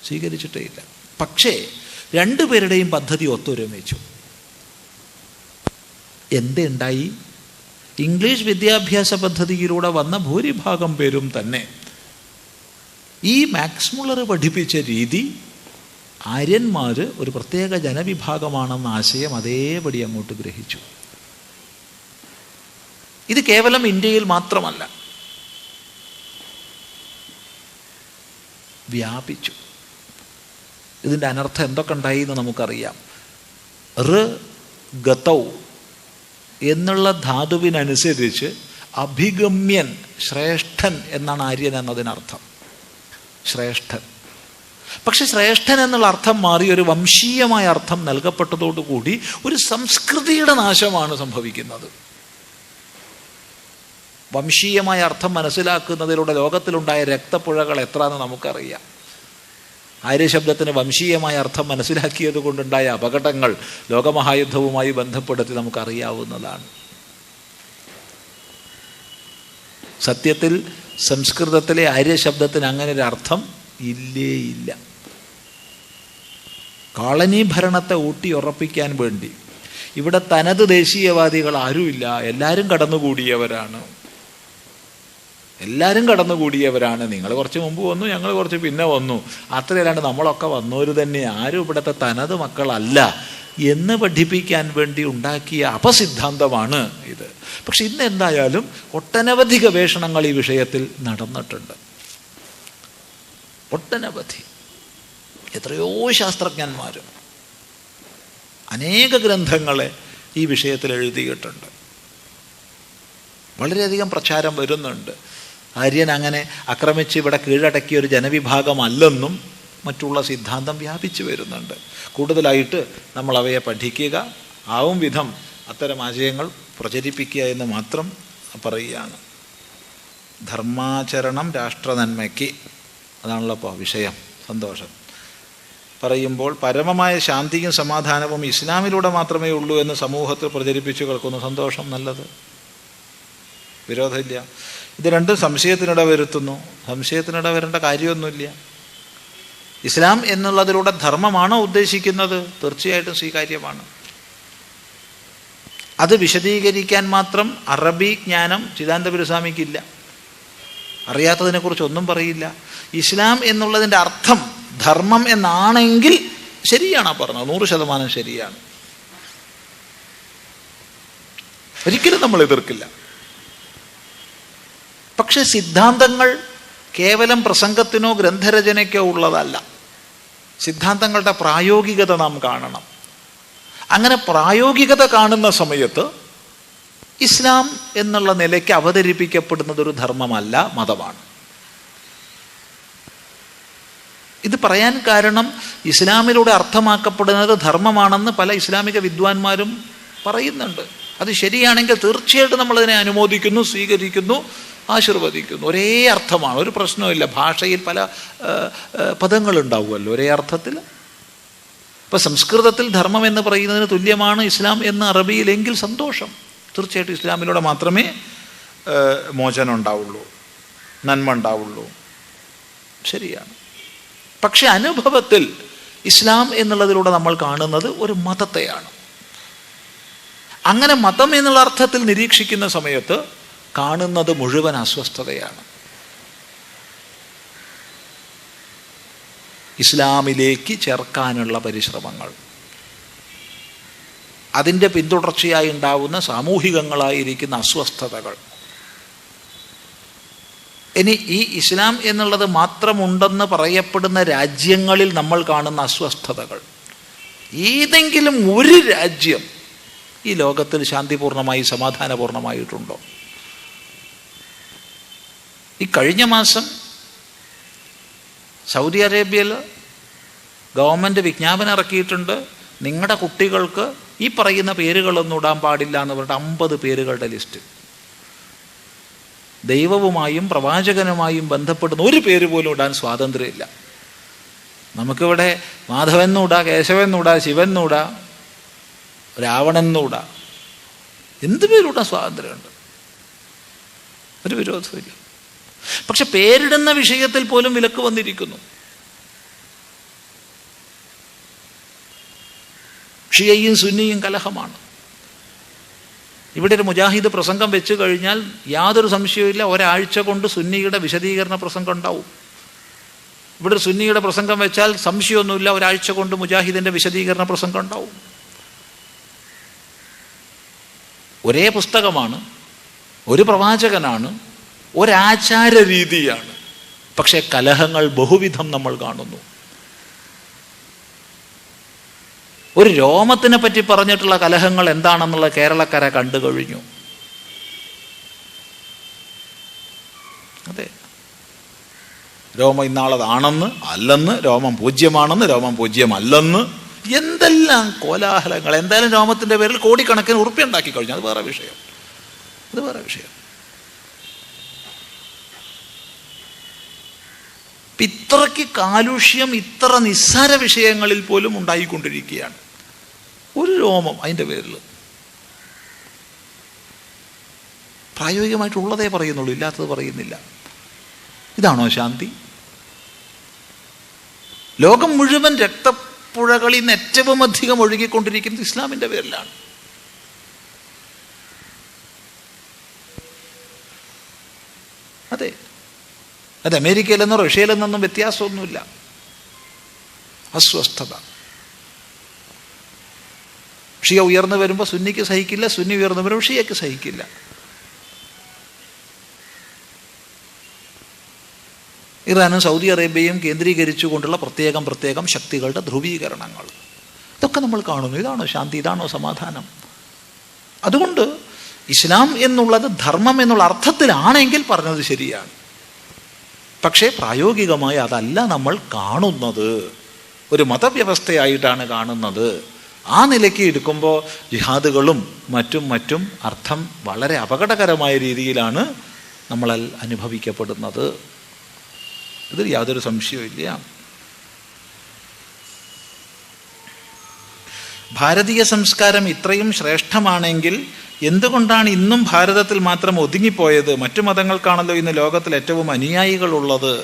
സ്വീകരിച്ചിട്ടേ ഇല്ല. പക്ഷേ രണ്ടുപേരുടെയും പദ്ധതി ഒത്തൊരുമിച്ചു. എന്തുണ്ടായി? ഇംഗ്ലീഷ് വിദ്യാഭ്യാസ പദ്ധതിയിലൂടെ വന്ന ഭൂരിഭാഗം പേരും തന്നെ ഈ മാക്സ് മുള്ളർ പഠിപ്പിച്ച രീതി ആര്യന്മാർ ഒരു പ്രത്യേക ജനവിഭാഗമാണെന്ന ആശയം അതേപടി അങ്ങോട്ട് ഗ്രഹിച്ചു. ഇത് കേവലം ഇന്ത്യയിൽ മാത്രമല്ല, വ്യാപിച്ചു. ഇതിൻ്റെ അനർത്ഥം എന്തൊക്കെ ഉണ്ടായി എന്ന് നമുക്കറിയാം. ഗതൗ എന്നുള്ള ധാതുവിനനുസരിച്ച് അഭിഗമ്യൻ, ശ്രേഷ്ഠൻ എന്നാണ് ആര്യൻ എന്നതിനർത്ഥം. ശ്രേഷ്ഠൻ. പക്ഷെ ശ്രേഷ്ഠൻ എന്നുള്ള അർത്ഥം മാറി ഒരു വംശീയമായ അർത്ഥം നൽകപ്പെട്ടതോടുകൂടി ഒരു സംസ്കൃതിയുടെ നാശമാണ് സംഭവിക്കുന്നത്. വംശീയമായ അർത്ഥം മനസ്സിലാക്കുന്നതിലൂടെ ലോകത്തിലുണ്ടായ രക്തപ്പുഴകൾ എത്രയെന്ന് നമുക്കറിയാം. ആര്യശബ്ദത്തിന് വംശീയമായ അർത്ഥം മനസ്സിലാക്കിയത് കൊണ്ടുണ്ടായ അപകടങ്ങൾ ലോകമഹായുദ്ധവുമായി ബന്ധപ്പെടുത്തി നമുക്കറിയാവുന്നതാണ്. സത്യത്തിൽ സംസ്കൃതത്തിലെ ആര്യശബ്ദത്തിന് അങ്ങനെ ഒരു അർത്ഥം ഇല്ല. കോളനി ഭരണത്തെ ഊട്ടിയുറപ്പിക്കാൻ വേണ്ടി ഇവിടെ തനത് ദേശീയവാദികൾ ആരുമില്ല, എല്ലാവരും കടന്നുകൂടിയവരാണ്. നിങ്ങൾ കുറച്ച് മുമ്പ് വന്നു, ഞങ്ങൾ കുറച്ച് പിന്നെ വന്നു, അത്രയല്ലാണ്ട് നമ്മളൊക്കെ വന്നവര് തന്നെ, ആരും ഇവിടുത്തെ തനത് മക്കളല്ല എന്ന് പഠിപ്പിക്കാൻ വേണ്ടി ഉണ്ടാക്കിയ അപസിദ്ധാന്തമാണ് ഇത്. പക്ഷെ ഇന്ന് എന്തായാലും ഒട്ടനവധി ഗവേഷണങ്ങൾ ഈ വിഷയത്തിൽ നടന്നിട്ടുണ്ട്. ഒട്ടനവധി, എത്രയോ ശാസ്ത്രജ്ഞന്മാരും അനേക ഗ്രന്ഥങ്ങളെ ഈ വിഷയത്തിൽ എഴുതിയിട്ടുണ്ട്. വളരെയധികം പ്രചാരം വരുന്നുണ്ട്. ആര്യൻ അങ്ങനെ ആക്രമിച്ച് ഇവിടെ കീഴടക്കിയ ഒരു ജനവിഭാഗമല്ലെന്നും മറ്റുള്ള സിദ്ധാന്തം വ്യാപിച്ചു വരുന്നുണ്ട്. കൂടുതലായിട്ട് നമ്മൾ അവയെ പഠിക്കുക, ആവും വിധം അത്തരം ആശയങ്ങൾ പ്രചരിപ്പിക്കുക എന്ന് മാത്രം പറയുകയാണ്. ധർമാചരണം രാഷ്ട്രനന്മയ്ക്ക്, അതാണല്ലോ ഇപ്പോൾ വിഷയം. സന്തോഷം. പറയുമ്പോൾ പരമമായ ശാന്തിയും സമാധാനവും ഇസ്ലാമിലൂടെ മാത്രമേ ഉള്ളൂ എന്ന് സമൂഹത്തിൽ പ്രചരിപ്പിച്ചു കേൾക്കുന്നു. സന്തോഷം, നല്ലത്, വിരോധമില്ല. ഇത് രണ്ടും സംശയത്തിനിട വരുത്തുന്നു. സംശയത്തിനിട വരേണ്ട കാര്യമൊന്നുമില്ല. ഇസ്ലാം എന്നുള്ളതിലൂടെ ധർമ്മമാണോ ഉദ്ദേശിക്കുന്നത്? തീർച്ചയായിട്ടും സ്വീകാര്യമാണ്. അത് വിശദീകരിക്കാൻ മാത്രം അറബി ജ്ഞാനം ചിദാനന്ദപുരസ്വാമിക്കില്ല. അറിയാത്തതിനെക്കുറിച്ച് ഒന്നും പറയില്ല. ഇസ്ലാം എന്നുള്ളതിൻ്റെ അർത്ഥം ധർമ്മം എന്നാണെങ്കിൽ ശരിയാണ് പറഞ്ഞത്, 100% ശരിയാണ്. ഒരിക്കലും നമ്മൾ എതിർക്കില്ല. പക്ഷെ സിദ്ധാന്തങ്ങൾ കേവലം പ്രസംഗത്തിനോ ഗ്രന്ഥരചനയ്ക്കോ ഉള്ളതല്ല. സിദ്ധാന്തങ്ങളുടെ പ്രായോഗികത നാം കാണണം. അങ്ങനെ പ്രായോഗികത കാണുന്ന സമയത്ത് ഇസ്ലാം എന്നുള്ള നിലയ്ക്ക് അവതരിപ്പിക്കപ്പെടുന്നത് ഒരു ധർമ്മമല്ല, മതമാണ്. ഇത് പറയാൻ കാരണം ഇസ്ലാമിലൂടെ അർത്ഥമാക്കപ്പെടുന്നത് ധർമ്മമാണെന്ന് പല ഇസ്ലാമിക വിദ്വാൻമാരും പറയുന്നുണ്ട്. അത് ശരിയാണെങ്കിൽ തീർച്ചയായിട്ടും നമ്മളതിനെ അനുമോദിക്കുന്നു, സ്വീകരിക്കുന്നു, ആശീർവദിക്കുന്നു. ഒരേ അർത്ഥമാണ്, ഒരു പ്രശ്നവുമില്ല. ഭാഷയിൽ പല പദങ്ങളുണ്ടാവുമല്ലോ ഒരേ അർത്ഥത്തിൽ. ഇപ്പം സംസ്കൃതത്തിൽ ധർമ്മം എന്ന് പറയുന്നതിന് തുല്യമാണ് ഇസ്ലാം എന്ന് അറബിയിലെങ്കിൽ സന്തോഷം. തീർച്ചയായിട്ടും ഇസ്ലാമിലൂടെ മാത്രമേ മോചനം ഉണ്ടാവുള്ളൂ, നന്മ ഉണ്ടാവുള്ളൂ. ശരിയാണ്. പക്ഷെ അനുഭവത്തിൽ ഇസ്ലാം എന്നുള്ളതിലൂടെ നമ്മൾ കാണുന്നത് ഒരു മതത്തെയാണ്. അങ്ങനെ മതം എന്നുള്ള അർത്ഥത്തിൽ നിരീക്ഷിക്കുന്ന സമയത്ത് കാണുന്നത് മുഴുവൻ അസ്വസ്ഥതയാണ്. ഇസ്ലാമിലേക്ക് ചേർക്കാനുള്ള പരിശ്രമങ്ങൾ, അതിൻ്റെ പിന്തുടർച്ചയായി ഉണ്ടാവുന്ന സാമൂഹികങ്ങളായിരിക്കുന്ന അസ്വസ്ഥതകൾ. ഇനി ഈ ഇസ്ലാം എന്നുള്ളത് മാത്രമുണ്ടെന്ന് പറയപ്പെടുന്ന രാജ്യങ്ങളിൽ നമ്മൾ കാണുന്ന അസ്വസ്ഥതകൾ, ഏതെങ്കിലും ഒരു രാജ്യം ഈ ലോകത്തിൽ ശാന്തിപൂർണമായി സമാധാനപൂർണമായിട്ടുണ്ടോ? ഈ കഴിഞ്ഞ മാസം സൗദി അറേബ്യയിൽ ഗവൺമെൻറ് വിജ്ഞാപനം ഇറക്കിയിട്ടുണ്ട്, നിങ്ങളുടെ കുട്ടികൾക്ക് ഈ പറയുന്ന പേരുകളൊന്നും ഇടാൻ പാടില്ല എന്ന് പറഞ്ഞിട്ട് 50 പേരുകളുടെ ലിസ്റ്റ്. ദൈവവുമായും പ്രവാചകനുമായും ബന്ധപ്പെടുന്ന ഒരു പേര് പോലും ഇടാൻ സ്വാതന്ത്ര്യമില്ല. നമുക്കിവിടെ മാധവെന്നൂടാ, കേശവെന്നൂടാ, ശിവെന്നൂടാ, രാവണനൂടാ, എന്ത് പേരിടാൻ സ്വാതന്ത്ര്യമുണ്ട്, ഒരു വിരോധമില്ല. പക്ഷെ പേരിടുന്ന വിഷയത്തിൽ പോലും വിലക്ക് വന്നിരിക്കുന്നു. ഷിയയും സുന്നിയും കലഹമാണ്. ഇവിടെ ഒരു മുജാഹിദ് പ്രസംഗം വെച്ച് കഴിഞ്ഞാൽ യാതൊരു സംശയവുമില്ല, ഒരാഴ്ച കൊണ്ട് സുന്നിയുടെ വിശദീകരണ പ്രസംഗം ഉണ്ടാവും. ഇവിടെ ഒരു സുന്നിയുടെ പ്രസംഗം വെച്ചാൽ സംശയമൊന്നുമില്ല, ഒരാഴ്ച കൊണ്ട് മുജാഹിദിൻ്റെ വിശദീകരണ പ്രസംഗം ഉണ്ടാവും. ഒരേ പുസ്തകമാണ്, ഒരു പ്രവാചകനാണ്, ഒരാചാര രീതിയാണ്, പക്ഷേ കലഹങ്ങൾ ബഹുവിധം നമ്മൾ കാണുന്നു. ഒരു രോമത്തിനെ പറ്റി പറഞ്ഞിട്ടുള്ള കലഹങ്ങൾ എന്താണെന്നുള്ള കേരളക്കര കണ്ടു കഴിഞ്ഞു. അതെ, രോമം ഇന്നാളതാണെന്ന്, അല്ലെന്ന്, രോമം പൂജ്യമാണെന്ന്, രോമം പൂജ്യമല്ലെന്ന്, എന്തെല്ലാം കോലാഹലങ്ങൾ. എന്തായാലും രോമത്തിൻ്റെ പേരിൽ കോടിക്കണക്കിന് ഉറുപ്പ്യ ഉണ്ടാക്കി കഴിഞ്ഞു. അത് വേറെ വിഷയം. ഇത്രയ്ക്ക് കാലുഷ്യം ഇത്ര നിസ്സാര വിഷയങ്ങളിൽ പോലും ഉണ്ടായിക്കൊണ്ടിരിക്കുകയാണ്. ഒരു രോമം അതിൻ്റെ പേരിൽ. പ്രായോഗികമായിട്ടുള്ളതേ പറയുന്നുള്ളൂ, ഇല്ലാത്തത് പറയുന്നില്ല. ഇതാണോ ശാന്തി? ലോകം മുഴുവൻ രക്തപ്പുഴകളിൽ നിന്ന് ഏറ്റവും അധികം ഒഴുകിക്കൊണ്ടിരിക്കുന്നത് ഇസ്ലാമിൻ്റെ പേരിലാണ്. അതെ, അത് അമേരിക്കയിലെന്നോ റഷ്യയിലെന്നൊന്നും വ്യത്യാസമൊന്നുമില്ല. അസ്വസ്ഥത. ഷിയ ഉയർന്നു വരുമ്പോൾ സുന്നിക്ക് സഹിക്കില്ല, സുന്നി ഉയർന്നു വരുമ്പോൾ ഷിയക്ക് സഹിക്കില്ല. ഇറാനും സൗദി അറേബ്യയും കേന്ദ്രീകരിച്ചുകൊണ്ടുള്ള പ്രത്യേകം ശക്തികളുടെ ധ്രുവീകരണങ്ങൾ, ഇതൊക്കെ നമ്മൾ കാണുന്നു. ഇതാണോ ശാന്തി? ഇതാണോ സമാധാനം? അതുകൊണ്ട് ഇസ്ലാം എന്നുള്ളത് ധർമ്മം എന്നുള്ള അർത്ഥത്തിലാണെങ്കിൽ പറഞ്ഞത് ശരിയാണ്. പക്ഷേ പ്രായോഗികമായി അതല്ല നമ്മൾ കാണുന്നത്. ഒരു മതവ്യവസ്ഥയായിട്ടാണ് കാണുന്നത്. ആ നിലയ്ക്ക് എടുക്കുമ്പോൾ ജിഹാദുകളും മറ്റും അർത്ഥം വളരെ അപകടകരമായ രീതിയിലാണ് നമ്മളാൽ അനുഭവിക്കപ്പെടുന്നത്. ഇതിൽ യാതൊരു സംശയവുമില്ല. ഭാരതീയ സംസ്കാരം ഇത്രയും ശ്രേഷ്ഠമാണെങ്കിൽ എന്തുകൊണ്ടാണ് ഇന്നും ഭാരതത്തിൽ മാത്രം ഒതുങ്ങിപ്പോയത്? മറ്റു മതങ്ങൾക്കാണല്ലോ ഇന്ന് ലോകത്തിൽ ഏറ്റവും അനുയായികളുള്ളത്.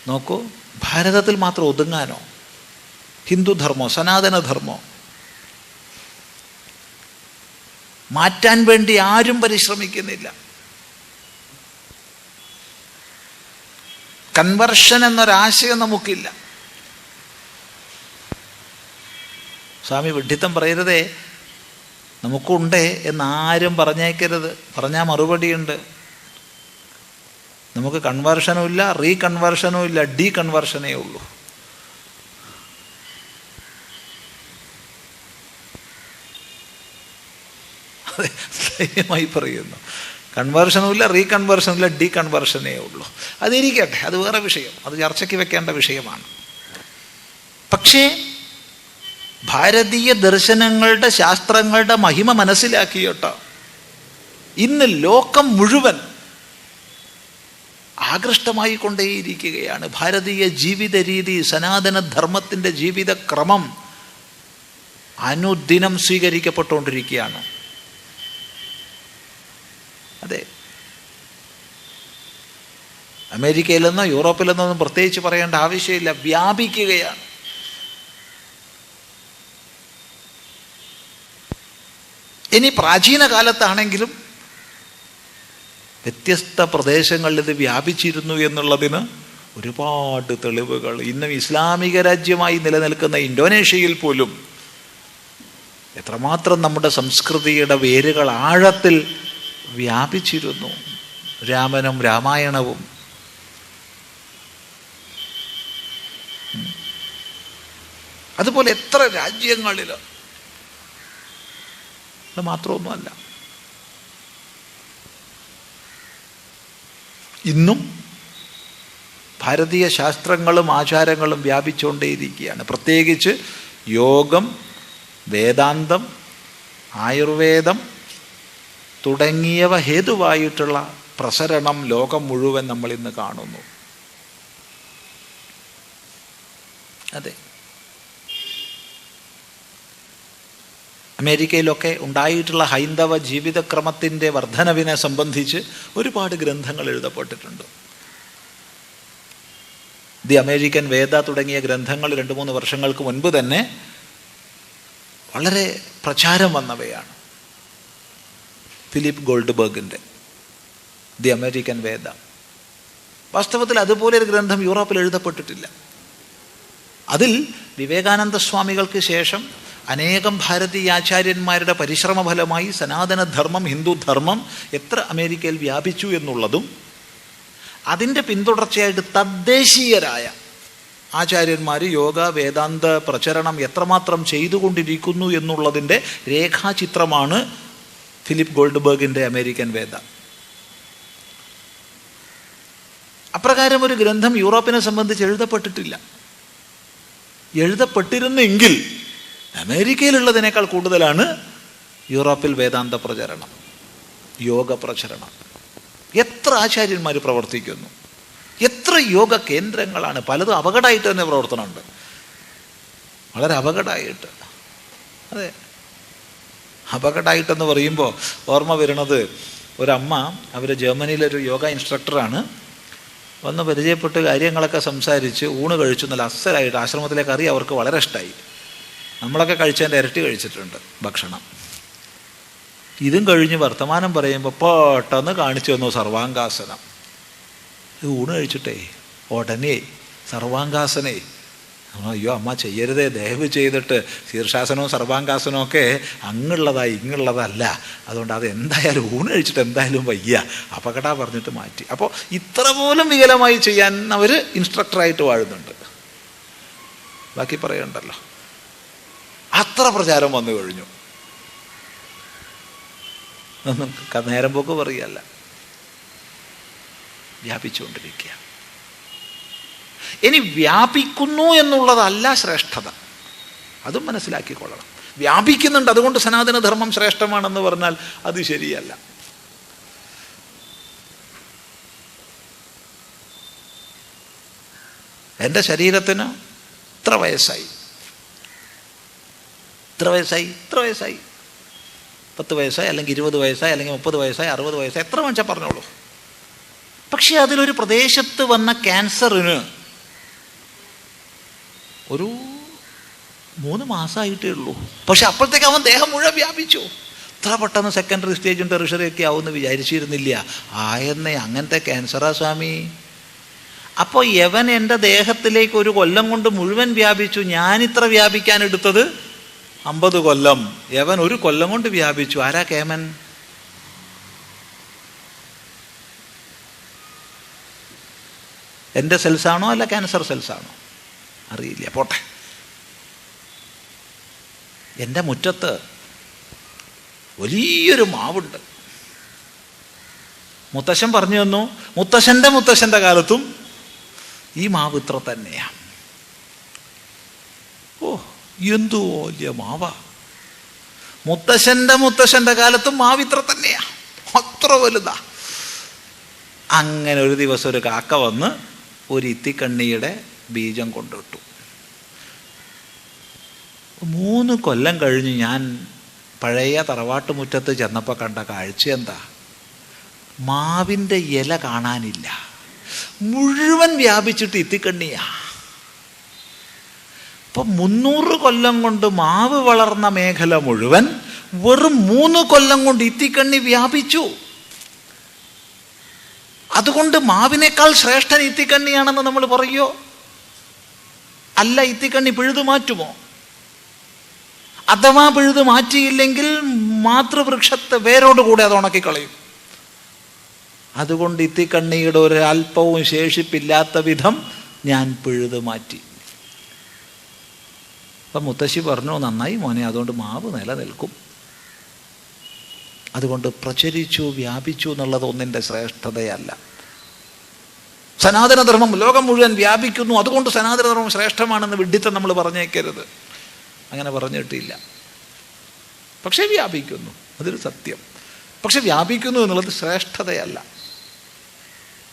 നോക്കൂ, ഭാരതത്തിൽ മാത്രം ഒതുങ്ങാനോ? ഹിന്ദുധർമ്മോ സനാതനധർമ്മോ മാറ്റാൻ വേണ്ടി ആരും പരിശ്രമിക്കുന്നില്ല. കൺവർഷൻ എന്നൊരാശയം നമുക്കില്ല. സ്വാമി വിഡ്ഢിത്തം പറയരുതേ, നമുക്കുണ്ടേ എന്നാരും പറഞ്ഞേക്കരുത്. പറഞ്ഞാൽ മറുപടിയുണ്ട്. നമുക്ക് കൺവേർഷനും ഇല്ല, റീകൺവേർഷനും ഇല്ല, ഡീകൺവേർഷനേ ഉള്ളൂ. അതെ, ധൈര്യമായി പറയുന്നു. കൺവേർഷനും ഇല്ല, റീകൺവേർഷനും ഇല്ല, ഡീകൺവേർഷനേ ഉള്ളൂ. അതിരിക്കട്ടെ, അത് വേറെ വിഷയം, അത് ചർച്ചയ്ക്ക് വെക്കേണ്ട വിഷയമാണ്. പക്ഷേ ഭാരതീയ ദർശനങ്ങളുടെ ശാസ്ത്രങ്ങളുടെ മഹിമ മനസ്സിലാക്കിയിട്ട് ഇന്ന് ലോകം മുഴുവൻ ആകൃഷ്ടമായി കൊണ്ടേയിരിക്കുകയാണ്. ഭാരതീയ ജീവിത രീതി, സനാതനധർമ്മത്തിൻ്റെ ജീവിതക്രമം അനുദിനം സ്വീകരിക്കപ്പെട്ടുകൊണ്ടിരിക്കുകയാണ്. അതെ, അമേരിക്കയിലെന്നോ യൂറോപ്പിലെന്നോ ഒന്നും പ്രത്യേകിച്ച് പറയേണ്ട ആവശ്യമില്ല, വ്യാപിക്കുകയാണ്. ഇനി പ്രാചീന കാലത്താണെങ്കിലും വ്യത്യസ്ത പ്രദേശങ്ങളിൽ ഇത് വ്യാപിച്ചിരുന്നു എന്നുള്ളതിന് ഒരുപാട് തെളിവുകൾ. ഇന്നും ഇസ്ലാമിക രാജ്യമായി നിലനിൽക്കുന്ന ഇന്തോനേഷ്യയിൽ പോലും എത്രമാത്രം നമ്മുടെ സംസ്കൃതിയുടെ വേരുകൾ ആഴത്തിൽ വ്യാപിച്ചിരുന്നു. രാമനും രാമായണവും. അതുപോലെ എത്ര രാജ്യങ്ങളിൽ. അത് മാത്രമൊന്നുമല്ല, ഇന്നും ഭാരതീയ ശാസ്ത്രങ്ങളും ആചാരങ്ങളും വ്യാപിച്ചുകൊണ്ടേയിരിക്കുകയാണ്. പ്രത്യേകിച്ച് യോഗം, വേദാന്തം, ആയുർവേദം തുടങ്ങിയവ ഹേതുവായിട്ടുള്ള പ്രസരണം ലോകം മുഴുവൻ നമ്മൾ ഇന്ന് കാണുന്നു. അതെ, അമേരിക്കയിലൊക്കെ ഉണ്ടായിട്ടുള്ള ഹൈന്ദവ ജീവിതക്രമത്തിൻ്റെ വർധനവിനെ സംബന്ധിച്ച് ഒരുപാട് ഗ്രന്ഥങ്ങൾ എഴുതപ്പെട്ടിട്ടുണ്ട്. ദി അമേരിക്കൻ വേദ തുടങ്ങിയ ഗ്രന്ഥങ്ങൾ 2-3 വർഷങ്ങൾക്ക് മുൻപ് തന്നെ വളരെ പ്രചാരം വന്നവയാണ്. ഫിലിപ്പ് ഗോൾഡ്ബർഗിൻ്റെ ദി അമേരിക്കൻ വേദ. വാസ്തവത്തിൽ അതുപോലെ ഒരു ഗ്രന്ഥം യൂറോപ്പിൽ എഴുതപ്പെട്ടിട്ടില്ല. അതിൽ വിവേകാനന്ദ സ്വാമികൾക്ക് ശേഷം അനേകം ഭാരതീയ ആചാര്യന്മാരുടെ പരിശ്രമഫലമായി സനാതനധർമ്മം, ഹിന്ദുധർമ്മം എത്ര അമേരിക്കയിൽ വ്യാപിച്ചു എന്നുള്ളതും അതിൻ്റെ പിന്തുടർച്ചയായിട്ട് തദ്ദേശീയരായ ആചാര്യന്മാർ യോഗ വേദാന്ത പ്രചരണം എത്രമാത്രം ചെയ്തുകൊണ്ടിരിക്കുന്നു എന്നുള്ളതിൻ്റെ രേഖാചിത്രമാണ് ഫിലിപ്പ് ഗോൾഡ്ബർഗിൻ്റെ അമേരിക്കൻ വേദ. അപ്രകാരം ഒരു ഗ്രന്ഥം യൂറോപ്പിനെ സംബന്ധിച്ച് എഴുതപ്പെട്ടിട്ടില്ല. എഴുതപ്പെട്ടിരുന്നെങ്കിൽ അമേരിക്കയിലുള്ളതിനേക്കാൾ കൂടുതലാണ് യൂറോപ്പിൽ വേദാന്ത പ്രചരണം, യോഗ പ്രചരണം. എത്ര ആചാര്യന്മാർ പ്രവർത്തിക്കുന്നു, എത്ര യോഗ കേന്ദ്രങ്ങളാണ്. പലതും അപകടമായിട്ട് തന്നെ പ്രവർത്തനമുണ്ട്, വളരെ അപകടമായിട്ട്. അതെ, അപകടമായിട്ടെന്ന് പറയുമ്പോൾ ഓർമ്മ വരുന്നത് ഒരമ്മ, അവർ ജർമ്മനിയിലൊരു യോഗ ഇൻസ്ട്രക്ടറാണ്. വന്ന് പരിചയപ്പെട്ട് കാര്യങ്ങളൊക്കെ സംസാരിച്ച് ഊണ് കഴിച്ചു. നല്ല അസലായിട്ട് ആശ്രമത്തിലെ കറി അവർക്ക് വളരെ ഇഷ്ടമായി. നമ്മളൊക്കെ കഴിച്ചതിൻ്റെ ഇരട്ടി കഴിച്ചിട്ടുണ്ട് ഭക്ഷണം. ഇതും കഴിഞ്ഞ് വർത്തമാനം പറയുമ്പോൾ പെട്ടെന്ന് കാണിച്ചു തന്നു സർവാംഗാസനം. ഊണ് കഴിച്ചിട്ടേ ഉടനെ സർവാംഗാസനേ. അയ്യോ അമ്മ ചെയ്യരുതേ, ദയവ് ചെയ്തിട്ട് ശീർഷാസനവും സർവാംഗാസനവും ഒക്കെ അങ്ങുള്ളതായി ഇങ്ങുള്ളതല്ല, അതുകൊണ്ട് അത് എന്തായാലും ഊണ് കഴിച്ചിട്ട് എന്തായാലും വയ്യ, അപകട പറഞ്ഞിട്ട് മാറ്റി. അപ്പോൾ ഇത്ര പോലും വികലമായി ചെയ്യാൻ അവർ ഇൻസ്ട്രക്ടറായിട്ട് വാഴുന്നുണ്ട്. ബാക്കി പറയണ്ടല്ലോ, അത്ര പ്രചാരം വന്നു കഴിഞ്ഞു. ഒന്നും നേരം പോക്ക് പറയുകയല്ല, വ്യാപിച്ചുകൊണ്ടിരിക്കുക. ഇനി വ്യാപിക്കുന്നു എന്നുള്ളതല്ല ശ്രേഷ്ഠത, അതും മനസ്സിലാക്കിക്കൊള്ളണം. വ്യാപിക്കുന്നുണ്ട്, അതുകൊണ്ട് സനാതനധർമ്മം ശ്രേഷ്ഠമാണെന്ന് പറഞ്ഞാൽ അത് ശരിയല്ല. എൻ്റെ ശരീരത്തിന് ഇത്ര വയസ്സായി, ഇത്ര വയസ്സായി, ഇത്ര വയസ്സായി, 10 വയസ്സായി, അല്ലെങ്കിൽ 20 വയസ്സായി, അല്ലെങ്കിൽ 30 വയസ്സായി, 60 വയസ്സായി, എത്ര മനുഷ്യ പറഞ്ഞോളൂ. പക്ഷെ അതിലൊരു പ്രദേശത്ത് വന്ന ക്യാൻസറിന് ഒരു 3 മാസമായിട്ടേ ഉള്ളൂ. പക്ഷെ അപ്പോഴത്തേക്ക് അവൻ ദേഹം മുഴുവൻ വ്യാപിച്ചു. ഇത്ര പെട്ടെന്ന് സെക്കൻഡറി സ്റ്റേജും ടെറിഷറി ഒക്കെ ആവുമെന്ന് വിചാരിച്ചിരുന്നില്ല. ആയെന്നേ, അങ്ങനത്തെ ക്യാൻസറാ സ്വാമി. അപ്പോൾ യവൻ എൻ്റെ ദേഹത്തിലേക്ക് 1 കൊല്ലം കൊണ്ട് മുഴുവൻ വ്യാപിച്ചു. ഞാനിത്ര വ്യാപിക്കാൻ എടുത്തത് 50 കൊല്ലം. യവൻ 1 കൊല്ലം കൊണ്ട് വ്യാപിച്ചു. ആരാ കേമൻ? എൻ്റെ സെൽസാണോ അല്ല ക്യാൻസർ സെൽസാണോ അറിയില്ല, പോട്ടെ. എൻ്റെ മുറ്റത്ത് വലിയൊരു മാവുണ്ട്. മുത്തശ്ശൻ പറഞ്ഞു തന്നു, മുത്തശ്ശൻ്റെ കാലത്തും ഈ മാവ് ഇത്ര തന്നെയാ. ഓ, എന്തു വലിയ മാവാ! മുത്തശ്ശൻ്റെ കാലത്തും മാവ് ഇത്ര തന്നെയാ, അത്ര വലുതാ. അങ്ങനെ ഒരു ദിവസം ഒരു കാക്ക വന്ന് ഒരു ഇത്തിക്കണ്ണിയുടെ ബീജം കൊണ്ടിട്ടു. 3 കൊല്ലം കഴിഞ്ഞ് ഞാൻ പഴയ തറവാട്ട് മുറ്റത്ത് ചെന്നപ്പോൾ കണ്ട കാഴ്ച എന്താ? മാവിൻ്റെ ഇല കാണാനില്ല, മുഴുവൻ വ്യാപിച്ചിട്ട് ഇത്തിക്കണ്ണിയാ. അപ്പം 300 കൊല്ലം കൊണ്ട് മാവ് വളർന്ന മേഖല മുഴുവൻ വെറും 3 കൊല്ലം കൊണ്ട് ഇത്തിക്കണ്ണി വ്യാപിച്ചു. അതുകൊണ്ട് മാവിനേക്കാൾ ശ്രേഷ്ഠൻ ഇത്തിക്കണ്ണിയാണെന്ന് നമ്മൾ പറയുമോ? അല്ല, ഇത്തിക്കണ്ണി പിഴുതു മാറ്റുമോ? അഥവാ പിഴുതു മാറ്റിയില്ലെങ്കിൽ മാതൃവൃക്ഷത്തെ വേരോടുകൂടെ അത് ഉണക്കിക്കളയും. അതുകൊണ്ട് ഇത്തിക്കണ്ണിയുടെ ഒരല്പവും ശേഷിപ്പില്ലാത്ത വിധം ഞാൻ പിഴുതു മാറ്റി. അപ്പം മുത്തശ്ശി പറഞ്ഞു, നന്നായി മോനെ, അതുകൊണ്ട് മാവ് നിലനിൽക്കും. അതുകൊണ്ട് പ്രചരിച്ചു, വ്യാപിച്ചു എന്നുള്ളത് ഒന്നിൻ്റെ ശ്രേഷ്ഠതയല്ല. സനാതനധർമ്മം ലോകം മുഴുവൻ വ്യാപിക്കുന്നു, അതുകൊണ്ട് സനാതനധർമ്മം ശ്രേഷ്ഠമാണെന്ന് വിഡ്ഢിത്തം നമ്മൾ പറഞ്ഞേക്കരുത്. അങ്ങനെ പറഞ്ഞിട്ടില്ല. പക്ഷേ വ്യാപിക്കുന്നു, അതൊരു സത്യം. പക്ഷെ വ്യാപിക്കുന്നു എന്നുള്ളത് ശ്രേഷ്ഠതയല്ല.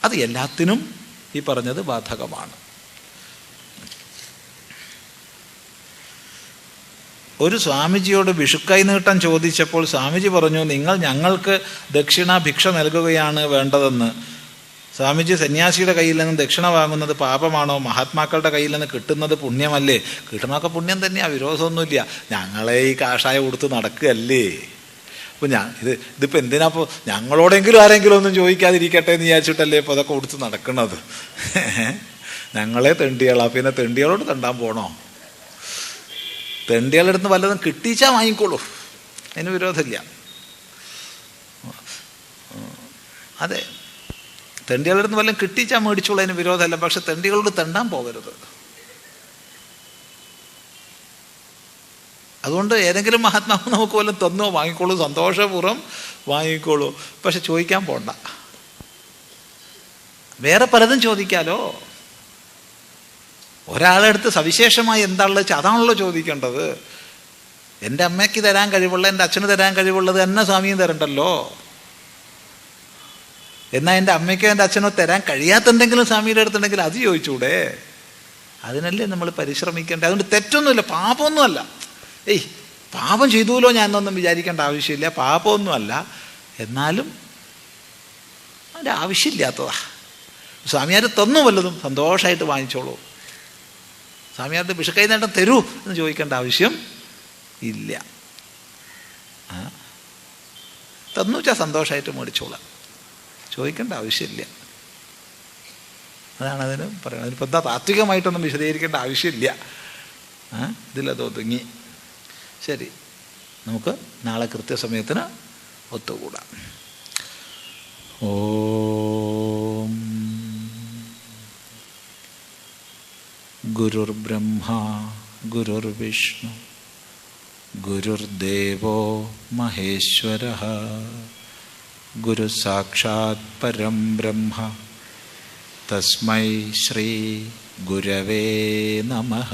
അത് എല്ലാത്തിനും ഈ പറഞ്ഞത് ബാധകമാണ്. ഒരു സ്വാമിജിയോട് വിഷുക്കൈ നീട്ടം ചോദിച്ചപ്പോൾ സ്വാമിജി പറഞ്ഞു, നിങ്ങൾ ഞങ്ങൾക്ക് ദക്ഷിണ ഭിക്ഷ നൽകുകയാണ് വേണ്ടതെന്ന്. സ്വാമിജി സന്യാസിയുടെ കയ്യിൽ നിന്ന് ദക്ഷിണ വാങ്ങുന്നത് പാപമാണോ? മഹാത്മാക്കളുടെ കയ്യിൽ നിന്ന് കിട്ടുന്നത് പുണ്യമല്ലേ? കിട്ടണമൊക്കെ പുണ്യം തന്നെയാണ്, വിരോധമൊന്നുമില്ല. ഞങ്ങളെ ഈ കാഷായ കൊടുത്ത് നടക്കുകയല്ലേ. ഇപ്പോൾ ഇതിപ്പോൾ എന്തിനാ ഇപ്പോൾ ഞങ്ങളോടെങ്കിലും ആരെങ്കിലും ഒന്നും ചോദിക്കാതിരിക്കട്ടെ എന്ന് വിചാരിച്ചിട്ടല്ലേ ഇപ്പോൾ അതൊക്കെ കൊടുത്ത് നടക്കുന്നത്. ഞങ്ങളെ തെണ്ടികളാ, പിന്നെ തെണ്ടികളോട് തെണ്ടാൻ പോണോ? തെണ്ടികളെടുത്ത് വല്ലതും കിട്ടിച്ചാൽ വാങ്ങിക്കോളൂ, അതിന് വിരോധമില്ല. അതെ, തെണ്ടികളെടുത്ത് വല്ലതും കിട്ടിച്ചാൽ മേടിച്ചോളൂ, അതിന് വിരോധമല്ല. പക്ഷെ തെണ്ടികളോട് തെണ്ടാൻ പോകരുത്. അതുകൊണ്ട് ഏതെങ്കിലും മഹാത്മാവ് നമുക്ക് വല്ലതും തന്നോ വാങ്ങിക്കോളൂ, സന്തോഷപൂർവ്വം വാങ്ങിക്കോളൂ. പക്ഷെ ചോദിക്കാൻ പോണ്ട. വേറെ പലതും ചോദിക്കാലോ. ഒരാളെടുത്ത് സവിശേഷമായി എന്താണുള്ളത് വെച്ചാൽ അതാണല്ലോ ചോദിക്കേണ്ടത്. എൻ്റെ അമ്മയ്ക്ക് തരാൻ കഴിവുള്ള, എൻ്റെ അച്ഛന് തരാൻ കഴിവുള്ളത് എന്നെ സ്വാമിയും തരണ്ടല്ലോ. എന്നാൽ എൻ്റെ അമ്മയ്ക്കോ എൻ്റെ അച്ഛനോ തരാൻ കഴിയാത്തെന്തെങ്കിലും സ്വാമിയുടെ അടുത്തുണ്ടെങ്കിൽ അത് ചോദിച്ചൂടെ? അതിനല്ലേ നമ്മൾ പരിശ്രമിക്കേണ്ടത്. അതുകൊണ്ട് തെറ്റൊന്നുമില്ല, പാപമൊന്നുമല്ല. പാപം ചെയ്തുല്ലോ ഞാനൊന്നും വിചാരിക്കേണ്ട ആവശ്യമില്ല, പാപമൊന്നുമല്ല. എന്നാലും അതിൻ്റെ ആവശ്യമില്ലാത്തതാ. സ്വാമിയാർ തന്നു വല്ലതും സന്തോഷമായിട്ട് വാങ്ങിച്ചോളൂ. സ്വാമിയാർക്ക് വിഷക്കൈ നേട്ടം തരൂ എന്ന് ചോദിക്കേണ്ട ആവശ്യം ഇല്ല. തന്നു വെച്ചാൽ സന്തോഷമായിട്ട് മേടിച്ചോളാം, ചോദിക്കേണ്ട ആവശ്യമില്ല. അതാണ് അതിന് പറയുന്നത്. അതിനിപ്പോൾ എന്താ താത്വികമായിട്ടൊന്നും വിശദീകരിക്കേണ്ട ആവശ്യമില്ല. ഇതിലത് ഒതുങ്ങി. ശരി, നമുക്ക് നാളെ കൃത്യസമയത്തിന് ഒത്തുകൂടാം. ഓം ഗുരുർബ്രഹ്മ ഗുരുർവിഷ്ണു ഗുരുർദേവോ മഹേശ്വരഃ ഗുരു സാക്ഷാത് പരം ബ്രഹ്മ തസ്മൈ ശ്രീ ഗുരവേ നമഃ.